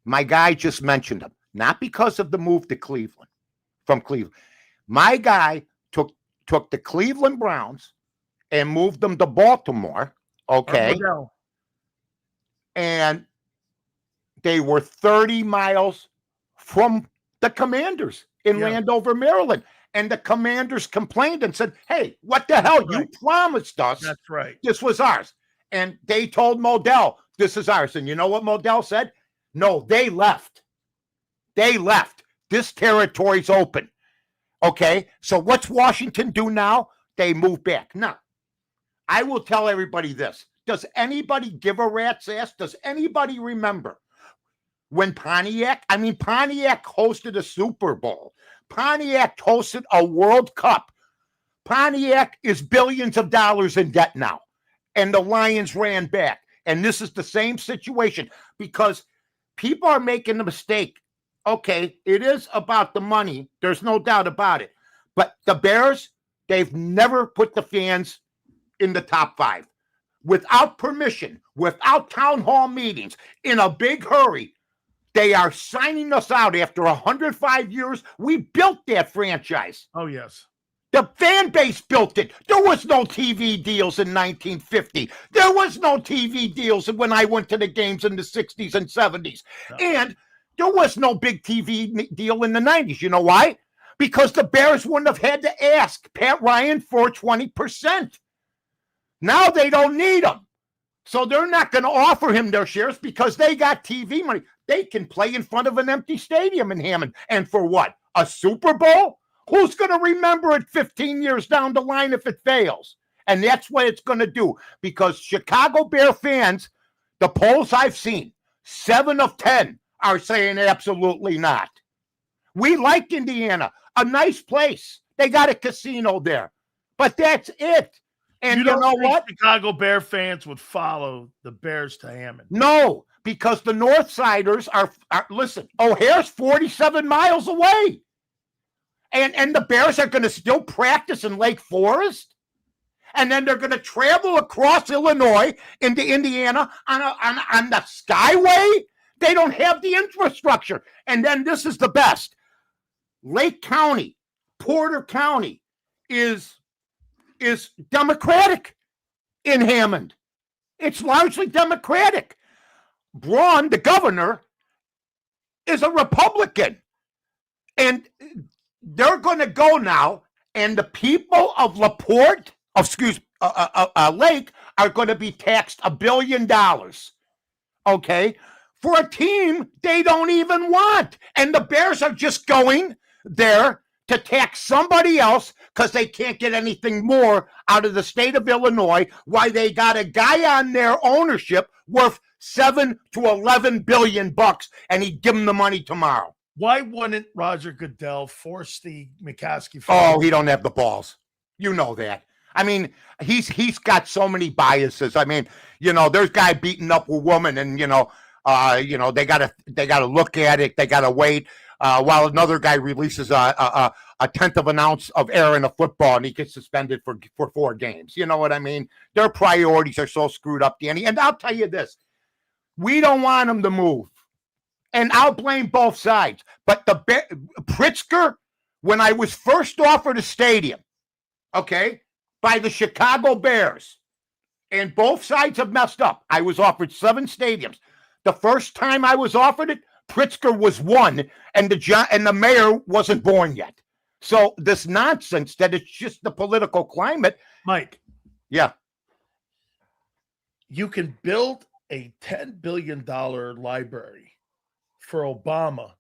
My guy just mentioned him. Not because of the move to Cleveland, from Cleveland. My guy took the Cleveland Browns and moved them to Baltimore, okay? And they were 30 miles from the Commanders in Landover, Maryland. And the Commanders complained and said, hey, what the hell? You promised us. That's right. This was ours. And they told Modell, This is ours. And you know what Modell said? No, they left. They left. This territory's open. Okay, so what's Washington do now? They move back. Now, I will tell everybody this. Does anybody give a rat's ass? Does anybody remember when Pontiac hosted a Super Bowl. Pontiac hosted a World Cup. Pontiac is billions of dollars in debt now. And the Lions ran back. And this is the same situation because people are making the mistake. Okay, it is about the money. There's no doubt about it. But the Bears, they've never put the fans in the top 5. Without permission, without town hall meetings, in a big hurry. They are signing us out after 105 years. We built that franchise. Oh, yes. The fan base built it. There was no TV deals in 1950. There was no TV deals when I went to the games in the 60s and 70s. No. And there was no big TV deal in the 90s. You know why? Because the Bears wouldn't have had to ask Pat Ryan for 20%. Now they don't need them. So they're not going to offer him their shares because they got TV money. They can play in front of an empty stadium in Hammond. And for what? A Super Bowl? Who's going to remember it 15 years down the line if it fails? And that's what it's going to do. Because Chicago Bear fans, the polls I've seen, 7 of 10 are saying absolutely not. We like Indiana, a nice place. They got a casino there. But that's it. And you know what? Chicago Bear fans would follow the Bears to Hammond. No, because the Northsiders are listen, O'Hare's 47 miles away. And the Bears are going to still practice in Lake Forest. And then they're going to travel across Illinois into Indiana on the Skyway. They don't have the infrastructure. And then this is the best. Lake County, Porter County is Democratic in Hammond. It's largely Democratic. Braun, the governor, is a Republican. And they're going to go now, and the people of Lake are going to be taxed $1 billion. Okay? For a team they don't even want. And the Bears are just going there to tax somebody else because they can't get anything more out of the state of Illinois, why they got a guy on their ownership worth $7 to $11 billion, and he'd give them the money tomorrow. Why wouldn't Roger Goodell force the McCaskey? Oh, he don't have the balls. You know that. I mean, he's got so many biases. I mean, there's guy beating up a woman, and they gotta look at it. They gotta wait. While another guy releases a tenth of an ounce of air in a football and he gets suspended for 4 games. You know what I mean? Their priorities are so screwed up, Danny. And I'll tell you this. We don't want them to move. And I'll blame both sides. But Pritzker, when I was first offered a stadium, okay, by the Chicago Bears, and both sides have messed up. I was offered 7 stadiums. The first time I was offered it, Pritzker was 1, and the mayor wasn't born yet. So this nonsense that it's just the political climate. Mike. Yeah. You can build a $10 billion library for Obama.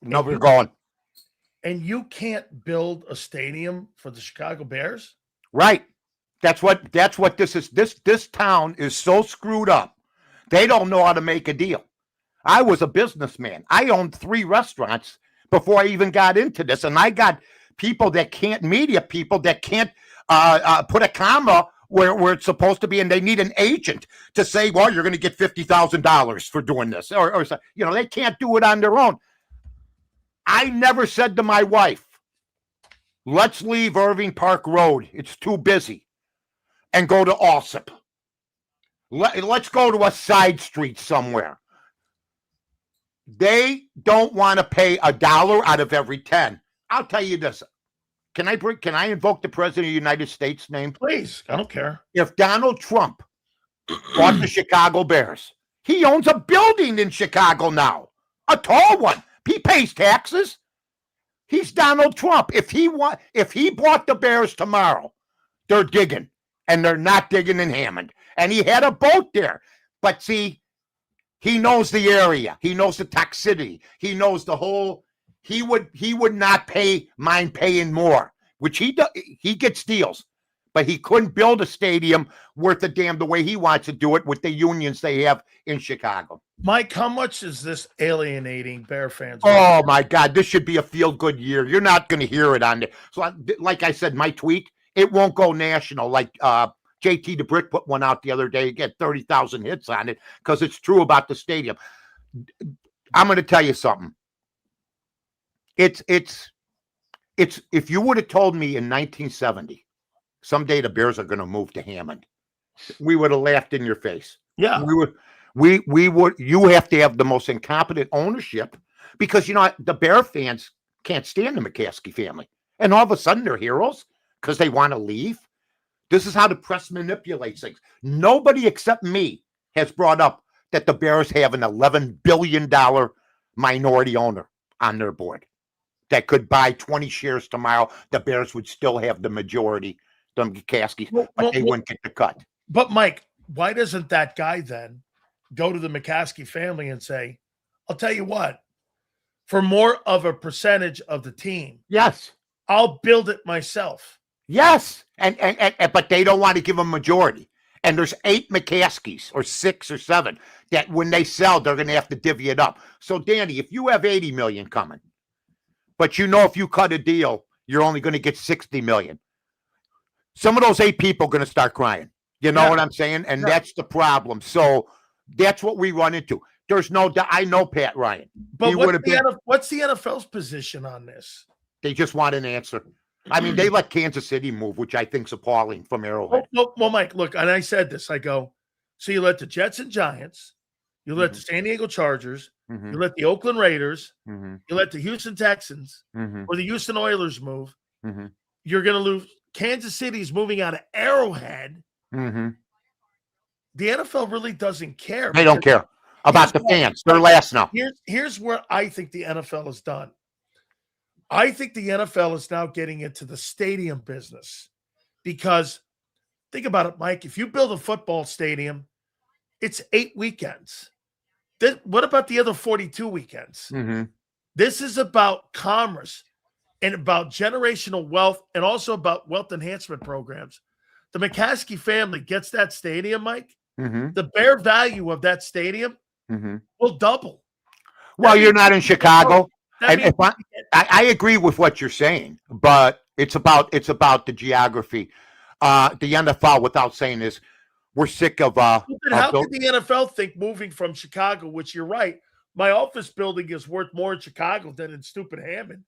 No, we're going. And you can't build a stadium for the Chicago Bears? Right. That's what this is. This town is so screwed up. They don't know how to make a deal. I was a businessman. I owned 3 restaurants before I even got into this. And I got media people that can't put a comma where it's supposed to be. And they need an agent to say, well, you're going to get $50,000 for doing this. Or they can't do it on their own. I never said to my wife, let's leave Irving Park Road. It's too busy. And go to Alsip. Let's go to a side street somewhere. They don't want to pay $1 out of every 10. I'll tell you this. Can I invoke the President of the United States' name? Please. I don't care. If Donald Trump bought the Chicago Bears, he owns a building in Chicago now. A tall one. He pays taxes. He's Donald Trump. If he bought the Bears tomorrow, they're digging. And they're not digging in Hammond. And he had a boat there. But see, he knows the area. He knows the toxicity. He knows the whole. He would not mind paying more, which he gets deals, but he couldn't build a stadium worth a damn the way he wants to do it with the unions they have in Chicago. Mike, how much is this alienating Bear fans? Oh my God, this should be a feel-good year. You're not going to hear it on there. So, like I said, my tweet, it won't go national. Like JT the Brick put one out the other day, get 30,000 hits on it because it's true about the stadium. I'm going to tell you something. It's if you would have told me in 1970, someday the Bears are going to move to Hammond, we would have laughed in your face. Yeah. We would. You have to have the most incompetent ownership because the Bear fans can't stand the McCaskey family, and all of a sudden they're heroes because they want to leave. This is how the press manipulates things. Nobody except me has brought up that the Bears have an $11 billion minority owner on their board that could buy 20 shares tomorrow. The Bears would still have the majority, the McCaskies, but they wouldn't get the cut. But Mike, why doesn't that guy then go to the McCaskey family and say, I'll tell you what, for more of a percentage of the team, yes, I'll build it myself. Yes. And but they don't want to give a majority. And there's 8 McCaskies or 6 or 7 that when they sell, they're going to have to divvy it up. So Danny, if you have 80 million coming, but if you cut a deal, you're only going to get 60 million. Some of those 8 people are going to start crying. You know what I'm saying? And that's the problem. So that's what we run into. There's I know Pat Ryan. But what's the NFL's position on this? They just want an answer. I mean, they let Kansas City move, which I think is appalling from Arrowhead. Well, Mike, look, and I said this. I go, so you let the Jets and Giants, you let the San Diego Chargers, you let the Oakland Raiders, you let the Houston Texans or the Houston Oilers move. You're going to lose. Kansas City's moving out of Arrowhead. The NFL really doesn't care. They don't care about the fans. They're last now. Here's where I think the NFL is done. I think the NFL is now getting into the stadium business because think about it, Mike. If you build a football stadium, it's 8 weekends. What about the other 42 weekends? This is about commerce and about generational wealth and also about wealth enhancement programs. The McCaskey family gets that stadium, Mike. The bare value of that stadium will double. Well, you're not in Chicago. And if I agree with what you're saying, but it's about the geography. The NFL, without saying this, we're sick of. How could the NFL think moving from Chicago, which you're right, my office building is worth more in Chicago than in stupid Hammond?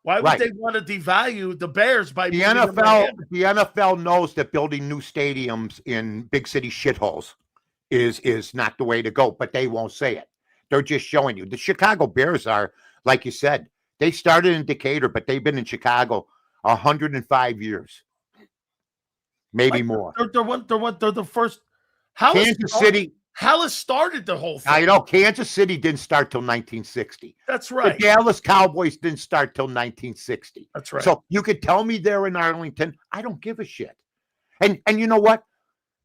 Why would they want to devalue the Bears by the NFL? The NFL knows that building new stadiums in big city shitholes is not the way to go, but they won't say it. They're just showing you. The Chicago Bears are. Like you said, they started in Decatur, but they've been in Chicago 105 years, maybe more. They're the first. Kansas City. Dallas started the whole thing. I know Kansas City didn't start till 1960. That's right. The Dallas Cowboys didn't start till 1960. That's right. So you could tell me they're in Arlington. I don't give a shit. And you know what?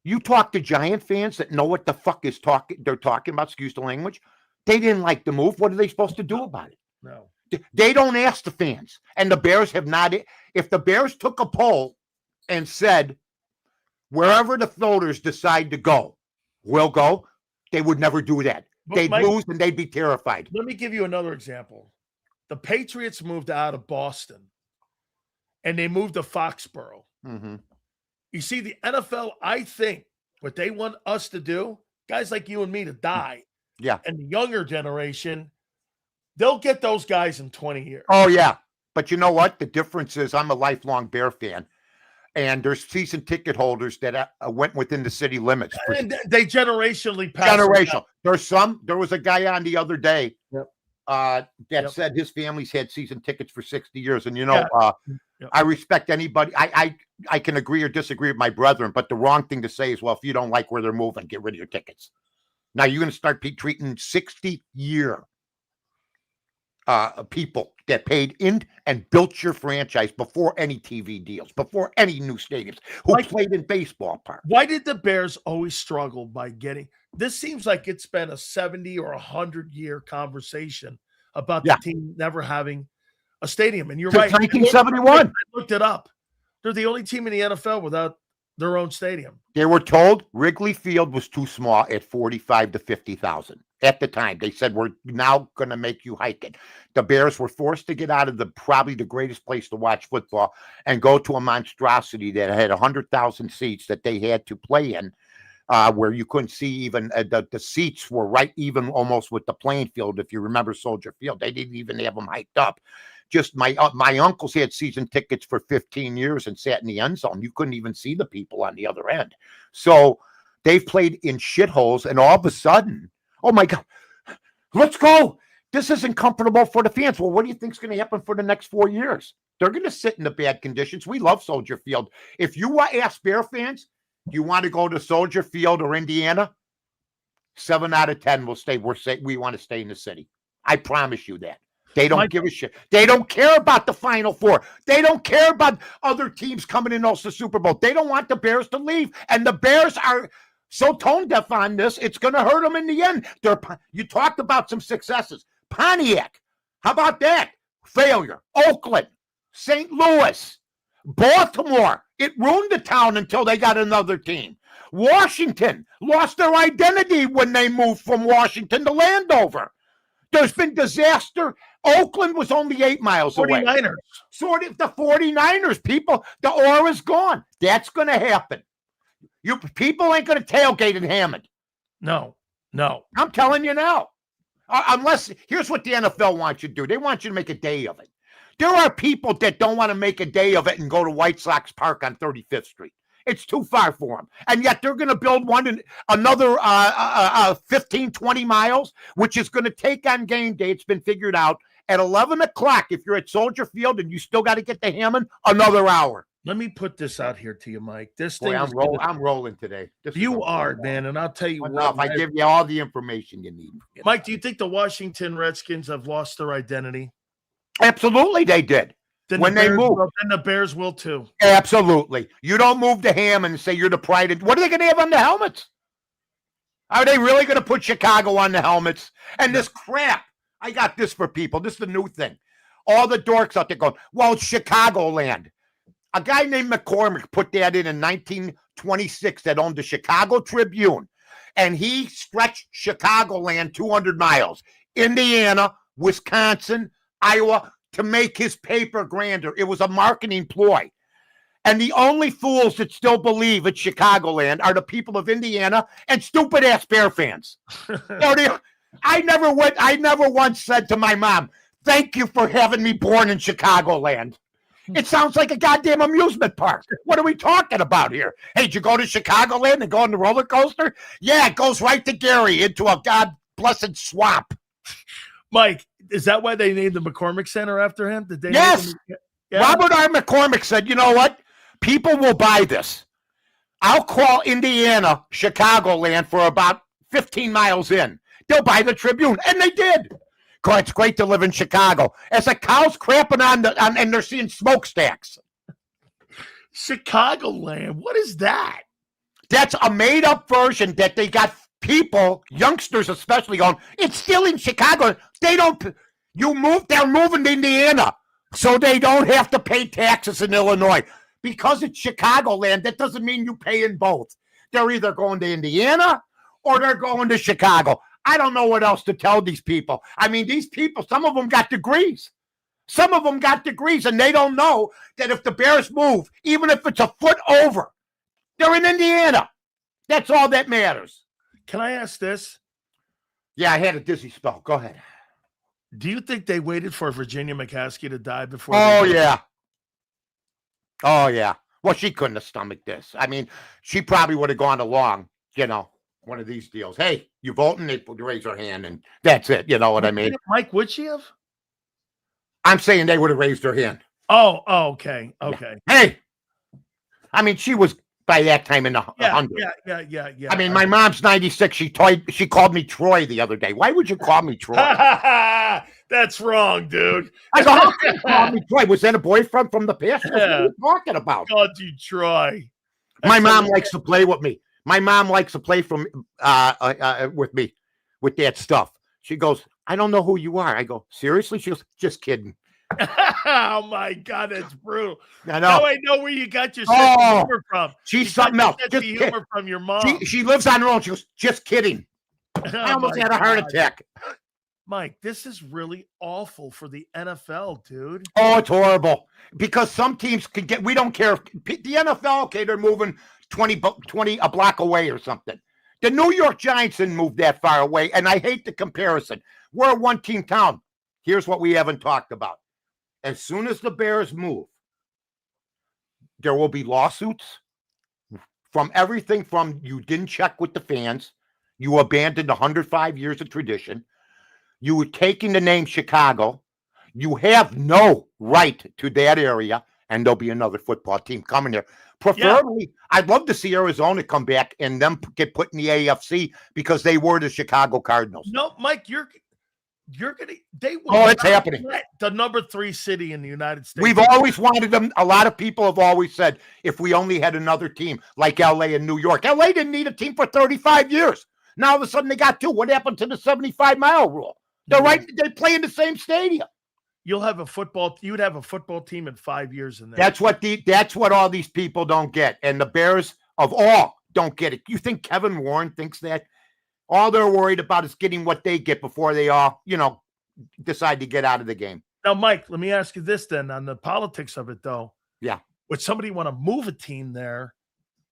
You talk to Giant fans that know what the fuck they're talking about. Excuse the language. They didn't like the move. What are they supposed to do about it? No. They don't ask the fans. And the Bears have not. If the Bears took a poll and said, wherever the voters decide to go, we'll go, they would never do that. They'd lose and they'd be terrified. Let me give you another example. The Patriots moved out of Boston and they moved to Foxborough. You see, the NFL, I think what they want us to do, guys like you and me to die. Yeah. And the younger generation, they'll get those guys in 20 years. Oh, yeah. But you know what? The difference is I'm a lifelong Bear fan. And there's season ticket holders that went within the city limits. And they generationally pass. Generational. There was a guy on the other day that said his family's had season tickets for 60 years. And, I respect anybody. I can agree or disagree with my brethren, but the wrong thing to say is, well, if you don't like where they're moving, get rid of your tickets. Now you're going to start treating 60-year people that paid in and built your franchise before any TV deals, before any new stadiums, who played in baseball parks. Why did the Bears always struggle by getting this? Seems like it's been a 70 or 100-year conversation about the team never having a stadium. And you're right. 1971. I looked it up. They're the only team in the NFL without their own stadium. They were told Wrigley Field was too small at 45 to 50,000. At the time, they said, we're now going to make you hike it. The Bears were forced to get out of probably the greatest place to watch football and go to a monstrosity that had 100,000 seats that they had to play in, where you couldn't see even the seats were right even almost with the playing field. If you remember Soldier Field, they didn't even have them hiked up. Just my uncles had season tickets for 15 years and sat in the end zone. You couldn't even see the people on the other end. So they've played in shitholes, and all of a sudden, oh my God, let's go. This isn't comfortable for the fans. Well, what do you think is going to happen for the next 4 years? They're going to sit in the bad conditions. We love Soldier Field. If you ask Bear fans, do you want to go to Soldier Field or Indiana? 7 out of 10 will stay. We want to stay in the city. I promise you that. They don't give a shit. They don't care about the Final Four. They don't care about other teams coming in also the Super Bowl. They don't want the Bears to leave. And the Bears are so tone deaf on this, it's going to hurt them in the end. You talked about some successes. Pontiac, how about that? Failure. Oakland, St. Louis, Baltimore. It ruined the town until they got another team. Washington lost their identity when they moved from Washington to Landover. There's been disaster. Oakland was only 8 miles away. 49ers. Sort of the 49ers, people, the aura's gone. That's going to happen. People ain't going to tailgate in Hammond. No. I'm telling you now. Unless, here's what the NFL wants you to do. They want you to make a day of it. There are people that don't want to make a day of it and go to White Sox Park on 35th Street. It's too far for them. And yet they're going to build another 15, 20 miles, which is going to take on game day. It's been figured out at 11 o'clock. If you're at Soldier Field and you still got to get to Hammond, another hour. Let me put this out here to you, Mike. This thing I'm rolling today. You are, man, and I'll tell you what. I give you all the information you need. Mike, do you think the Washington Redskins have lost their identity? Absolutely, they did. Then when they move, then the Bears will too. Absolutely. You don't move to Hammond and say you're the pride of. What are they going to have on the helmets? Are they really going to put Chicago on the helmets? And this crap. I got this for people. This is the new thing. All the dorks out there going, well, it's Chicagoland. A guy named McCormick put that in 1926 that owned the Chicago Tribune. And he stretched Chicagoland 200 miles. Indiana, Wisconsin, Iowa, to make his paper grander. It was a marketing ploy. And the only fools that still believe it's Chicagoland are the people of Indiana and stupid-ass Bear fans. I never once said to my mom, thank you for having me born in Chicagoland. It sounds like a goddamn amusement park. What are we talking about here? Hey, did you go to Chicagoland and go on the roller coaster? Yeah, it goes right to Gary into a god-blessed swamp. Mike, is that why they named the McCormick Center after him? Did they yes. Yeah. Robert R. McCormick said, you know what? People will buy this. I'll call Indiana Chicagoland for about 15 miles in. They'll buy the Tribune. And they did. God, it's great to live in Chicago. As a cow's crapping and they're seeing smokestacks. Chicagoland. What is that? That's a made-up version that they got people, youngsters especially, going, it's still in Chicago. They're moving to Indiana, so they don't have to pay taxes in Illinois. Because it's Chicagoland, that doesn't mean you pay in both. They're either going to Indiana or they're going to Chicago. I don't know what else to tell these people. I mean, these people, some of them got degrees. Some of them got degrees, and they don't know that if the Bears move, even if it's a foot over, they're in Indiana. That's all that matters. Can I ask this? Yeah, I had a dizzy spell. Go ahead. Do you think they waited for Virginia McCaskey to die before? Oh, yeah. Oh, yeah. Well, she couldn't have stomached this. I mean, she probably would have gone along, one of these deals. Hey, you voting? They raise their hand, and that's it. You know what I mean? Mike, would she have? I'm saying they would have raised their hand. Oh, okay. Okay. Yeah. Hey, I mean, she was by that time in the 100. Yeah. I mean, my mom's 96. She called me Troy the other day. Why would you call me Troy? That's wrong, dude. I go, how can you call me Troy? Was that a boyfriend from the past? What are you talking about? God, you Troy. My mom likes to play with me. My mom likes to play with me with that stuff. She goes, I don't know who you are. I go, seriously? She goes, just kidding. Oh my God, that's brutal. I know. Now I know where you got your sense of humor from. She's something else. Just humor from your mom. She lives on her own. She goes, just kidding. I almost had a heart attack. Mike, this is really awful for the NFL, dude. Oh, it's horrible because some teams could get. We don't care if the NFL. Okay, they're moving 20 a block away or something. The New York Giants didn't move that far away, and I hate the comparison. We're a one-team town. Here's what we haven't talked about. As soon as the Bears move, there will be lawsuits from everything from you didn't check with the fans, you abandoned 105 years of tradition, you were taking the name Chicago, you have no right to that area, and there'll be another football team coming there. Preferably, I'd love to see Arizona come back and them get put in the AFC because they were the Chicago Cardinals. No, Mike, they will. Oh, it's happening. The number 3 city in the United States. We've always wanted them. A lot of people have always said if we only had another team like LA and New York. LA didn't need a team for 35 years. Now all of a sudden they got 2. What happened to the 75-mile rule? They're right. They play in the same stadium. You'd have a football team in 5 years in there. That's what all these people don't get. And the Bears of all don't get it. You think Kevin Warren thinks that? All they're worried about is getting what they get before they all, decide to get out of the game. Now, Mike, let me ask you this then on the politics of it, though. Yeah. Would somebody want to move a team there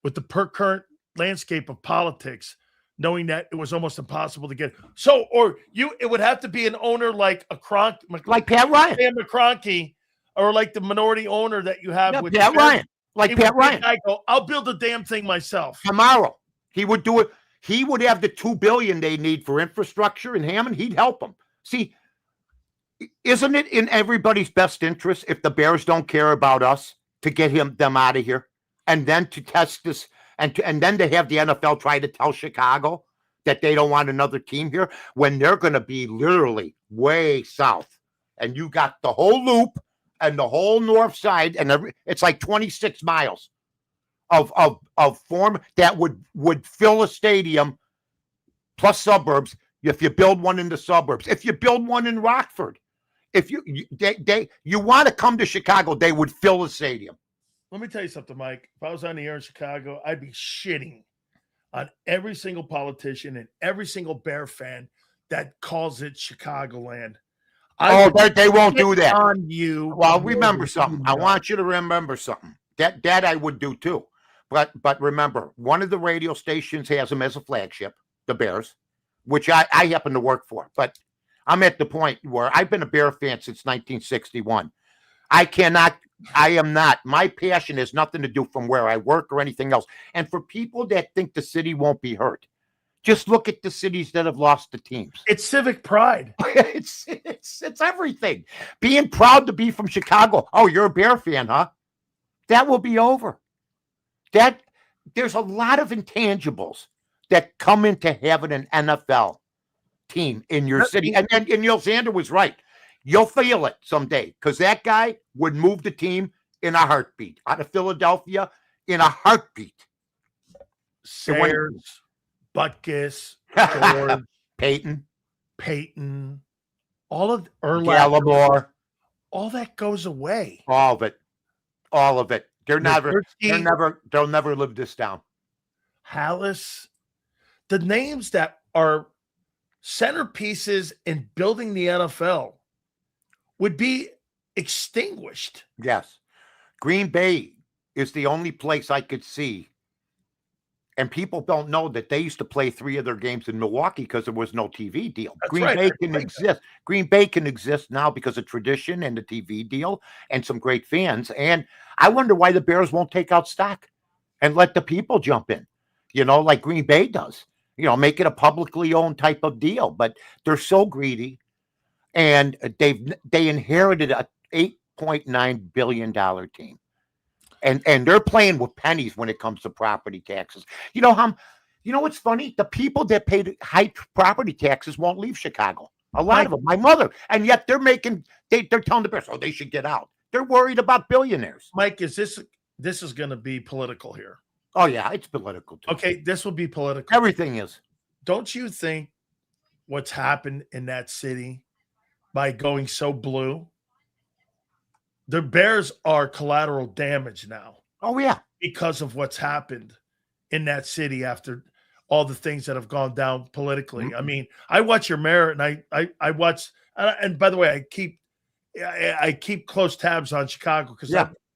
with the current landscape of politics, knowing that it was almost impossible to get? So, it would have to be an owner like a like Pat Ryan, Sam McCronkey, or like the minority owner that you have with Pat Ryan, like Pat Ryan. I go, I'll build the damn thing myself tomorrow. He would do it. He would have the $2 billion they need for infrastructure in Hammond. He'd help them. See, isn't it in everybody's best interest if the Bears don't care about us to get them out of here, and then to test this, and then to have the NFL try to tell Chicago that they don't want another team here when they're going to be literally way south, and you got the whole loop and the whole north side, and it's like 26 miles. Of form that would fill a stadium plus suburbs if you build one in the suburbs. If you build one in Rockford, if you want to come to Chicago, they would fill a stadium. Let me tell you something, Mike. If I was on the air in Chicago, I'd be shitting on every single politician and every single Bear fan that calls it Chicagoland. They won't do that. On you. Well, remember something. I want you to remember something. That I would do too. But remember, one of the radio stations has them as a flagship, the Bears, which I happen to work for. But I'm at the point where I've been a Bear fan since 1961. I am not. My passion has nothing to do from where I work or anything else. And for people that think the city won't be hurt, just look at the cities that have lost the teams. It's civic pride. it's everything. Being proud to be from Chicago. Oh, you're a Bear fan, huh? That will be over. There's a lot of intangibles that come into having an NFL team in your city. And Zander was right. You'll feel it someday because that guy would move the team in a heartbeat out of Philadelphia in a heartbeat. Sayers, Butkus, George, Peyton, all of Gallimore, all that goes away. All of it. They'll never live this down. Hallis, the names that are centerpieces in building the NFL would be extinguished. Yes. Green Bay is the only place I could see. And people don't know that they used to play 3 of their games in Milwaukee because there was no TV deal. Green Bay can exist. Green Bay can exist now because of tradition and the TV deal and some great fans. And I wonder why the Bears won't take out stock and let the people jump in, like Green Bay does. Make it a publicly owned type of deal. But they're so greedy, and they inherited a $8.9 billion team. And they're playing with pennies when it comes to property taxes. What's funny? The people that pay high property taxes won't leave Chicago. A lot of them. My mother. And yet they're telling the Bears, they should get out. They're worried about billionaires. Mike, this is going to be political here? Oh, yeah, it's political too. Okay, this will be political. Everything is. Don't you think what's happened in that city by going so blue? The Bears are collateral damage now. Oh, yeah. Because of what's happened in that city after all the things that have gone down politically. Mm-hmm. I mean, I watch your mayor, and I watch, and by the way, I keep close tabs on Chicago because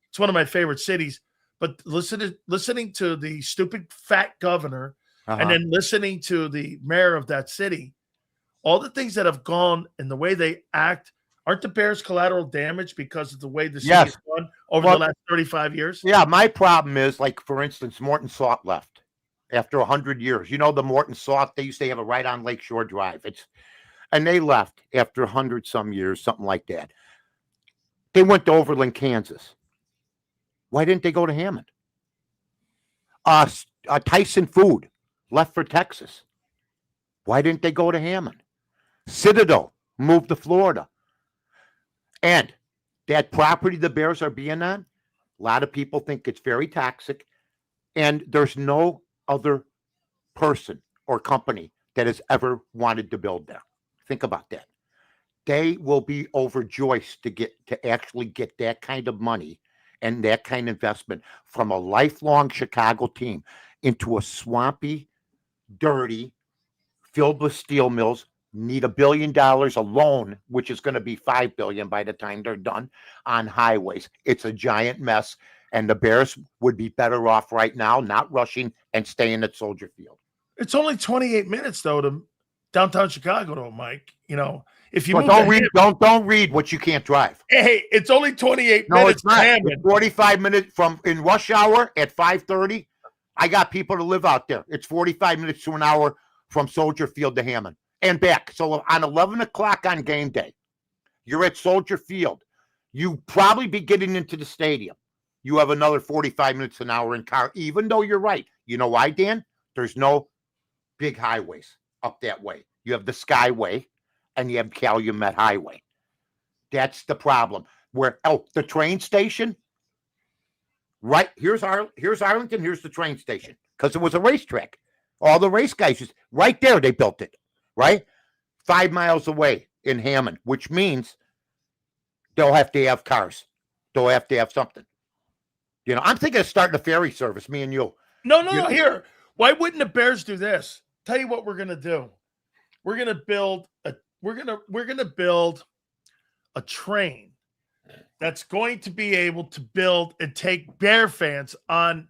it's one of my favorite cities. But listening to the stupid fat governor, and then listening to the mayor of that city, all the things that have gone and the way they act, aren't the Bears collateral damage because of the way the city has gone over the last 35 years? Yeah, my problem is, like, for instance, Morton Salt left after 100 years. You know, the Morton Salt, they used to have it right on Lakeshore Drive. And they left after 100-some years, something like that. They went to Overland, Kansas. Why didn't they go to Hammond? Tyson Food left for Texas. Why didn't they go to Hammond? Citadel moved to Florida. And that property the Bears are being on, a lot of people think it's very toxic. And there's no other person or company that has ever wanted to build there. Think about that. They will be overjoyed to actually get that kind of money and that kind of investment from a lifelong Chicago team into a swampy, dirty, filled with steel mills, need $1 billion alone, which is going to be $5 billion by the time they're done, on highways. It's a giant mess, and the Bears would be better off right now not rushing and staying at Soldier Field. It's only 28 minutes though to downtown Chicago, though, Mike. You know, if you don't read what you can't drive. Hey, it's only 28 minutes. No, it's not. It's 45 minutes in rush hour at 5:30. I got people to live out there. It's 45 minutes to an hour from Soldier Field to Hammond and back. So on 11 o'clock on game day, you're at Soldier Field. You probably be getting into the stadium. You have another 45 minutes an hour in car, even though you're right. You know why, Dan? There's no big highways up that way. You have the Skyway and you have Calumet Highway. That's the problem. The train station, right? Here's Arlington, here's the train station, because it was a racetrack. All the race guys, right there, they built it, right? 5 miles away in Hammond, which means they'll have to have cars. They'll have to have something. You know, I'm thinking of starting a ferry service, me and you. No, here. Why wouldn't the Bears do this? Tell you what we're gonna do. We're gonna build a train that's going to be able to build and take Bear fans on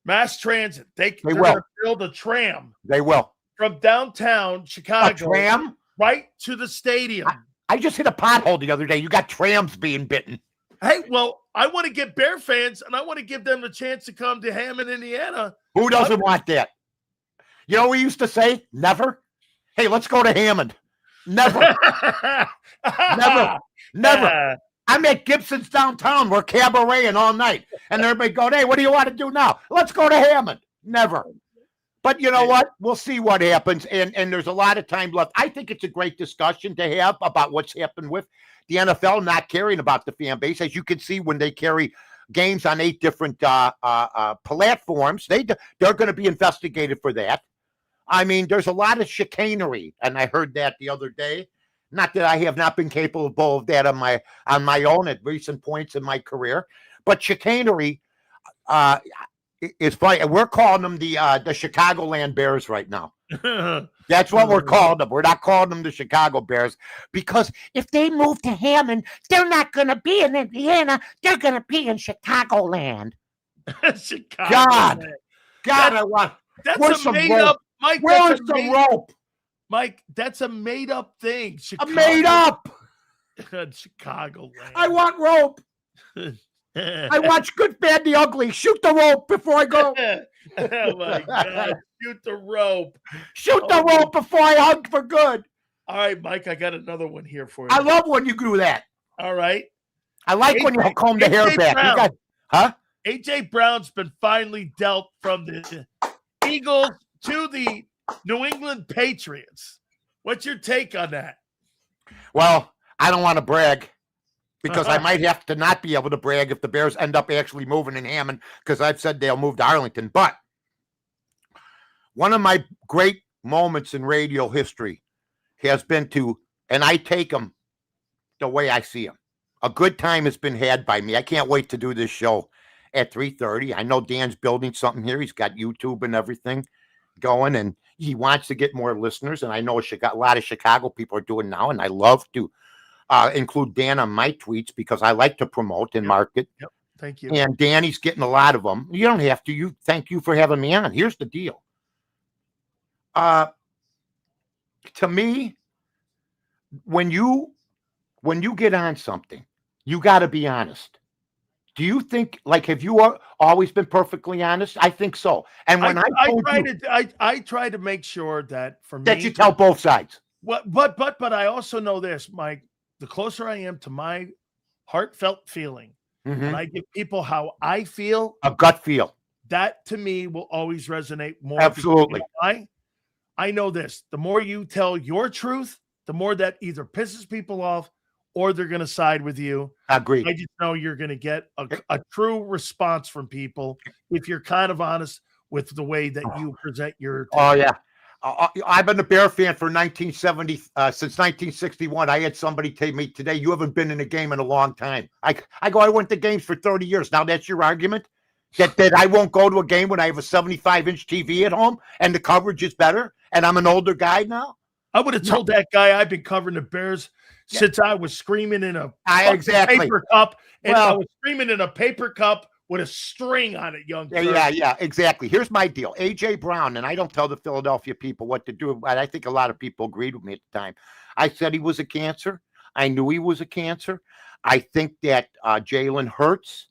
mass transit. They're going to build a tram. They will. From downtown Chicago. A tram? Right to the stadium. I just hit a pothole the other day. You got trams being bitten. Hey, well, I want to get Bear fans, and I want to give them the chance to come to Hammond, Indiana. Who doesn't want that? You know what we used to say? Never. Hey, let's go to Hammond. Never. Never. I'm at Gibson's downtown. We're cabareting all night. And everybody going, hey, what do you want to do now? Let's go to Hammond. Never. But you know what? We'll see what happens. And there's a lot of time left. I think it's a great discussion to have about what's happened with the NFL not caring about the fan base. As you can see, when they carry games on 8 different platforms, they're going to be investigated for that. I mean, there's a lot of chicanery, and I heard that the other day. Not that I have not been capable of that on my own at recent points in my career, but chicanery is funny. We're calling them the Chicagoland Bears right now. That's what we're calling them. We're not calling them the Chicago Bears, because if they move to Hammond, they're not going to be in Indiana. They're going to be in Chicagoland. Chicago. God, I want. That's a made up. Mike, where's the rope? Mike, that's a made up thing. Chicago. Made up. Chicagoland. I want rope. I watch Good, Bad, the Ugly. Shoot the rope before I go. Oh my God. Shoot the rope. Shoot the rope before I hug for good. All right, Mike, I got another one here for you. I love when you do that. All right. I like when you comb the hair back. AJ Brown's been finally dealt from the Eagles to the New England Patriots. What's your take on that? Well, I don't want to brag because I might have to not be able to brag if the Bears end up actually moving in Hammond, because I've said they'll move to Arlington. But one of my great moments in radio history has been and I take them the way I see them. A good time has been had by me. I can't wait to do this show at 3:30. I know Dan's building something here. He's got YouTube and everything going, and he wants to get more listeners. And I know a lot of Chicago people are doing now, and I love to include Dan on my tweets because I like to promote and market. Yep. Thank you. And Danny's getting a lot of them. You don't have to. Thank you for having me on. Here's the deal. To me, when you get on something, you got to be honest. Do you think, like, have you always been perfectly honest? I think so. And when I try to make sure that for me that you tell both sides. But I also know this, Mike. The closer I am to my heartfelt feeling, and I give people how I feel, a gut feel, that to me will always resonate more. Absolutely. I know this. The more you tell your truth, the more that either pisses people off or they're going to side with you. Agreed. I just know you're going to get a true response from people if you're kind of honest with the way that you present your. Oh, yeah. I've been a Bear fan for 1970 since 1961. I had somebody tell me today, you haven't been in a game in a long time. I went to games for 30 years. Now that's your argument? That I won't go to a game when I have a 75-inch TV at home and the coverage is better and I'm an older guy now? I would have told that guy I've been covering the Bears since I was screaming in a paper cup. And I was screaming in a paper cup with a string on it, young. Yeah, exactly. Here's my deal. A.J. Brown, and I don't tell the Philadelphia people what to do, but I think a lot of people agreed with me at the time. I said he was a cancer. I knew he was a cancer. I think that Jalen Hurts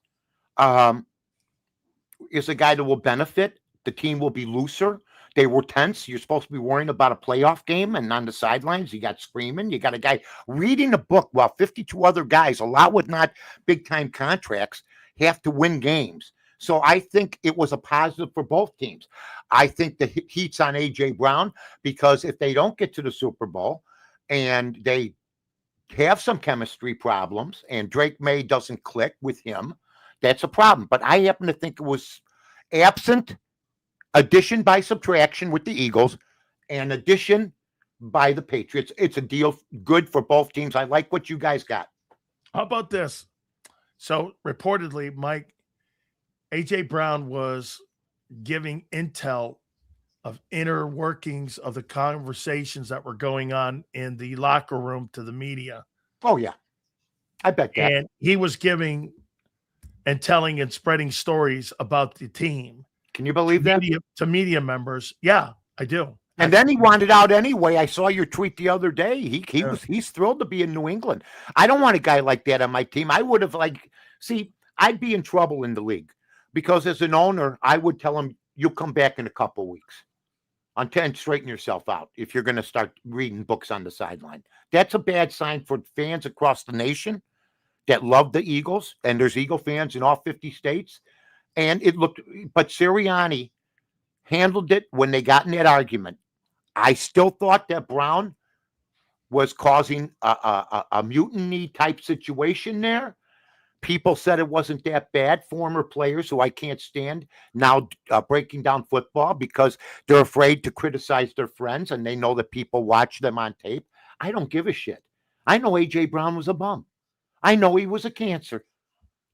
is a guy that will benefit. The team will be looser. They were tense. You're supposed to be worrying about a playoff game, and on the sidelines, you got screaming. You got a guy reading a book while 52 other guys, a lot with not big-time contracts, have to win games. So I think it was a positive for both teams. I think the heat's on A.J. Brown because if they don't get to the Super Bowl and they have some chemistry problems and Drake May doesn't click with him, that's a problem. But I happen to think it was absent addition by subtraction with the Eagles and addition by the Patriots. It's a deal good for both teams. I like what you guys got. How about this? So reportedly, Mike, A.J. Brown was giving intel of inner workings of the conversations that were going on in the locker room to the media. Oh, yeah. I bet that. And he was giving and telling and spreading stories about the team. Can you believe that? To media members. Yeah, I do. And then he wanted out anyway. I saw your tweet the other day. He's thrilled to be in New England. I don't want a guy like that on my team. I would have I'd be in trouble in the league because as an owner, I would tell him you'll come back in a couple of weeks and straighten yourself out if you're going to start reading books on the sideline. That's a bad sign for fans across the nation that love the Eagles, and there's Eagle fans in all 50 states. And but Sirianni handled it when they got in that argument. I still thought that Brown was causing a mutiny type situation there. People said it wasn't that bad. Former players who I can't stand now breaking down football because they're afraid to criticize their friends and they know that people watch them on tape. I don't give a shit. I know A.J. Brown was a bum. I know he was a cancer.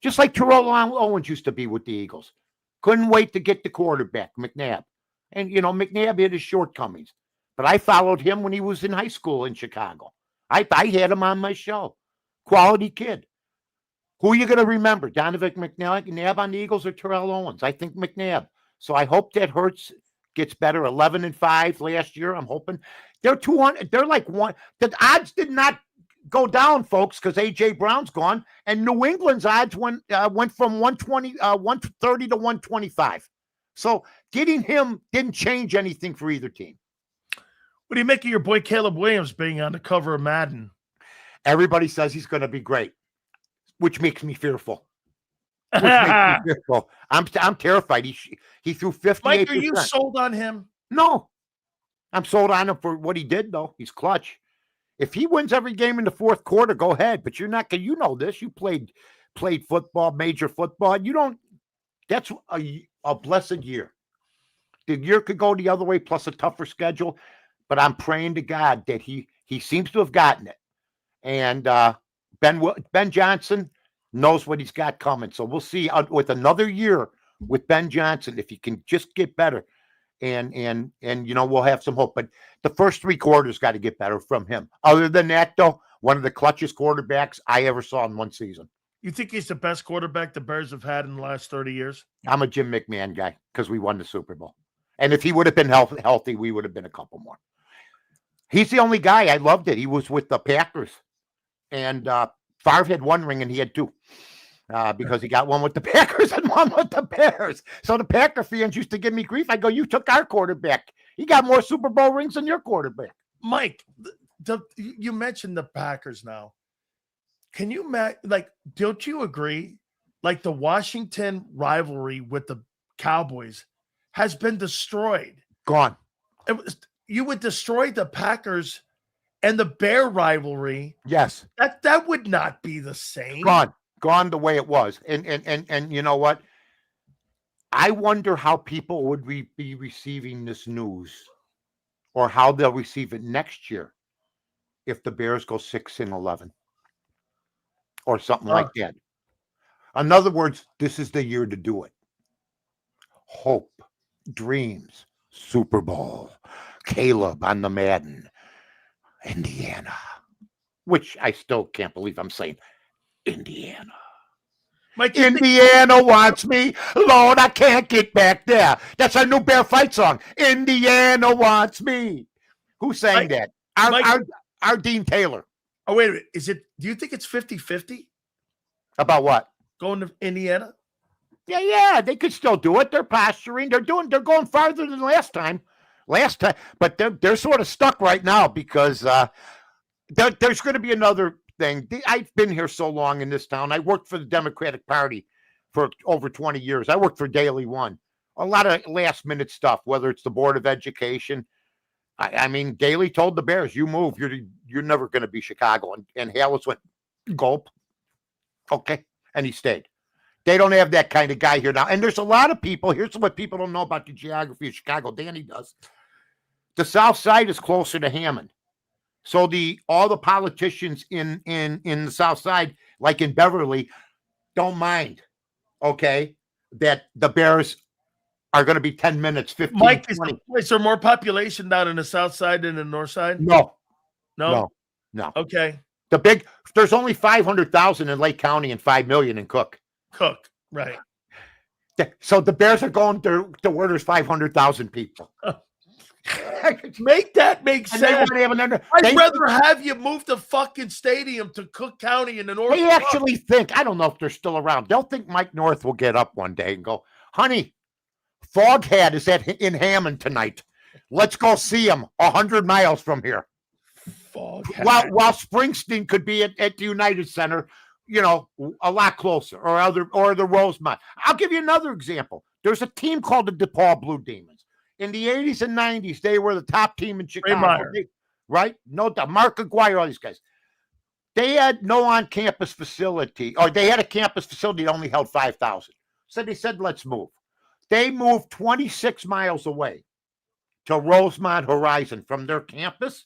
Just like Terrell Owens used to be with the Eagles. Couldn't wait to get the quarterback, McNabb. And, McNabb had his shortcomings. But I followed him when he was in high school in Chicago. I had him on my show. Quality kid. Who are you going to remember? Donovan McNabb on the Eagles or Terrell Owens? I think McNabb. So I hope that Hurts gets better. 11-5 last year. I'm hoping. They're 200. They're like one. The odds did not go down, folks, because A.J. Brown's gone. And New England's odds went from 130 to 125. So getting him didn't change anything for either team. What do you make of your boy Caleb Williams being on the cover of Madden? Everybody says he's going to be great, which makes me fearful. I'm terrified. He threw 58%. Mike, are you sold on him? No. I'm sold on him for what he did, though. He's clutch. If he wins every game in the fourth quarter, go ahead. But you're not going. You know this. You played football, major football. You don't. That's a blessed year. The year could go the other way, plus a tougher schedule. But I'm praying to God that he seems to have gotten it. And Ben Johnson knows what he's got coming. So we'll see with another year with Ben Johnson if he can just get better. And we'll have some hope. But the first 3 quarters got to get better from him. Other than that, though, one of the clutchest quarterbacks I ever saw in one season. You think he's the best quarterback the Bears have had in the last 30 years? I'm a Jim McMahon guy because we won the Super Bowl. And if he would have been healthy, we would have been a couple more. He's the only guy. I loved it. He was with the Packers. And Favre had 1 ring and he had 2. Because he got one with the Packers and one with the Bears. So the Packer fans used to give me grief. I go, you took our quarterback. He got more Super Bowl rings than your quarterback. Mike, you mentioned the Packers now. Can you don't you agree? Like the Washington rivalry with the Cowboys has been destroyed. Gone. You would destroy the Packers and the Bear rivalry. Yes. That would not be the same. Gone the way it was. And you know what? I wonder how people would be receiving this news or how they'll receive it next year if the Bears go 6-11 or something like that. In other words, this is the year to do it. Hope, dreams, Super Bowl, Caleb on the Madden, Indiana, which I still can't believe I'm saying. Indiana. Mike, Indiana wants me. Lord, I can't get back there. That's our new Bear fight song. Indiana wants me. Who sang that? Our Dean Taylor. Oh, wait a minute. Do you think it's 50-50? About what? Going to Indiana? Yeah. They could still do it. They're posturing. They're going farther than last time. But they're sort of stuck right now because there's going to be another thing. I've been here so long in this town. I worked for the Democratic Party for over 20 years. I worked for Daily One. A lot of last minute stuff, whether it's the Board of Education. I mean, Daly told the Bears, you move, you're never going to be Chicago. And Hallis went, gulp. Okay. And he stayed. They don't have that kind of guy here now. And there's a lot of people. Here's what people don't know about the geography of Chicago. Danny does. The South Side is closer to Hammond. So all the politicians in the South Side, like in Beverly, don't mind, okay, that the Bears are going to be 10 minutes, 15, Mike, 20. Is there more population down in the South Side than in the North Side? No. Okay. There's only 500,000 in Lake County and 5 million in Cook, right. So the Bears are going to where there's 500,000 people. Make sense. I'd rather have you move the fucking stadium to Cook County in the North. They actually think, I don't know if they're still around. They'll think Mike North will get up one day and go, honey, Foghat is in Hammond tonight. Let's go see him 100 miles from here. Foghat. While Springsteen could be at the United Center, a lot closer, or the Rosemont. I'll give you another example. There's a team called the DePaul Blue Demons. In the 80s and 90s, they were the top team in Chicago. Right? No doubt. Mark Aguirre, all these guys. They had no on-campus facility, or they had a campus facility that only held 5,000. So they said, let's move. They moved 26 miles away to Rosemont Horizon from their campus.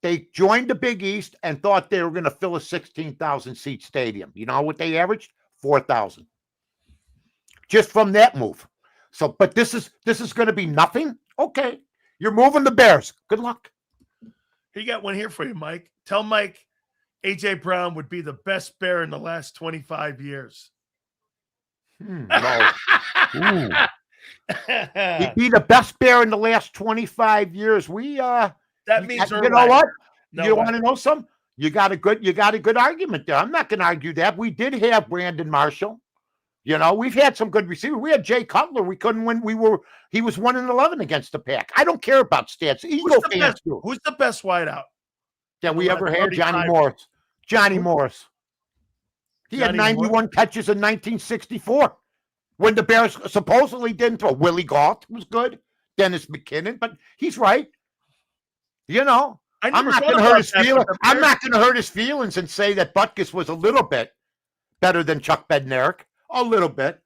They joined the Big East and thought they were going to fill a 16,000-seat stadium. You know what they averaged? 4,000. Just from that move. So, but this is going to be nothing? Okay. You're moving the Bears. Good luck. You got one here for you, Mike. Tell Mike A.J. Brown would be the best Bear in the last 25 years. No. He'd be the best Bear in the last 25 years. That means you know what? You want to know something? You got a good argument there. I'm not going to argue that. We did have Brandon Marshall. We've had some good receivers. We had Jay Cutler. We couldn't win. He was 1-11 against the Pack. I don't care about stats. Who's the best wideout that we ever had? Johnny Morris. Johnny Morris. He had 91 catches in 1964 when the Bears supposedly didn't throw. Willie Gault was good. Dennis McKinnon, but he's right. I'm not going to hurt his feelings. I'm not going to hurt his feelings and say that Butkus was a little bit better than Chuck Bednarik. A little bit.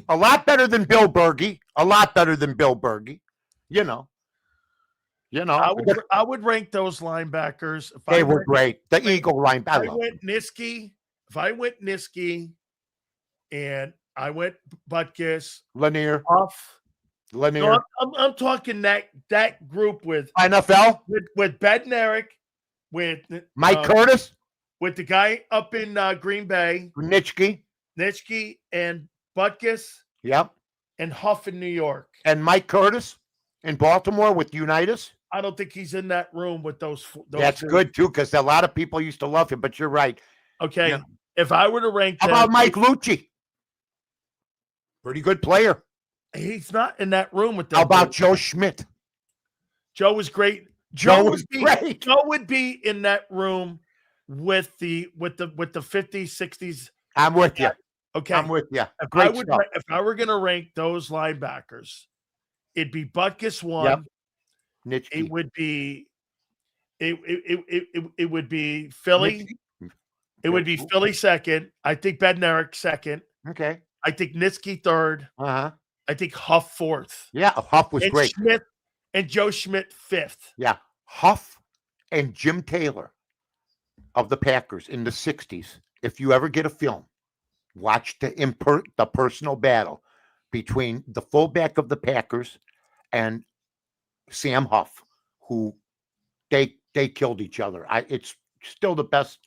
A lot better than Bill Berge. A lot better than Bill Berge. You know. I would rank those linebackers. They were great. The Eagle linebacker. If I went Niski and I went Butkus, Lanier. No, I'm talking that group with NFL, with Bednarik, with Mike Curtis, with the guy up in Green Bay, Nitschke, and Butkus. Yep. And Huff in New York. And Mike Curtis in Baltimore with Unitas. I don't think he's in that room with those That's two. good, too, because a lot of people used to love him, but you're right. Okay. Yeah. If I were to rank How about Mike Lucci? Pretty good player. He's not in that room with them. How about Joe Schmidt? Joe was great. Joe would be in that room with the 50s, 60s. I'm with you. Okay. I'm with you. If I were going to rank those linebackers, it'd be Butkus 1. Yep. It would be it would be Philly. Nitschke. It would be Philly 2nd. I think Bednarik 2nd. Okay. I think Nitschke 3rd. Uh-huh. I think Huff 4th. Yeah, Huff was great. Schmidt and Joe Schmidt 5th. Yeah, Huff and Jim Taylor of the Packers in the 60s. If you ever get a film, watch the personal battle between the fullback of the Packers and Sam Huff, who they killed each other. It's still the best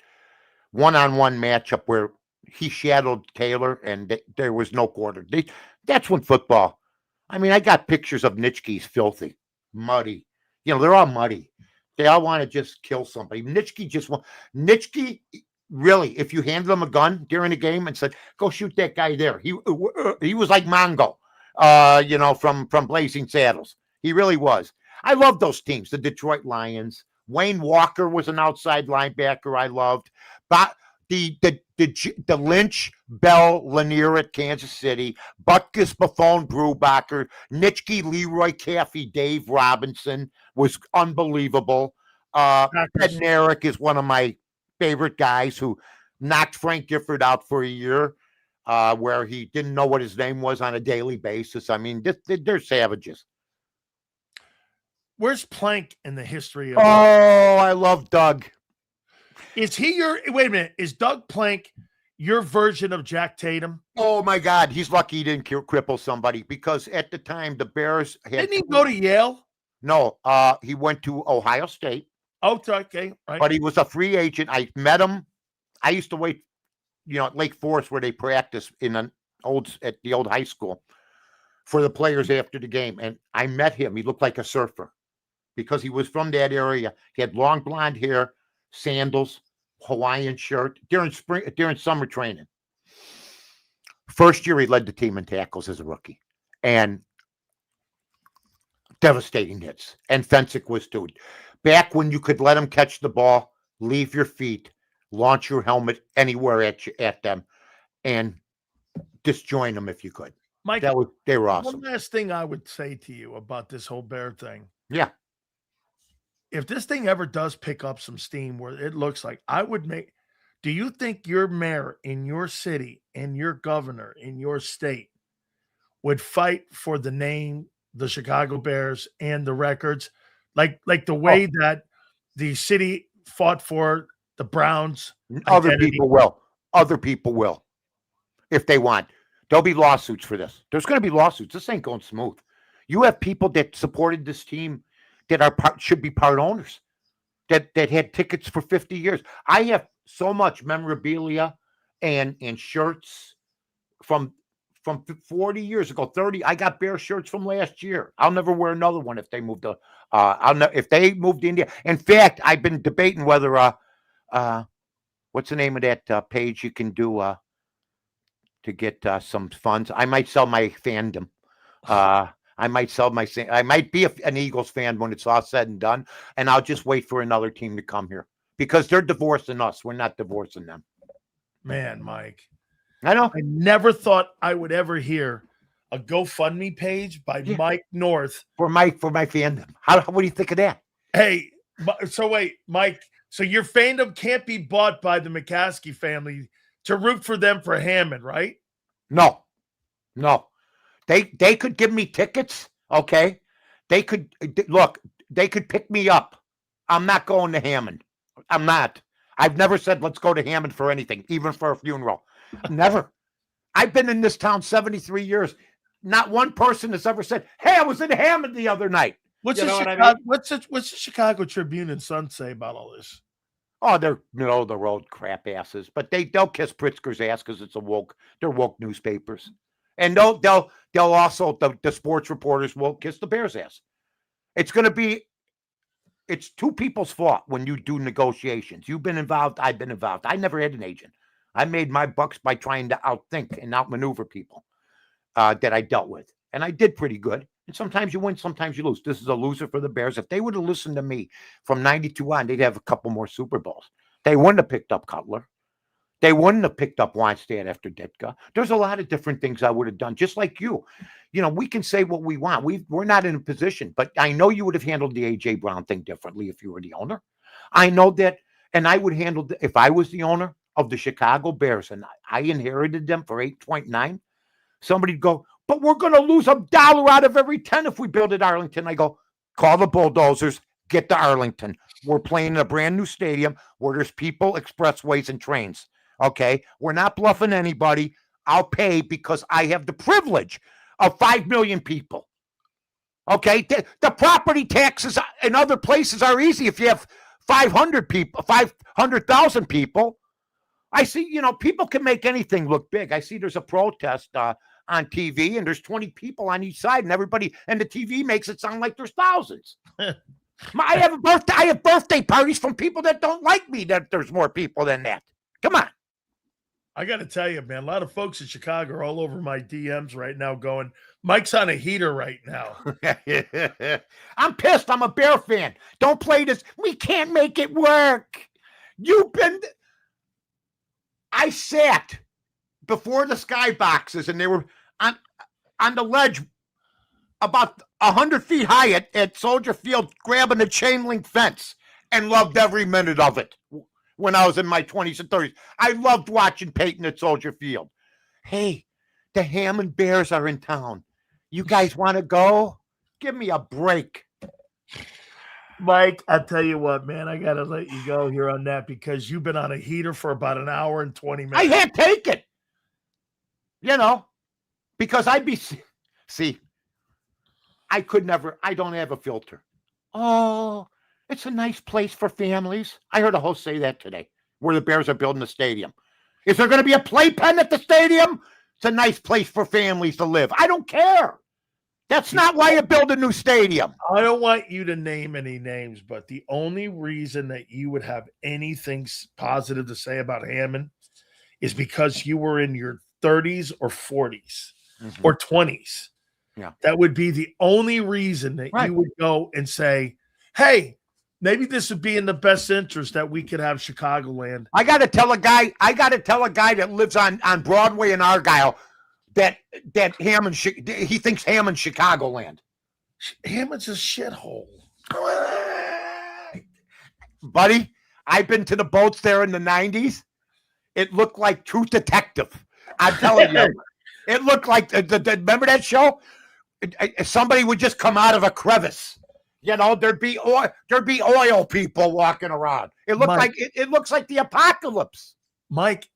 one-on-one matchup where he shadowed Taylor and there was no quarter. That's when football. I mean, I got pictures of Nitschke's filthy, muddy. They're all muddy. They all want to just kill somebody. Nitschke, really, if you handed him a gun during a game and said, go shoot that guy there, he was like Mongo, from Blazing Saddles. He really was. I love those teams, the Detroit Lions. Wayne Walker was an outside linebacker I loved. But the Lynch, Bell, Lanier at Kansas City, Butkus, Buffon, Brubacher, Nitschke, Leroy, Caffey, Dave Robinson was unbelievable. Bednarik is one of my favorite guys who knocked Frank Gifford out for a year, where he didn't know what his name was on a daily basis. I mean, they're savages. Where's Plank in the history of I love Doug. Is Doug Plank your version of Jack Tatum? Oh my God, he's lucky he didn't cripple somebody, because at the time the Bears had. Didn't he go to Yale? No, he went to Ohio State. Oh, okay, right. But he was a free agent. I met him. I used to wait, at Lake Forest where they practice at the old high school for the players after the game, and I met him. He looked like a surfer because he was from that area. He had long blonde hair, sandals, Hawaiian shirt during summer training. First year he led the team in tackles as a rookie, and devastating hits. And Fensick was too. Back when you could let him catch the ball, leave your feet, launch your helmet anywhere at them, and disjoin them if you could. Mike, they were awesome. One last thing I would say to you about this whole Bear thing. Yeah. If this thing ever does pick up some steam where it looks like do you think your mayor in your city and your governor in your state would fight for the name, the Chicago Bears, and the records? Like the way that the city fought for the Browns. Other people will. If they want. There'll be lawsuits for this. There's going to be lawsuits. This ain't going smooth. You have people that supported this team that should be part owners, that had tickets for 50 years. I have so much memorabilia and shirts from 40 years ago, 30. I got Bear shirts from last year. I'll never wear another one if they moved to if they moved to India. In fact, I've been debating whether what's the name of that page you can do to get some funds. I might sell my fandom. I might be an Eagles fan when it's all said and done, and I'll just wait for another team to come here because they're divorcing us. We're not divorcing them. Man, Mike. I know. I never thought I would ever hear a GoFundMe page by Mike North for my fandom. What do you think of that? Hey, So wait, Mike. So your fandom can't be bought by the McCaskey family to root for them for Hammond, right? No. They could give me tickets, okay? They could pick me up. I'm not going to Hammond. I'm not. I've never said let's go to Hammond for anything, even for a funeral. Never. I've been in this town 73 years. Not one person has ever said, "Hey, I was in Hammond the other night." What's You the know what I Chicago, mean? what's the Chicago Tribune and Sun say about all this? Oh, they're middle of the road crap asses, but they'll kiss Pritzker's ass because they're woke newspapers, and they'll also the sports reporters will kiss the Bears' ass. It's two people's fault when you do negotiations. You've been involved, I've been involved. I never had an agent. I made my bucks by trying to outthink and outmaneuver people that I dealt with, and I did pretty good. And sometimes you win, sometimes you lose. This is a loser for the Bears. If they would have listened to me from 92 on, they'd have a couple more Super Bowls. They wouldn't have picked up Cutler. They wouldn't have picked up Weinstein after Ditka. There's a lot of different things I would have done, just like you. We can say what we want. We're not in a position, but I know you would have handled the A.J. Brown thing differently if you were the owner. I know that, and I would handle if I was the owner of the Chicago Bears and I inherited them for 8.9, somebody'd go, but we're going to lose $1 out of every 10 if we build at Arlington. I go, call the bulldozers, get to Arlington. We're playing in a brand new stadium where there's people, expressways, and trains. Okay? We're not bluffing anybody. I'll pay because I have the privilege of 5 million people. Okay? The property taxes in other places are easy if you have 500 people, 500,000 people. I see, people can make anything look big. I see there's a protest on TV, and there's 20 people on each side, and the TV makes it sound like there's thousands. I have birthday parties from people that don't like me, that there's more people than that. Come on. I got to tell you, man, a lot of folks in Chicago are all over my DMs right now going, Mike's on a heater right now. I'm pissed. I'm a Bear fan. Don't play this. We can't make it work. I sat before the skyboxes, and they were on the ledge about 100 feet high at Soldier Field, grabbing a chain link fence, and loved every minute of it when I was in my 20s and 30s. I loved watching Peyton at Soldier Field. Hey, the Hammond Bears are in town. You guys want to go? Give me a break. Mike, I tell you what, man, I got to let you go here on that because you've been on a heater for about an hour and 20 minutes. I can't take it. Because I don't have a filter. Oh, it's a nice place for families. I heard a host say that today, where the Bears are building a stadium. Is there going to be a playpen at the stadium? It's a nice place for families to live. I don't care. That's not why you build a new stadium. I don't want you to name any names, but the only reason that you would have anything positive to say about Hammond is because you were in your 30s or 40s or 20s. Yeah. That would be the only reason that you would go and say, hey, maybe this would be in the best interest that we could have Chicagoland. I got to tell a guy that lives on Broadway in Argyle that Hammond, he thinks Hammond's Chicagoland. Hammond's a shithole. Buddy, I've been to the boats there in the 90s. It looked like True Detective. I'm telling you. It looked like, remember that show? Somebody would just come out of a crevice. There'd be oil people walking around. It looked like it looks like the apocalypse. Mike,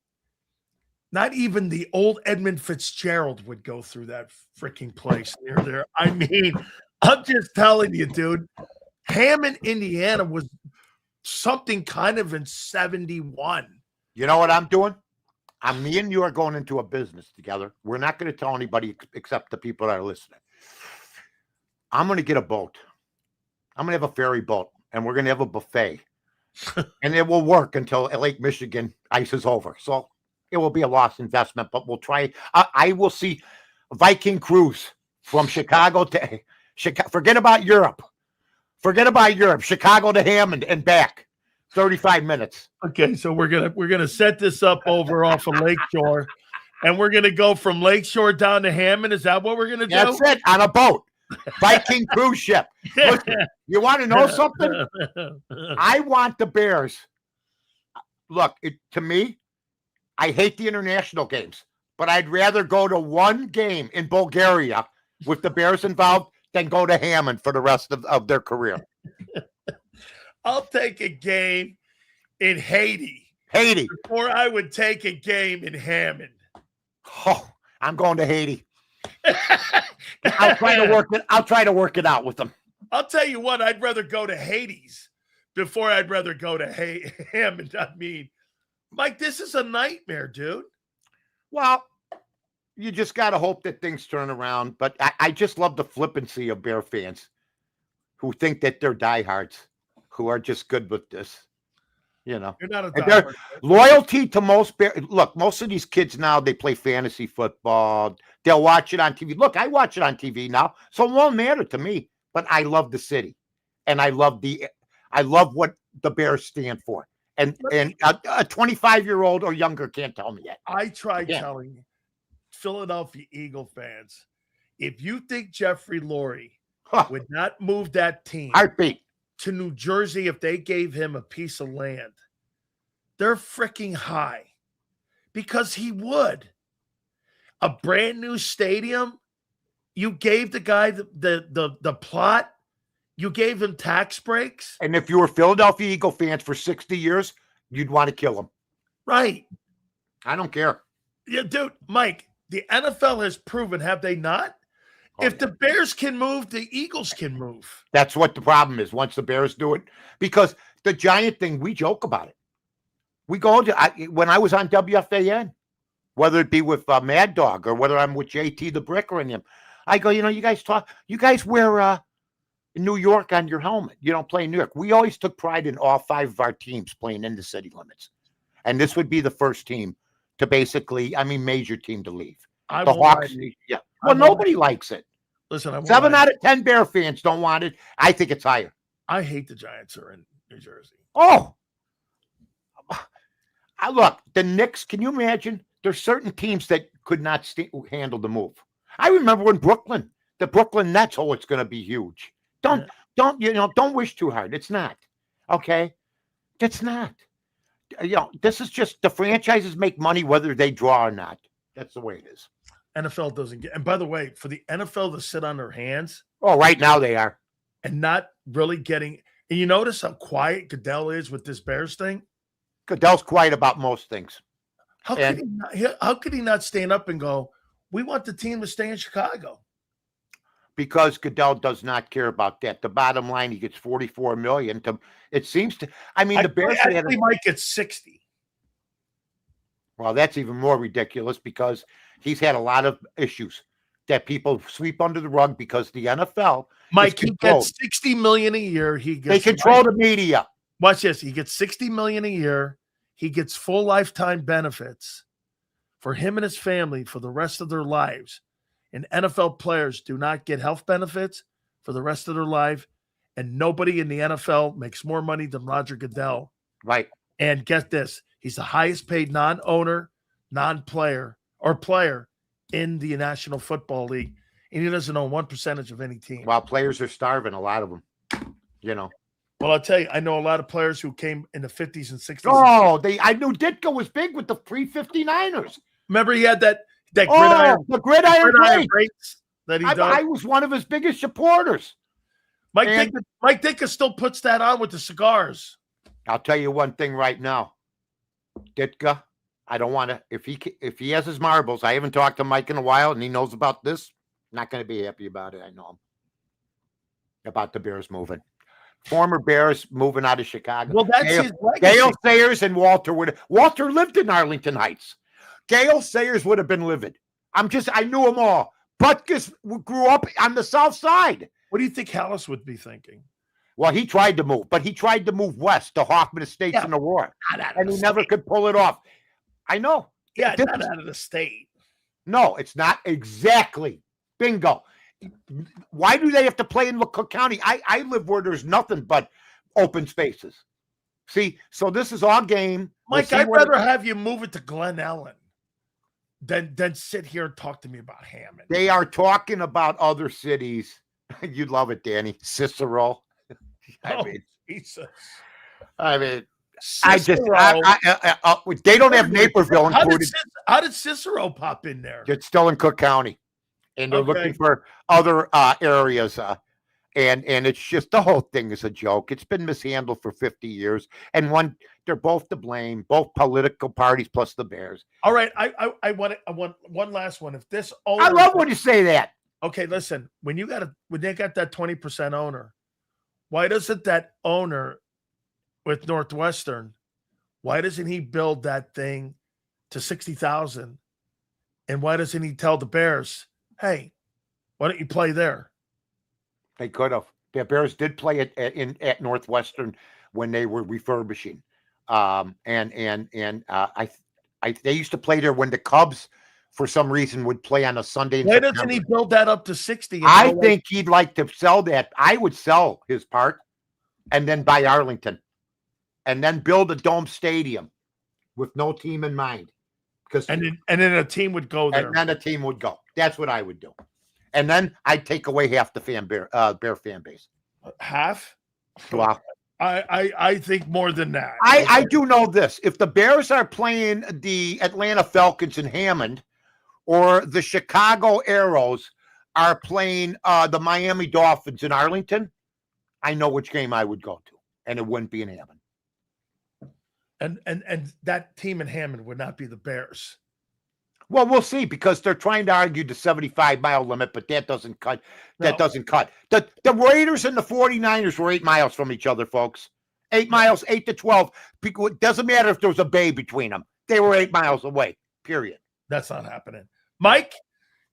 not even the old Edmund Fitzgerald would go through that freaking place near there. I mean, I'm just telling you, dude. Hammond, Indiana was something kind of in 71. You know what I'm doing? Me and you are going into a business together. We're not going to tell anybody except the people that are listening. I'm going to get a boat. I'm going to have a ferry boat, and we're going to have a buffet. And it will work until Lake Michigan ice is over. So it will be a lost investment, but we'll try. I will see Viking cruise from Chicago to Chicago. Forget about Europe. Chicago to Hammond and back. 35 minutes. Okay, so we're gonna set this up over off of Lakeshore, and we're gonna go from Lakeshore down to Hammond. Is that what we're gonna do? That's it, on a boat. Viking cruise ship. Listen, you want to know something? I want the Bears. Look, to me, I hate the international games, but I'd rather go to one game in Bulgaria with the Bears involved than go to Hammond for the rest of their career. I'll take a game in Haiti before I would take a game in Hammond. Oh, I'm going to Haiti. I'll try to work it out with them. I'll tell you what, I'd rather go to Hades before I'd rather go to Hammond. I mean, Mike, this is a nightmare, dude. Well, you just got to hope that things turn around. But I just love the flippancy of Bear fans who think that they're diehards, who are just good with this. You know, you're not a diehard. Loyalty to most Bear. Look, most of these kids now, they play fantasy football. They'll watch it on TV. Look, I watch it on TV now, so it won't matter to me. But I love the city, and I love what the Bears stand for. And a 25-year-old or younger can't tell me that. I tried telling Philadelphia Eagle fans, if you think Jeffrey Lurie would not move that team heartbeat to New Jersey if they gave him a piece of land, they're freaking high, because he would. A brand new stadium, you gave the guy the plot, you gave him tax breaks. And if you were Philadelphia Eagle fans for 60 years, you'd want to kill him. Right. I don't care. Yeah, dude, Mike, the NFL has proven, have they not? If the Bears can move, the Eagles can move. That's what the problem is once the Bears do it. Because the Giant thing, we joke about it. We go to, when I was on WFAN, whether it be with Mad Dog or whether I'm with JT the Brick or him, I go, you guys wear New York on your helmet. You don't play in New York. We always took pride in all 5 of our teams playing in the city limits. And this would be the first team to major team to leave. The Hawks. Yeah. Well, nobody likes it. Listen, 7 out of 10 Bear fans don't want it. I think it's higher. I hate the Giants are in New Jersey. Oh, look, the Knicks. Can you imagine? There's certain teams that could not handle the move. I remember when the Brooklyn Nets. Oh, it's going to be huge. Don't wish too hard. It's not. Okay, it's not. This is just the franchises make money whether they draw or not. That's the way it is. NFL doesn't get. And by the way, for the NFL to sit on their hands. Oh, right now they are. And not really getting. And you notice how quiet Goodell is with this Bears thing? Goodell's quiet about most things. How could he not stand up and go, we want the team to stay in Chicago? Because Goodell does not care about that. The bottom line, he gets $44 million. It seems to. I mean, the Bears might get 60. Well, that's even more ridiculous because he's had a lot of issues that people sweep under the rug because the NFL. Mike, he gets $60 million a year. They control the media. Watch this. He gets $60 million a year. He gets full lifetime benefits for him and his family for the rest of their lives. And NFL players do not get health benefits for the rest of their life. And nobody in the NFL makes more money than Roger Goodell. Right. And get this. He's the highest paid non-owner, non-player, or player in the National Football League. And he doesn't own 1% of any team. Well, players are starving, a lot of them, Well, I'll tell you, I know a lot of players who came in the 50s and 60s. Oh, I knew Ditka was big with the pre-59ers. Remember he had that gridiron. The gridiron breaks that he does. I was one of his biggest supporters. Mike Ditka still puts that on with the cigars. I'll tell you one thing right now. Ditka, I don't want to, if he has his marbles, I haven't talked to Mike in a while and he knows about this, not going to be happy about it. I know him. About the Bears moving. Former Bears moving out of Chicago. Well, that's his legacy. Gale Sayers and Walter lived in Arlington Heights. Gale Sayers would have been livid. I knew them all. Butkus grew up on the South Side. What do you think Hallis would be thinking? Well, he tried to move, but he tried to move west to Hoffman Estates in Aurora. And he never could pull it off. I know. Yeah, not out of the state. No, it's not exactly. Bingo. Why do they have to play in Cook County? I live where there's nothing but open spaces. See, so this is our game. Mike, I'd rather have you move it to Glen Ellen than sit here and talk to me about Hammond. They are talking about other cities You'd love it, Danny. Cicero. Oh, Jesus. I mean, Cicero. they don't have Naperville How included. How did Cicero pop in there? It's still in Cook County, and they're looking for other areas. And it's just the whole thing is a joke. It's been mishandled for 50 years, and they're both to blame, both political parties plus the Bears. All right, I want one last one. If this owner, I love when you say that. Okay, listen, when they got that 20% owner, why doesn't that owner with Northwestern, why doesn't he build that thing to 60,000? And why doesn't he tell the Bears, hey, why don't you play there? They could have. The Bears did play at Northwestern when they were refurbishing. They used to play there when the Cubs, for some reason, would play on a Sunday. Why doesn't he build that up to 60? I think he'd like to sell that. I would sell his part and then buy Arlington and then build a dome stadium with no team in mind. And then a team would go there. And then a team would go. That's what I would do. And then I'd take away half the Bear fan base. Half? Wow. I think more than that. I do know this. If the Bears are playing the Atlanta Falcons in Hammond, or the Chicago Arrows are playing the Miami Dolphins in Arlington, I know which game I would go to, and it wouldn't be in Hammond. And that team in Hammond would not be the Bears. Well, we'll see, because they're trying to argue the 75-mile limit, but that doesn't cut. That doesn't cut. The Raiders and the 49ers were 8 miles from each other, folks. 8 miles, 8 to 12. It doesn't matter if there was a bay between them. They were 8 miles away, period. That's not happening. Mike,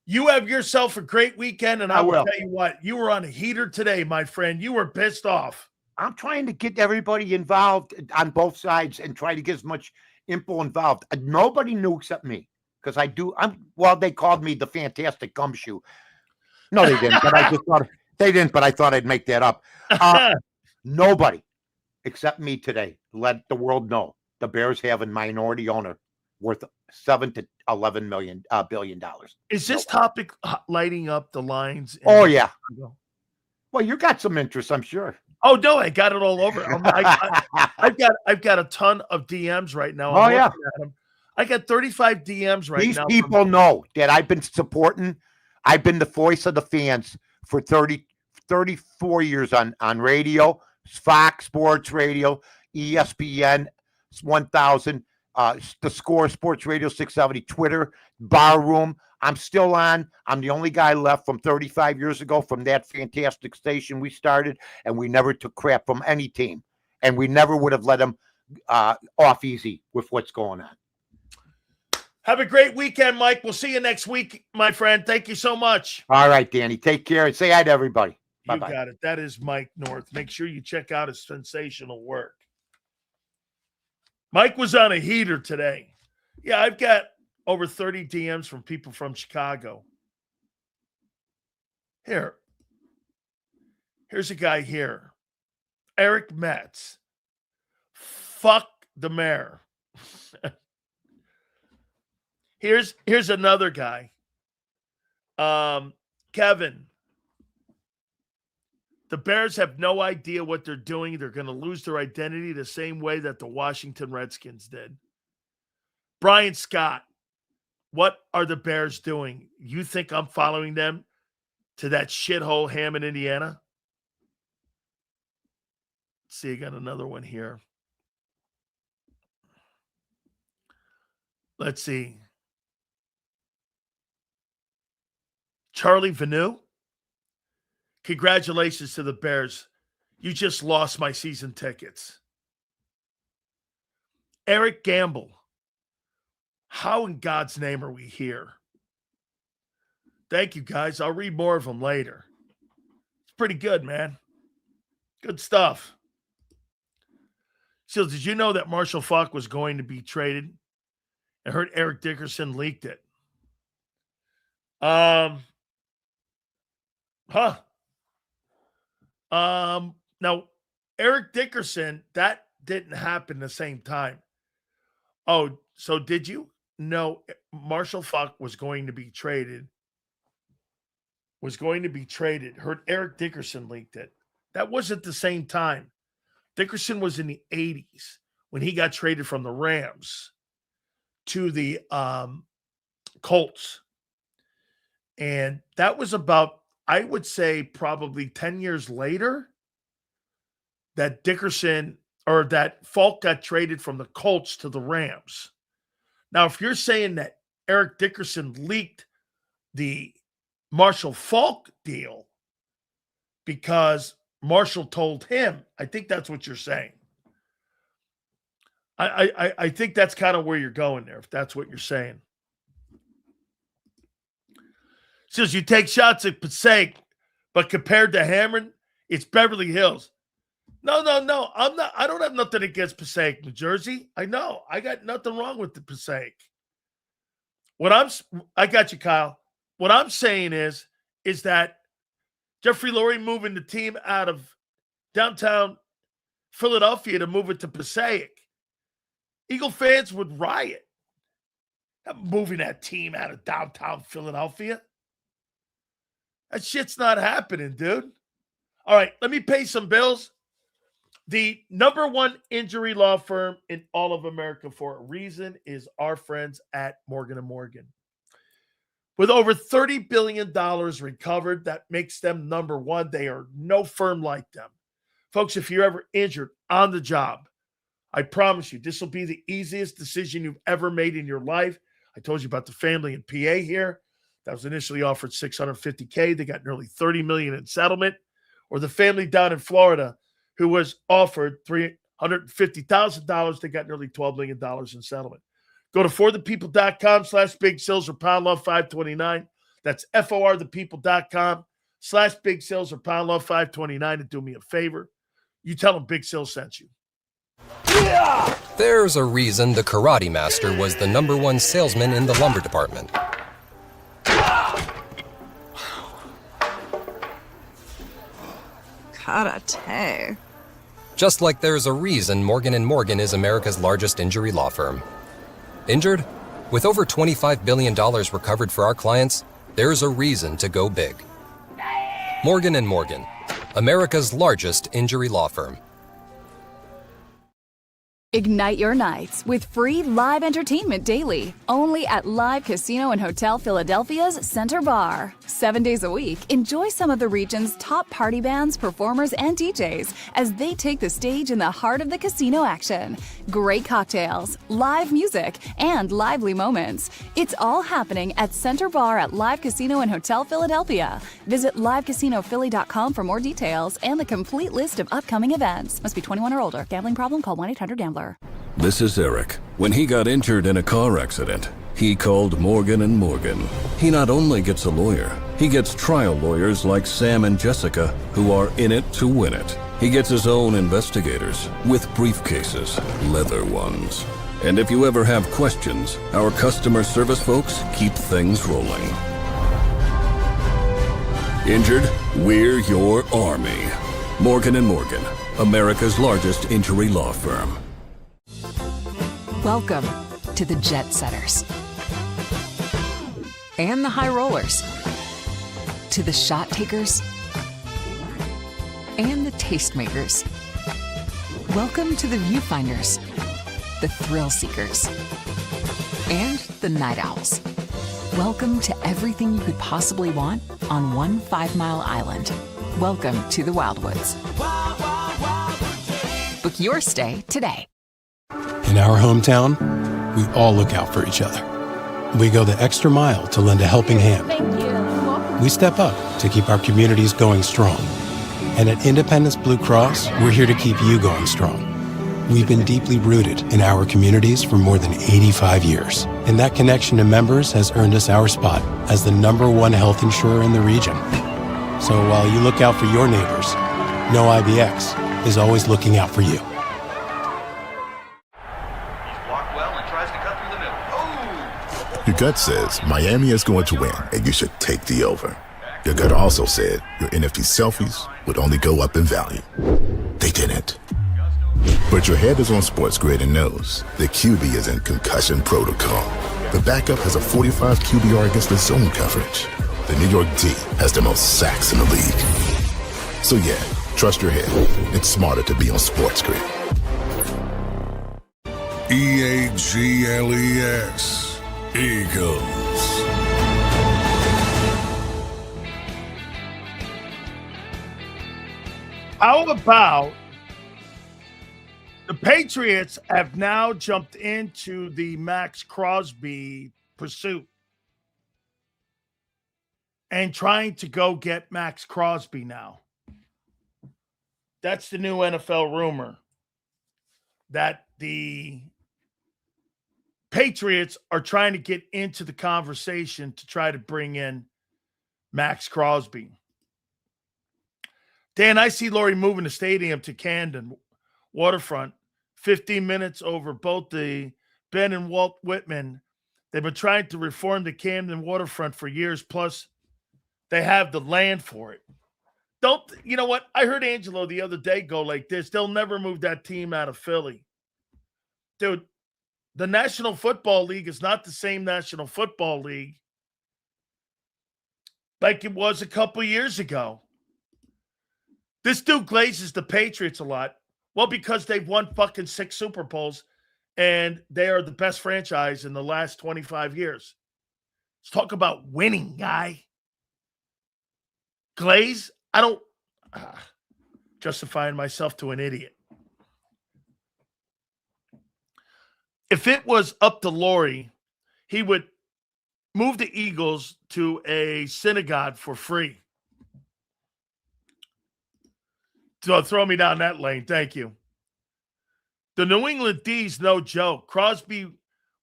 you have yourself a great weekend, and I will tell you what, you were on a heater today, my friend. You were pissed off. I'm trying to get everybody involved on both sides and try to get as much info involved. Nobody knew except me, because they called me the fantastic gumshoe. No, they didn't, but I thought I'd make that up. Nobody except me today let the world know the Bears have a minority owner worth $7 to $11 billion. Is this topic lighting up the lines? Oh yeah. Well, you got some interest, I'm sure. Oh no, I got it all over. I've got a ton of DMs right now. Oh yeah. I got 35 DMs right now. These people know that I've been supporting. I've been the voice of the fans for 34 years on radio, Fox Sports Radio, ESPN 1000. The Score Sports Radio 670, Twitter, Barroom. I'm still on. I'm the only guy left from 35 years ago from that fantastic station we started, and we never took crap from any team, and we never would have let them off easy with what's going on. Have a great weekend, Mike. We'll see you next week, my friend. Thank you so much. All right, Danny. Take care and say hi to everybody. Bye-bye. You got it. That is Mike North. Make sure you check out his sensational work. Mike was on a heater today. Yeah, I've got over 30 DMs from people from Chicago. Here's a guy here. Eric Metz. Fuck the mayor. Here's another guy. Kevin. The Bears have no idea what they're doing. They're going to lose their identity the same way that the Washington Redskins did. Brian Scott, what are the Bears doing? You think I'm following them to that shithole Hammond, Indiana? Let's see, I got another one here. Let's see. Charlie Vanu. Congratulations to the Bears. You just lost my season tickets. Eric Gamble. How in God's name are we here? Thank you, guys. I'll read more of them later. It's pretty good, man. Good stuff. So, did you know that Marshall Faulk was going to be traded? I heard Eric Dickerson leaked it. Now, Eric Dickerson, that didn't happen the same time. Oh, so did you know Marshall Faulk was going to be traded was going to be traded. Heard Eric Dickerson leaked it. That wasn't the same time. Dickerson was in the 80s when he got traded from the Rams to the Colts. And that was about, I would say, probably 10 years later that Dickerson or that Falk got traded from the Colts to the Rams. Now, if you're saying that Eric Dickerson leaked the Marshall Falk deal because Marshall told him, I think that's what you're saying. I think that's kind of where you're going there, if that's what you're saying. Says you take shots at Passaic, but compared to Hamron, it's Beverly Hills. No. I'm not. I don't have nothing against Passaic, New Jersey. I know. I got nothing wrong with the Passaic. I got you, Kyle. What I'm saying is that Jeffrey Lurie moving the team out of downtown Philadelphia to move it to Passaic, Eagle fans would riot. I'm moving that team out of downtown Philadelphia. That shit's not happening, dude. All right, let me pay some bills. The number one injury law firm in all of America for a reason is our friends at Morgan & Morgan. With over $30 billion recovered, that makes them number one. They are no firm like them. Folks, if you're ever injured on the job, I promise you, this will be the easiest decision you've ever made in your life. I told you about the family in PA here that was initially offered $650K. They got nearly $30 million in settlement. Or the family down in Florida who was offered $350,000. They got nearly $12 million in settlement. Go to forthepeople.com/big sales or pound love 529. That's forthepeople.com/big sales or pound love 529 and do me a favor. You tell them Big Sales sent you. Yeah! There's a reason the Karate Master was the number one salesman in the lumber department. Karate. Just like there's a reason Morgan & Morgan is America's largest injury law firm. Injured? With over $25 billion recovered for our clients, there's a reason to go big. Morgan & Morgan, America's largest injury law firm. Ignite your nights with free live entertainment daily, only at Live Casino and Hotel Philadelphia's Center Bar. 7 days a week, enjoy some of the region's top party bands, performers, and DJs as they take the stage in the heart of the casino action. Great cocktails, live music, and lively moments. It's all happening at Center Bar at Live Casino and Hotel Philadelphia. Visit livecasinophilly.com for more details and the complete list of upcoming events. Must be 21 or older. Gambling problem? Call 1-800-GAMBLER. This is Eric. When he got injured in a car accident, he called Morgan & Morgan. He not only gets a lawyer, he gets trial lawyers like Sam and Jessica who are in it to win it. He gets his own investigators with briefcases, leather ones. And if you ever have questions, our customer service folks keep things rolling. Injured? We're your army. Morgan & Morgan, America's largest injury law firm. Welcome to the Jet Setters and the High Rollers, to the Shot Takers and the Tastemakers. Welcome to the Viewfinders, the Thrill Seekers, and the Night Owls. Welcome to everything you could possibly want on one 5-mile island. Welcome to the Wildwoods. Book your stay today. In our hometown, we all look out for each other. We go the extra mile to lend a helping hand. We step up to keep our communities going strong. And at Independence Blue Cross, we're here to keep you going strong. We've been deeply rooted in our communities for more than 85 years. And that connection to members has earned us our spot as the #1 health insurer in the region. So while you look out for your neighbors, know IBX is always looking out for you. Your gut says Miami is going to win, and you should take the over. Your gut also said your NFT selfies would only go up in value. They didn't. But your head is on Sports Grid and knows the QB is in concussion protocol. The backup has a 45 QBR against the zone coverage. the New York D has the most sacks in the league. So yeah, trust your head. It's smarter to be on Sports Grid. EAGLES. Eagles. How about the Patriots have now jumped into the Max Crosby pursuit and trying to go get Max Crosby now. That's the new NFL rumor, that the Patriots are trying to get into the conversation to try to bring in Max Crosby. Dan, I see Laurie moving the stadium to Camden waterfront, 15 minutes over both the Ben and Walt Whitman. They've been trying to reform the Camden waterfront for years, plus they have the land for it. You know what? I heard Angelo the other day go like this. They'll never move that team out of Philly. Dude, the National Football League is not the same National Football League like it was a couple years ago. This dude glazes the Patriots a lot. Well, because they've won fucking 6 Super Bowls and they are the best franchise in the last 25 years. Let's talk about winning, guy. Glaze, I don't justifying myself to an idiot. If it was up to Laurie, he would move the Eagles to a synagogue for free. So throw me down that lane. Thank you. The New England D's no joke. Crosby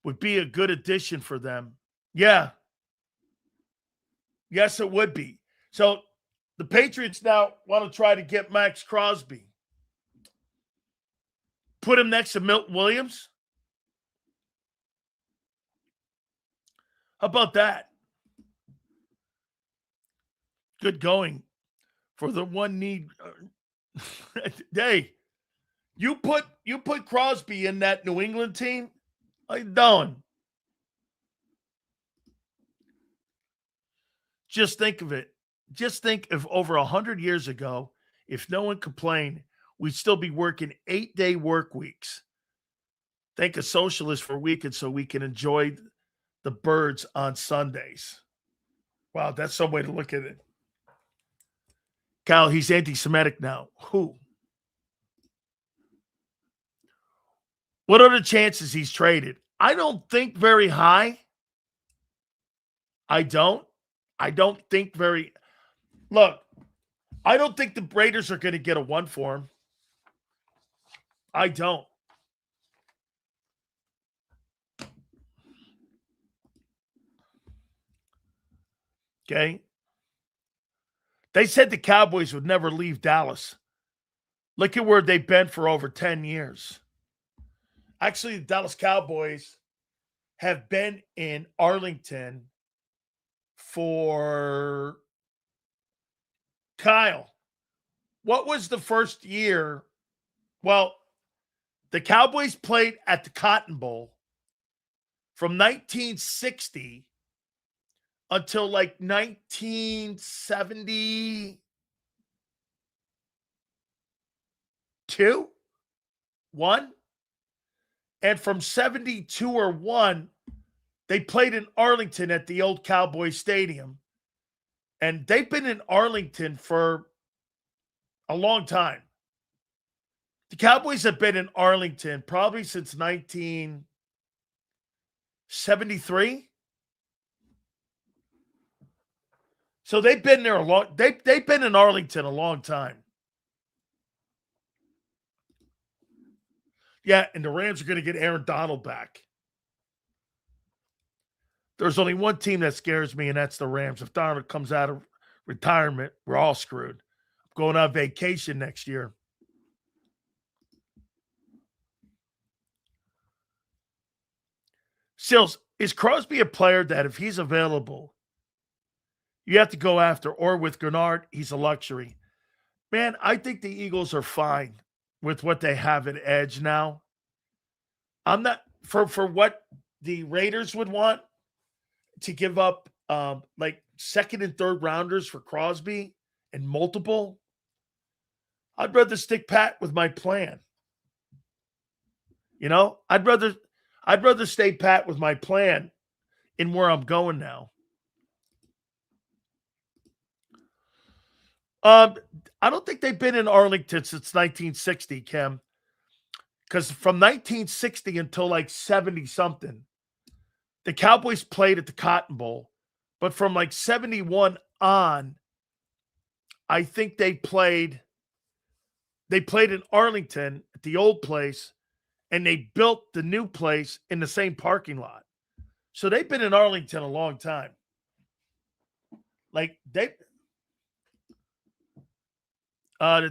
would be a good addition for them. Yeah. Yes, it would be. So the Patriots now want to try to get Max Crosby. Put him next to Milton Williams. How about that? Good going for the one need. Hey, you put Crosby in that New England team? How you doing? Just think of it. Just think if over 100 years ago, if no one complained, we'd still be working 8-day work weeks. Thank a socialist for weekends so we can enjoy the birds on Sundays. Wow, that's some way to look at it. Kyle, he's anti-Semitic now. Who? What are the chances he's traded? I don't think very high. I don't think very. Look, I don't think the Raiders are going to get a 1 for him. I don't. Okay. They said the Cowboys would never leave Dallas. Look at where they've been for over 10 years. Actually, the Dallas Cowboys have been in Arlington for Kyle. What was the first year? Well, the Cowboys played at the Cotton Bowl from 1960 until like 1972, 1. And from 72 or 1, they played in Arlington at the old Cowboy Stadium. And they've been in Arlington for a long time. The Cowboys have been in Arlington probably since 1973. So they've been there a long. They've been in Arlington a long time. Yeah, and the Rams are going to get Aaron Donald back. There's only one team that scares me, and that's the Rams. If Donald comes out of retirement, we're all screwed. I'm going on vacation next year. Sills, is Crosby a player that if he's available, you have to go after, or with Gennard, he's a luxury? Man, I think the Eagles are fine with what they have at edge now. I'm not for what the Raiders would want to give up like second and third rounders for Crosby and multiple, I'd rather stick pat with my plan. You know, I'd rather stay pat with my plan in where I'm going now. I don't think they've been in Arlington since 1960, Kim. Because from 1960 until like 70 something, the Cowboys played at the Cotton Bowl. But from like 71 on, I think they played in Arlington at the old place, and they built the new place in the same parking lot. So they've been in Arlington a long time. Like the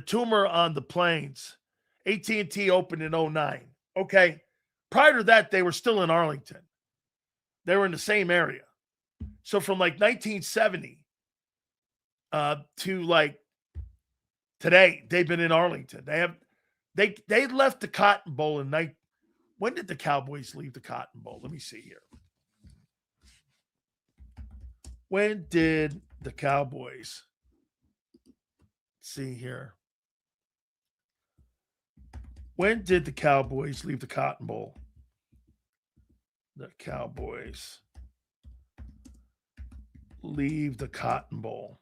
tumor on the plains, AT&T opened in 09. Okay. Prior to that, they were still in Arlington. They were in the same area. So from like 1970 to like today, they've been in Arlington. They left the Cotton Bowl in night. When did the Cowboys leave the Cotton Bowl? Let me see here. When did the Cowboys? Let's see here. When did the Cowboys leave the Cotton Bowl? The Cowboys leave the Cotton Bowl.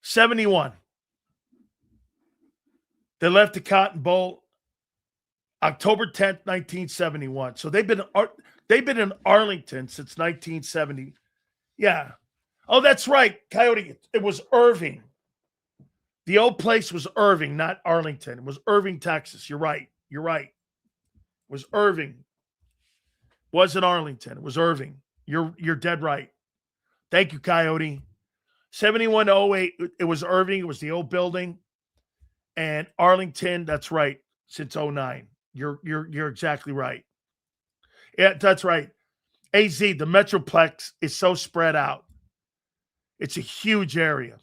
'71. They left the Cotton Bowl October 10th, 1971. So they've been in Arlington since 1970. Yeah. Oh, that's right, Coyote. It was Irving. The old place was Irving, not Arlington. It was Irving, Texas. You're right. It was Irving. Wasn't Arlington. It was Irving. You're dead right. Thank you, Coyote. 71 to 08, it was Irving. It was the old building. And Arlington, that's right, since 09. You're exactly right. Yeah, that's right. AZ, the Metroplex is so spread out. It's a huge area.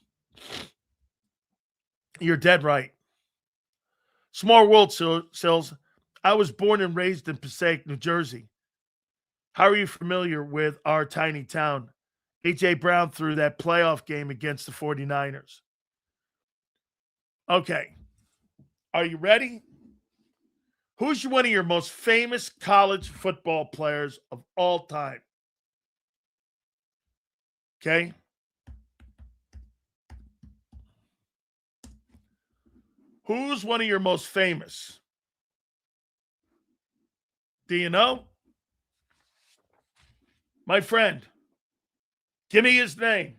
You're dead right. Small world, Sills. I was born and raised in Passaic, New Jersey. How are you familiar with our tiny town? A.J. Brown threw that playoff game against the 49ers. Okay. Are you ready? Who's one of your most famous college football players of all time? Okay. Who's one of your most famous? Do you know? My friend, give me his name.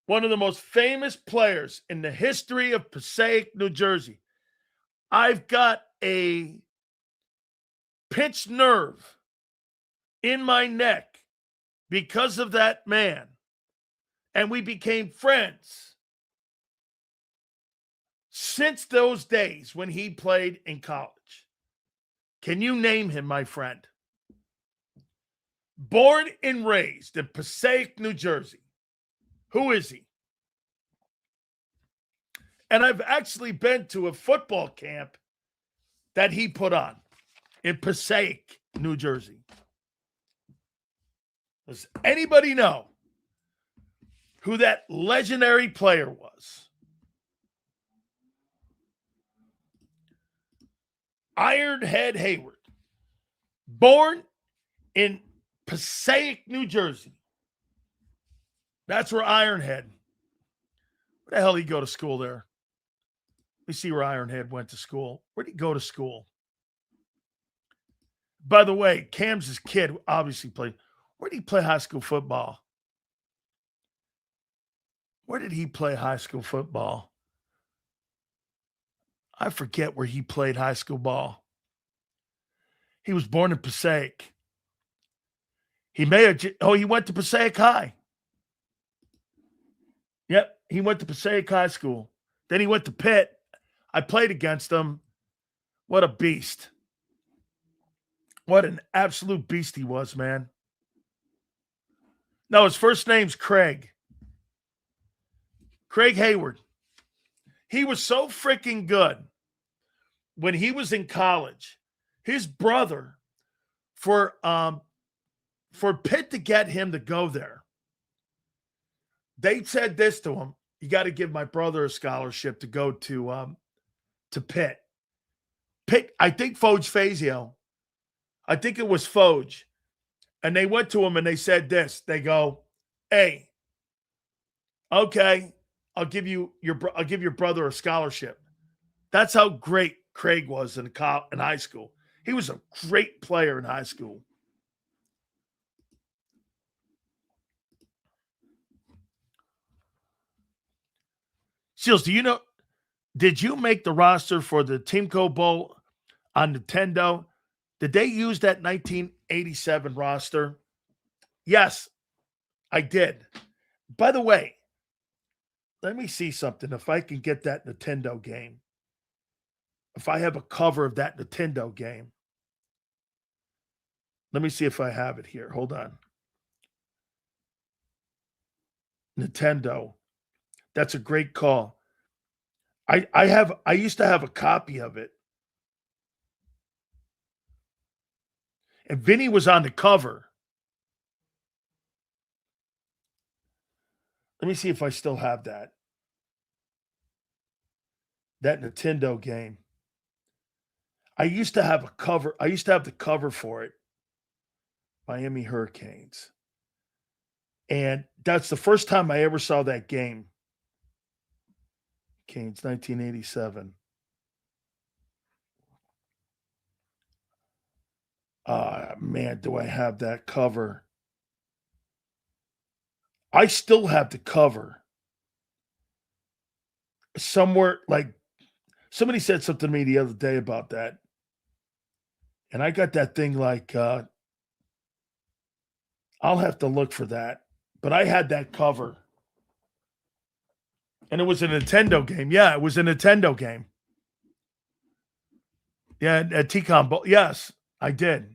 One of the most famous players in the history of Passaic, New Jersey. I've got a pinched nerve in my neck because of that man. And we became friends since those days when he played in college. Can you name him, my friend? Born and raised in Passaic, New Jersey. Who is he? And I've actually been to a football camp that he put on in Passaic, New Jersey. Does anybody know who that legendary player was? Ironhead Hayward. Born in Passaic, New Jersey. That's where Ironhead. Where the hell did he go to school there? Let me see where Ironhead went to school. Where did he go to school? By the way, Cam's kid obviously played. Where did he play high school football? Where did he play high school football? I forget where he played high school ball. He was born in Passaic. He went to Passaic High. Yep, he went to Passaic High School. Then he went to Pitt. I played against him. What a beast. What an absolute beast he was, man. No, his first name's Craig. Craig Hayward. He was so freaking good when he was in college, his brother, for Pitt to get him to go there, they said this to him: "You got to give my brother a scholarship to go to Pitt." Pitt, I think Foge Fazio, I think it was Foge, and they went to him and they said this. They go, "Hey, okay, I'll give your brother a scholarship." That's how great Craig was in high school. He was a great player in high school. Seals, did you make the roster for the Teamco Bowl on Nintendo? Did they use that 1987 roster? Yes, I did. By the way, let me see something. If I can get that Nintendo game. If I have a cover of that Nintendo game. Let me see if I have it here. Hold on. Nintendo. That's a great call. I used to have a copy of it. And Vinny was on the cover. Let me see if I still have that. That Nintendo game. I used to have a cover. I used to have the cover for it. Miami Hurricanes. And that's the first time I ever saw that game. Canes, 1987. Man, do I have that cover? I still have the cover. Somewhere, like, somebody said something to me the other day about that. And I got that thing like, I'll have to look for that. But I had that cover. And it was a Nintendo game. Yeah, it was a Nintendo game. Yeah, at TCOM. Yes, I did.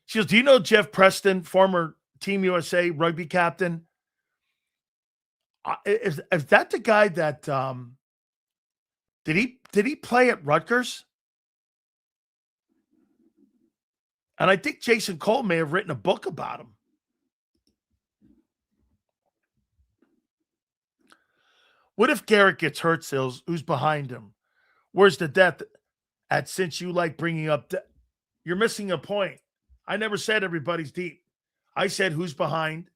She goes, do you know Jeff Preston, former Team USA rugby captain? Is that the guy that did he play at Rutgers? And I think Jason Cole may have written a book about him. What if Garrett gets hurt, Sills? Who's behind him? Where's the depth at since you like bringing up you're missing a point. I never said everybody's deep. I said who's behind.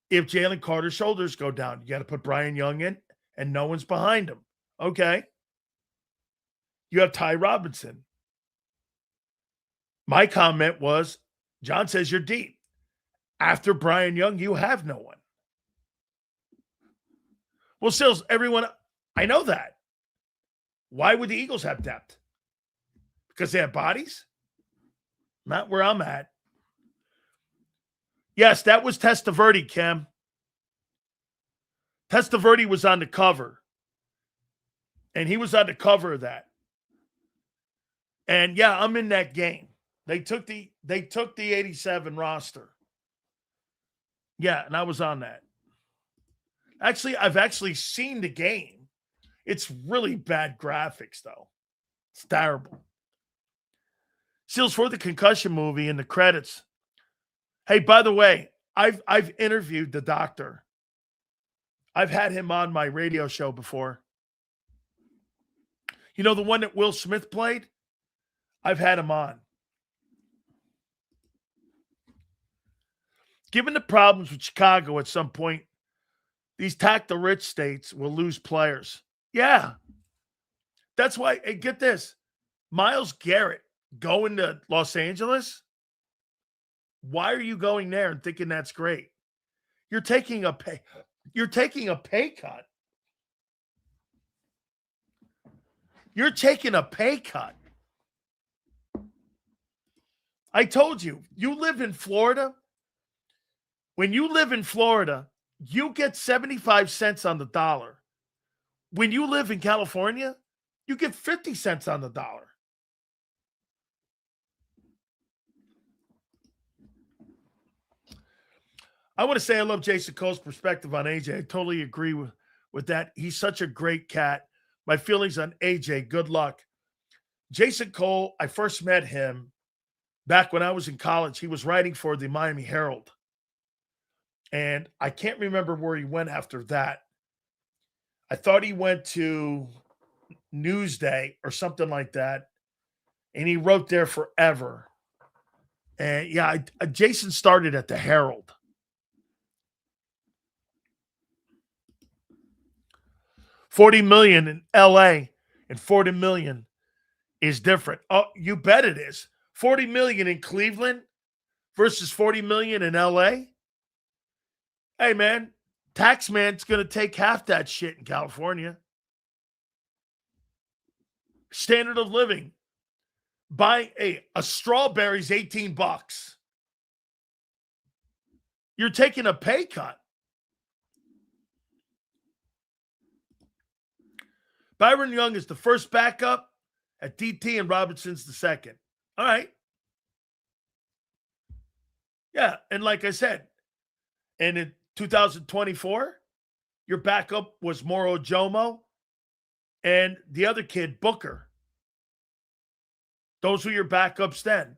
If Jalen Carter's shoulders go down, you got to put Brian Young in, and no one's behind him. Okay. You have Ty Robinson. My comment was, John says you're deep. After Brian Young, you have no one. Well, Sills, everyone, I know that. Why would the Eagles have depth? Because they have bodies? Not where I'm at. Yes, that was Testaverde, Kim. Testaverde was on the cover. And he was on the cover of that. And yeah, I'm in that game. They took the 87 roster. Yeah, and I was on that. Actually, I've actually seen the game. It's really bad graphics, though. It's terrible. Seals for the concussion movie in the credits. Hey, by the way, I've interviewed the doctor. I've had him on my radio show before. You know the one that Will Smith played? I've had him on. Given the problems with Chicago at some point, these tax-the-rich states will lose players. Yeah. That's why, hey, get this. Myles Garrett going to Los Angeles? Why are you going there and thinking that's great? You're taking a pay cut. You're taking a pay cut. I told you, you live in Florida. When you live in Florida, you get 75 cents on the dollar. When you live in California, you get 50 cents on the dollar. I want to say I love Jason Cole's perspective on AJ. I totally agree with that. He's such a great cat. My feelings on AJ, good luck. Jason Cole, I first met him back when I was in college. He was writing for the Miami Herald. And I can't remember where he went after that. I thought he went to Newsday or something like that. And he wrote there forever. And yeah, Jason started at the Herald. $40 million in LA and $40 million is different. Oh, you bet it is. $40 million in Cleveland versus $40 million in LA. Hey man, Taxman's going to take half that shit in California. Standard of living. Buying a strawberry's $18. You're taking a pay cut. Byron Young is the first backup at DT and Robinson's the second. All right. Yeah, and like I said, and in 2024, your backup was Moro Jomo and the other kid, Booker. Those were your backups then.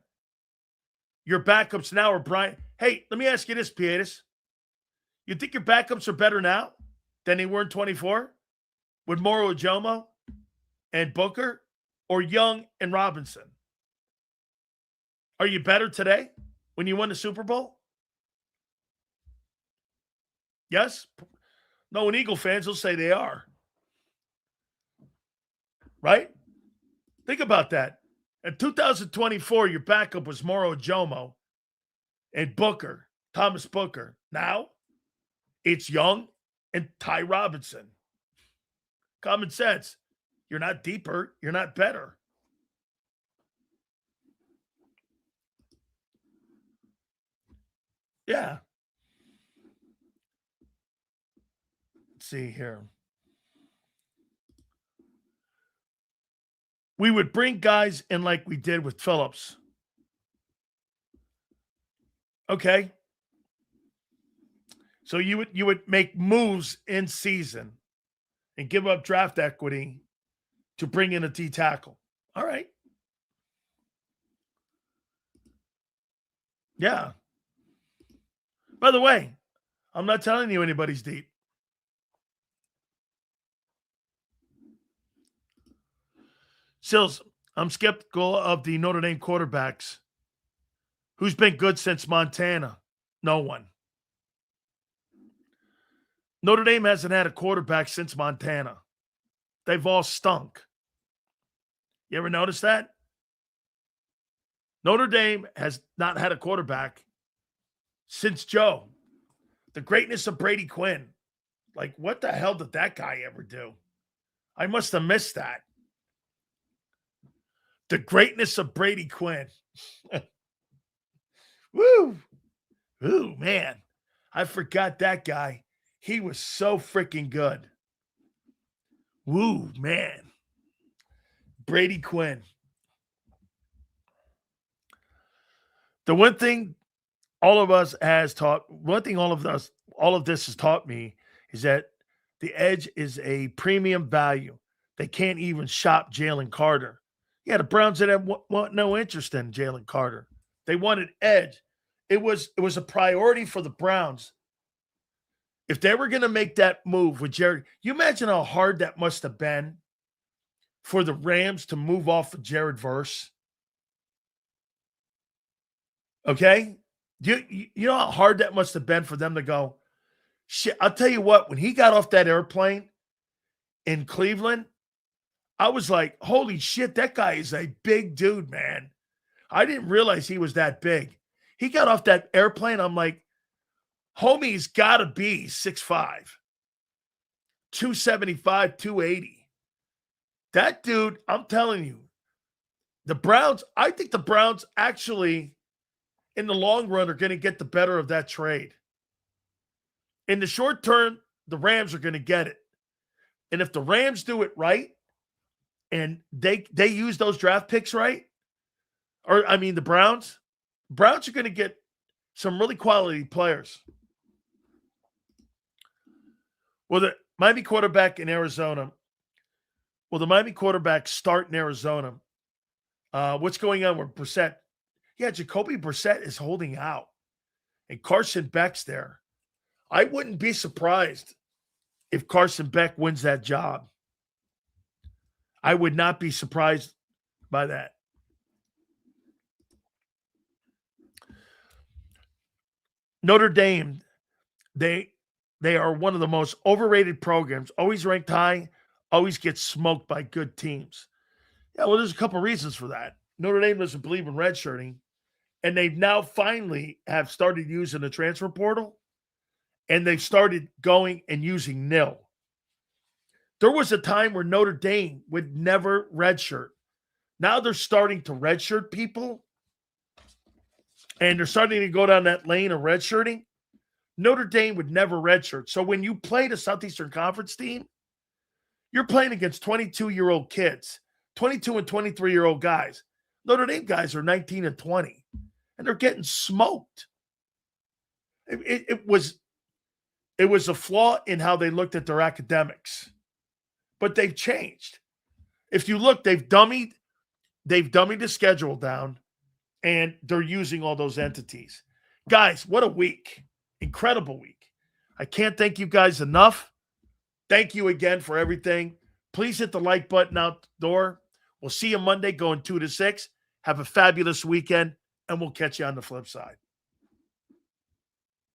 Your backups now are Brian. Hey, let me ask you this, Pietis. You think your backups are better now than they were in 24? With Moro Jomo and Booker or Young and Robinson? Are you better today when you won the Super Bowl? Yes? No, and Eagle fans will say they are. Right? Think about that. In 2024, your backup was Moro Jomo and Booker, Thomas Booker. Now, it's Young and Ty Robinson. Common sense. You're not deeper. You're not better. Yeah. Let's see here. We would bring guys in like we did with Phillips. Okay. So you would make moves in season and give up draft equity to bring in a D tackle. All right. Yeah. By the way, I'm not telling you anybody's deep. Sills, I'm skeptical of the Notre Dame quarterbacks. Who's been good since Montana? No one. Notre Dame hasn't had a quarterback since Montana. They've all stunk. You ever notice that? Notre Dame has not had a quarterback since Joe. The greatness of Brady Quinn. Like, what the hell did that guy ever do? I must have missed that. The greatness of Brady Quinn. Woo! Ooh, man. I forgot that guy. He was so freaking good. Woo, man. Brady Quinn. The one thing all of this has taught me is that the edge is a premium value. They can't even shop Jalen Carter. Yeah, the Browns didn't want no interest in Jalen Carter. They wanted edge. It was a priority for the Browns. If they were going to make that move with Jared, you imagine how hard that must have been for the Rams to move off of Jared Verse. Okay? You know how hard that must have been for them to go, shit, I'll tell you what, when he got off that airplane in Cleveland, I was like, holy shit, that guy is a big dude, man. I didn't realize he was that big. He got off that airplane, I'm like, homie's got to be 6'5", 275, 280. That dude, I'm telling you, I think the Browns actually, in the long run, are going to get the better of that trade. In the short term, the Rams are going to get it. And if the Rams do it right, and they use those draft picks right, the Browns are going to get some really quality players. Well, Miami quarterback in Arizona. Well, the Miami quarterback start in Arizona. What's going on with Brissett? Yeah, Jacoby Brissett is holding out. And Carson Beck's there. I wouldn't be surprised if Carson Beck wins that job. I would not be surprised by that. Notre Dame, they are one of the most overrated programs, always ranked high, always get smoked by good teams. Yeah, well, there's a couple of reasons for that. Notre Dame doesn't believe in redshirting, and they've now finally have started using the transfer portal, and they've started going and using nil. There was a time where Notre Dame would never redshirt. Now they're starting to redshirt people, and they're starting to go down that lane of redshirting. Notre Dame would never redshirt. So when you play the Southeastern Conference team, you're playing against 22-year-old kids, 22 and 23-year-old guys. Notre Dame guys are 19 and 20, and they're getting smoked. It was a flaw in how they looked at their academics, but they've changed. If you look, they've dummied the schedule down, and they're using all those entities. Guys, what a week. Incredible week. I can't thank you guys enough. Thank you again for everything. Please hit the like button out the door. We'll see you Monday going 2 to 6. Have a fabulous weekend, and we'll catch you on the flip side.